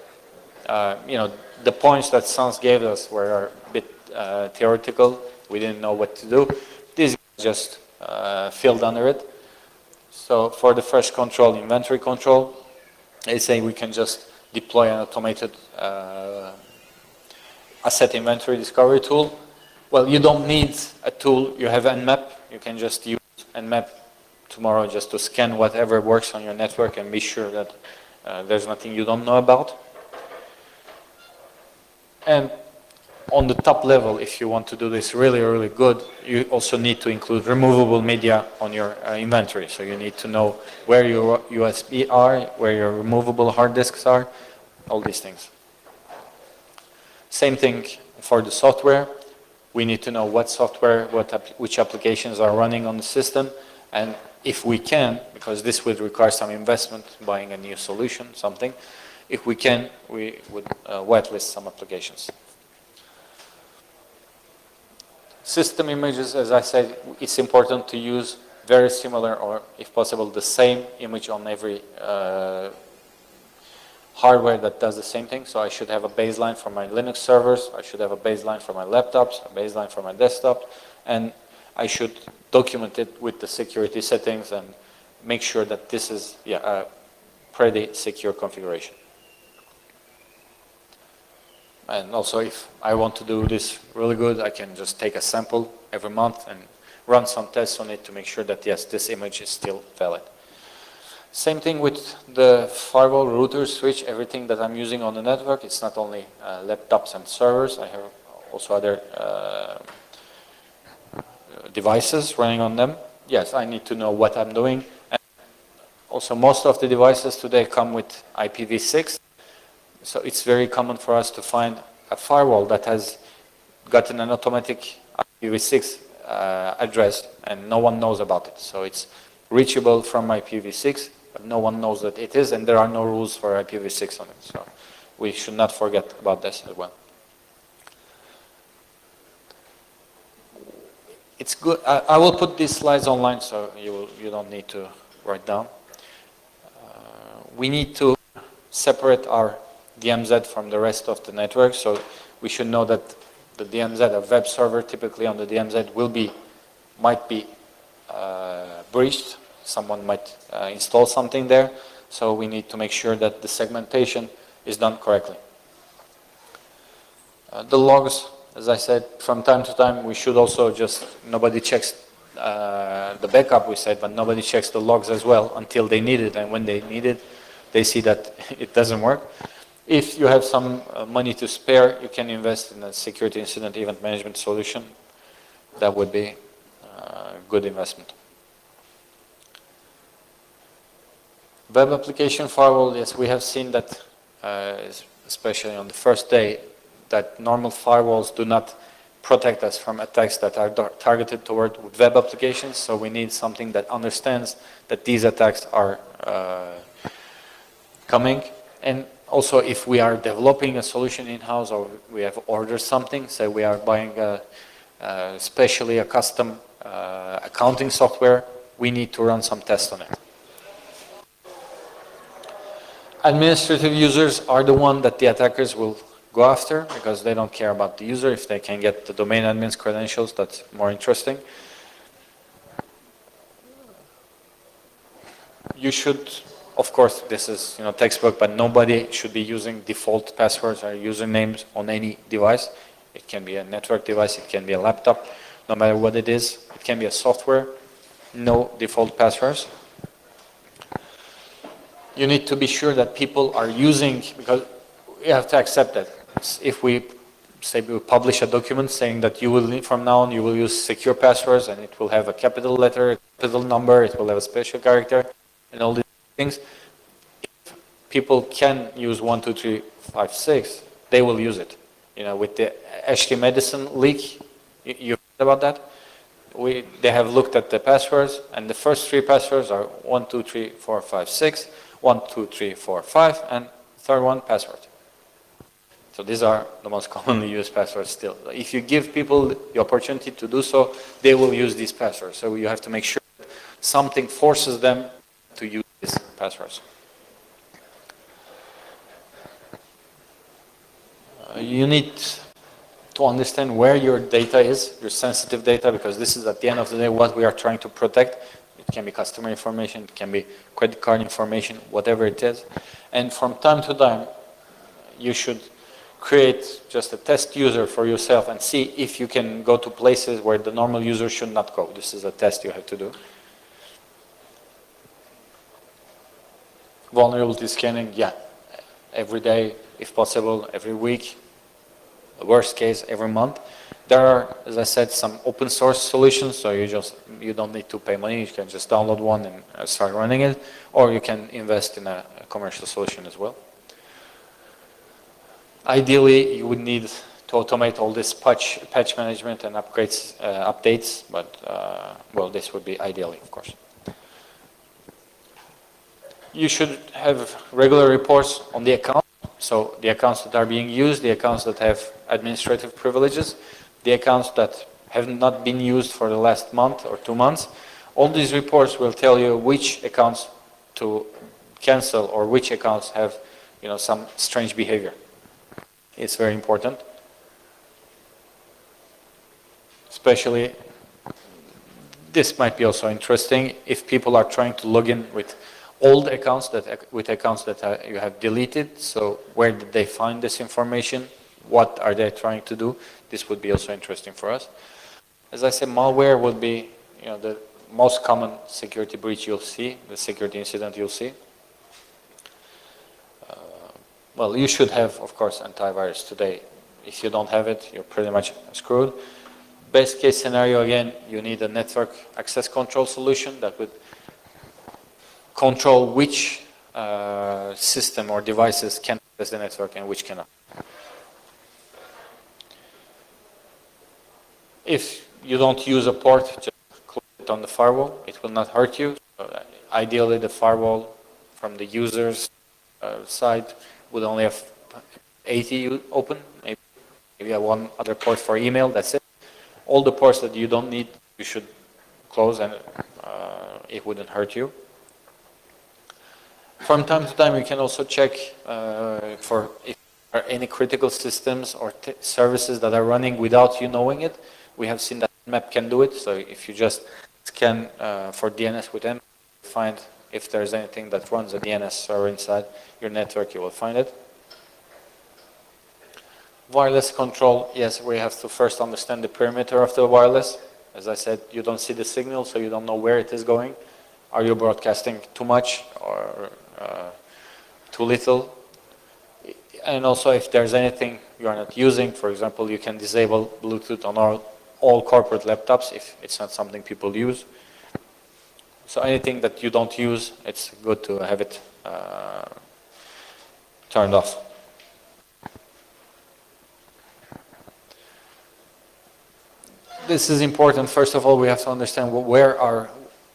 S3: the points that Sans gave us were a bit theoretical. We didn't know what to do. These just filled under it. So for the first control, inventory control, they say we can just deploy an automated asset inventory discovery tool. Well, you don't need a tool. You have Nmap. You can just use Nmap tomorrow just to scan whatever works on your network and be sure that there's nothing you don't know about. And on the top level, if you want to do this really, really good, you also need to include removable media on your inventory. So you need to know where your USB are, where your removable hard disks are, all these things. Same thing for the software. We need to know what software, which applications are running on the system, and if we can, because this would require some investment, buying a new solution, something, if we can, we would whitelist some applications. System images, as I said, it's important to use very similar or, if possible, the same image on every hardware that does the same thing. So I should have a baseline for my Linux servers, I should have a baseline for my laptops, a baseline for my desktop, and I should document it with the security settings and make sure that this is a pretty secure configuration. And also, if I want to do this really good, I can just take a sample every month and run some tests on it to make sure that, yes, this image is still valid. Same thing with the firewall, router, switch, everything that I'm using on the network. It's not only laptops and servers. I have also other devices running on them. Yes, I need to know what I'm doing. And also, most of the devices today come with IPv6. So it's very common for us to find a firewall that has gotten an automatic IPv6 address and no one knows about it. So it's reachable from IPv6, but no one knows that it is, and there are no rules for IPv6 on it. So we should not forget about this as well. It's good. I will put these slides online, so you don't need to write down. We need to separate our DMZ from the rest of the network, so we should know that the DMZ, a web server typically on the DMZ might be breached. Someone might install something there, so we need to make sure that the segmentation is done correctly. The logs, as I said, from time to time we should also nobody checks the backup we said, but nobody checks the logs as well until they need it, and when they need it, they see that it doesn't work. If you have some money to spare, you can invest in a security incident event management solution. That would be a good investment. Web application firewall, yes, we have seen that, especially on the first day, that normal firewalls do not protect us from attacks that are targeted toward web applications. So we need something that understands that these attacks are coming. And also, if we are developing a solution in-house or we have ordered something, say we are buying especially a custom accounting software, we need to run some tests on it. Administrative users are the one that the attackers will go after because they don't care about the user. If they can get the domain admin's credentials, that's more interesting. You should, of course, this is textbook, but nobody should be using default passwords or usernames on any device. It can be a network device, it can be a laptop, no matter what it is. It can be a software, no default passwords. You need to be sure that people are using, because you have to accept that if we say we publish a document saying that you will, from now on, you will use secure passwords, and it will have a capital letter, a capital number, it will have a special character, and all these things. If people can use 1, 2, 3, 5, 6, they will use it. You know, with the Ashley Madison leak, you heard about that? They have looked at the passwords, and the first 3 passwords are 1, 2, 3, 4, 5, 6, 1, 2, 3, 4, 5, and third one, password. So these are the most commonly used passwords still. If you give people the opportunity to do so, they will use these passwords. So you have to make sure that something forces them to use these passwords. You need to understand where your data is, your sensitive data, because this is at the end of the day what we are trying to protect. It can be customer information, it can be credit card information, whatever it is. And from time to time, you should create just a test user for yourself and see if you can go to places where the normal user should not go. This is a test you have to do. Vulnerability scanning, yeah, every day, if possible, every week, worst case, every month. There are, as I said, some open source solutions, so you don't need to pay money, you can just download one and start running it, or you can invest in a commercial solution as well. Ideally, you would need to automate all this patch management and updates, but well, this would be ideally, of course. You should have regular reports on the account, so the accounts that are being used, the accounts that have administrative privileges, the accounts that have not been used for the last month or 2 months. All these reports will tell you which accounts to cancel or which accounts have, you know, some strange behavior. It's very important. Especially, this might be also interesting if people are trying to log in with old accounts, with accounts that you have deleted. So where did they find this information? What are they trying to do? This would be also interesting for us. As I said, malware would be, you know, the most common security breach you'll see, the security incident you'll see. Well, you should have, of course, antivirus today. If you don't have it, you're pretty much screwed. Best case scenario, again, you need a network access control solution that would control which system or devices can access the network and which cannot. If you don't use a port, just close it on the firewall. It will not hurt you. Ideally, the firewall from the user's side would only have 80 open. Maybe have one other port for email. That's it. All the ports that you don't need, you should close, and it wouldn't hurt you. From time to time, you can also check for if there are any critical systems or services that are running without you knowing it. We have seen that Map can do it. So if you just scan for DNS with M, find if there's anything that runs a DNS server inside your network, you will find it. Wireless control, yes, we have to first understand the perimeter of the wireless. As I said, you don't see the signal, so you don't know where it is going. Are you broadcasting too much or too little? And also, if there's anything you are not using, for example, you can disable Bluetooth on all corporate laptops if it's not something people use. So anything that you don't use, it's good to have it turned off. This is important. First of all, we have to understand where our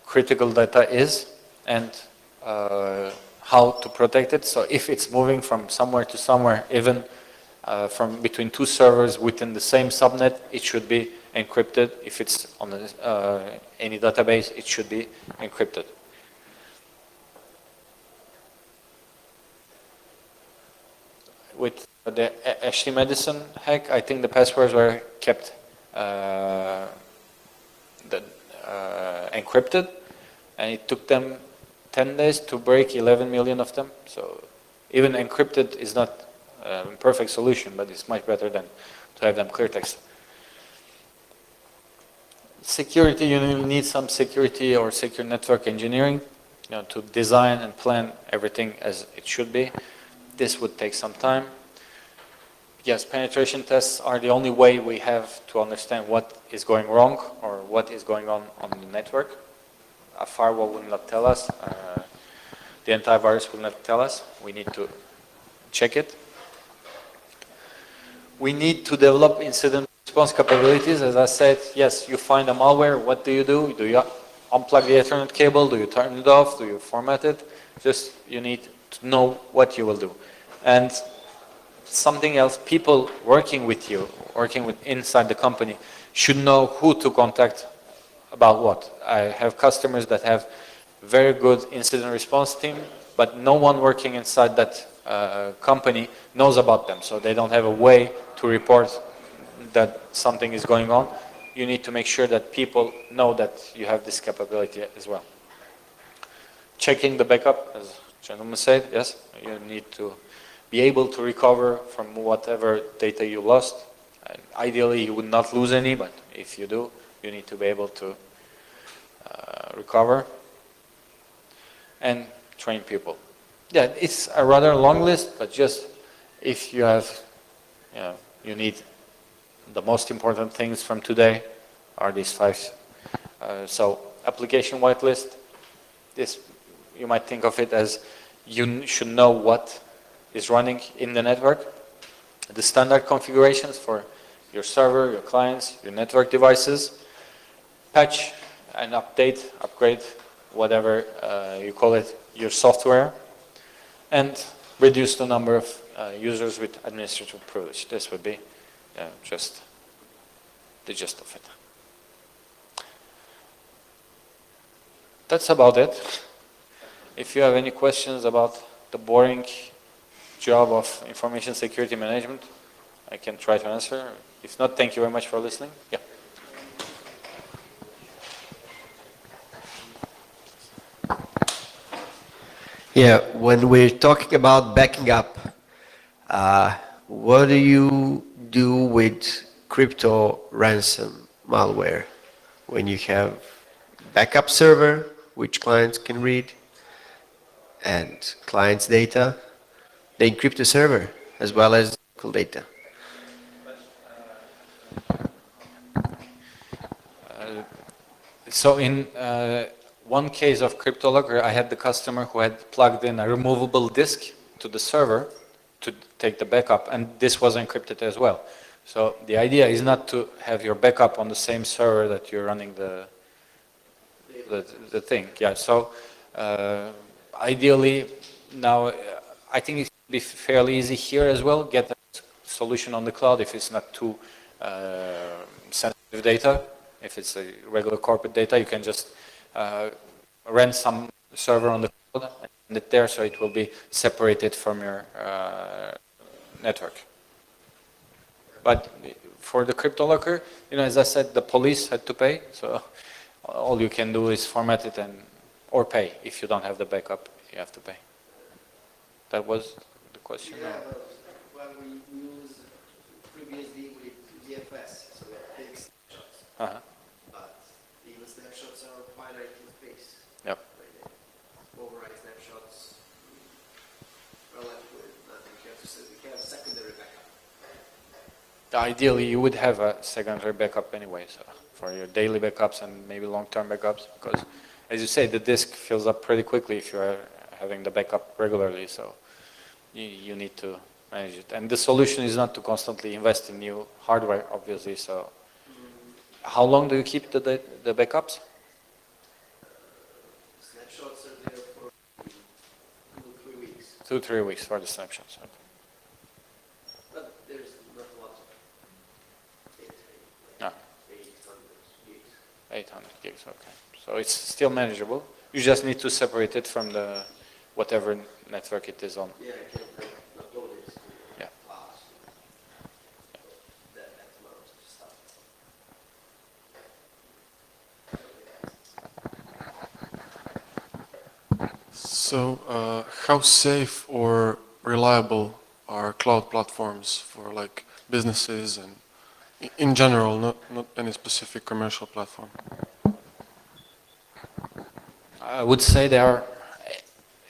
S3: critical data is and how to protect it. So if it's moving from somewhere to somewhere, even from between 2 servers within the same subnet, it should be encrypted. If it's on any database, it should be encrypted. With the Ashley Madison hack, I think the passwords were kept encrypted, and it took them 10 days to break 11 million of them. So even encrypted is not a perfect solution, but it's much better than to have them clear text. Security, you need some security or secure network engineering, you know, to design and plan everything as it should be. This would take some time. Yes, penetration tests are the only way we have to understand what is going wrong or what is going on the network. A firewall will not tell us. The antivirus will not tell us. We need to check it. We need to develop incident response capabilities. As I said, yes, you find a malware. What do? Do you unplug the Ethernet cable? Do you turn it off? Do you format it? Just you need to know what you will do. And something else, people working with you, working with inside the company, should know who to contact about what. I have customers that have very good incident response team, but no one working inside that company knows about them, so they don't have a way to report that something is going on. You need to make sure that people know that you have this capability as well. Checking the backup, as the gentleman said, yes, you need to be able to recover from whatever data you lost. And ideally, you would not lose any, but if you do, you need to be able to recover and train people. Yeah, it's a rather long list, but just if you have, you need the most important things from today are these 5. So application whitelist, this you might think of it as you should know what is running in the network, the standard configurations for your server, your clients, your network devices, patch and upgrade, whatever you call it, your software, and reduce the number of users with administrative privilege. This would be just the gist of it. That's about it. If you have any questions about the boring job of information security management, I can try to answer. If not, thank you very much for listening. Yeah.
S5: Yeah, when we're talking about backing up, what do you do with crypto ransom malware when you have backup server, which clients can read, and client's data? They encrypt the server as well as local data.
S3: So in one case of CryptoLocker, I had the customer who had plugged in a removable disk to the server to take the backup, and this was encrypted as well. So the idea is not to have your backup on the same server that you're running the thing. Yeah. So ideally, now I think it should be fairly easy here as well. Get a solution on the cloud if it's not too sensitive data. If it's a regular corporate data, you can just rent some server on the cloud and send it there, so it will be separated from your network. But for the CryptoLocker, as I said, the police had to pay, so all you can do is format it or pay. If you don't have the backup, you have to pay. That was the question.
S5: Yeah, well, we used previously with DFS, so we take snapshots.
S3: Uh-huh.
S5: But even snapshots are finite in space.
S3: Yep.
S5: Override snapshots, well, nothing. We have secondary backup.
S3: Ideally, you would have a secondary backup anyway, so for your daily backups and maybe long-term backups, because as you say, the disk fills up pretty quickly if you are having the backup regularly, so you need to manage it. And the solution is not to constantly invest in new hardware, obviously, so how long do you keep the backups?
S5: Snapshots are there for 2-3 weeks.
S3: 2-3 weeks for the snapshots. Okay.
S5: But there's not a lot of data.
S3: No.
S5: 800 gigs.
S3: 800 gigs, okay. So it's still manageable. You just need to separate it from the whatever network it is on.
S5: Yeah, I can upload it to
S3: Yeah.
S5: cloud. That amount of stuff.
S4: So, how safe or reliable are cloud platforms for like businesses and in general, not any specific commercial platform?
S3: I would say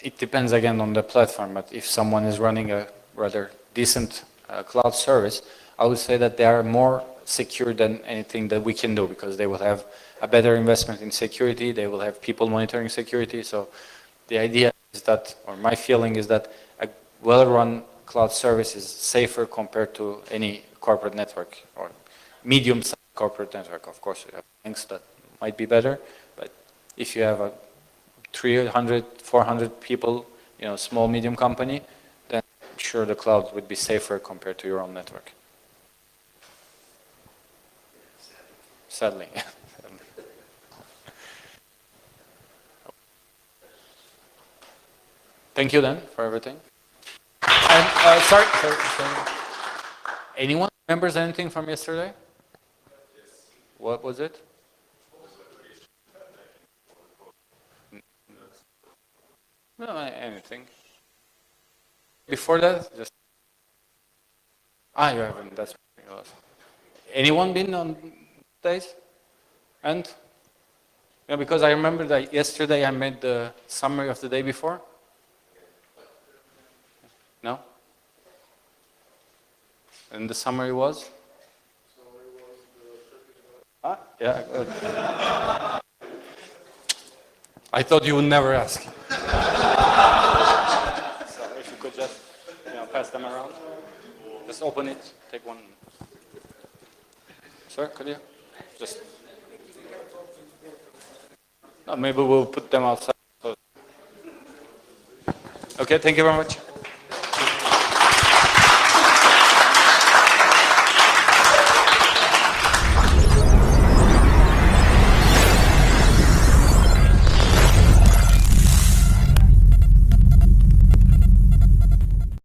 S3: it depends again on the platform, but if someone is running a rather decent cloud service, I would say that they are more secure than anything that we can do, because they will have a better investment in security, they will have people monitoring security. So the idea is that, or my feeling is that a well-run cloud service is safer compared to any corporate network or medium-sized corporate network. Of course, you have things that might be better, but if you have a 300, 400 people, small, medium company, then sure the cloud would be safer compared to your own network. Sadly. Thank you then for everything. And sorry. Anyone remembers anything from yesterday? What was it? No, anything. Before that, just you haven't. That's ridiculous. Anyone been on days? And because I remember that yesterday I made the summary of the day before. No? And the summary was? Yeah, good. I thought you would never ask. So if you could just, pass them around. Just open it, take one. Sir, could you? Just. No, maybe we'll put them outside. Okay, thank you very much.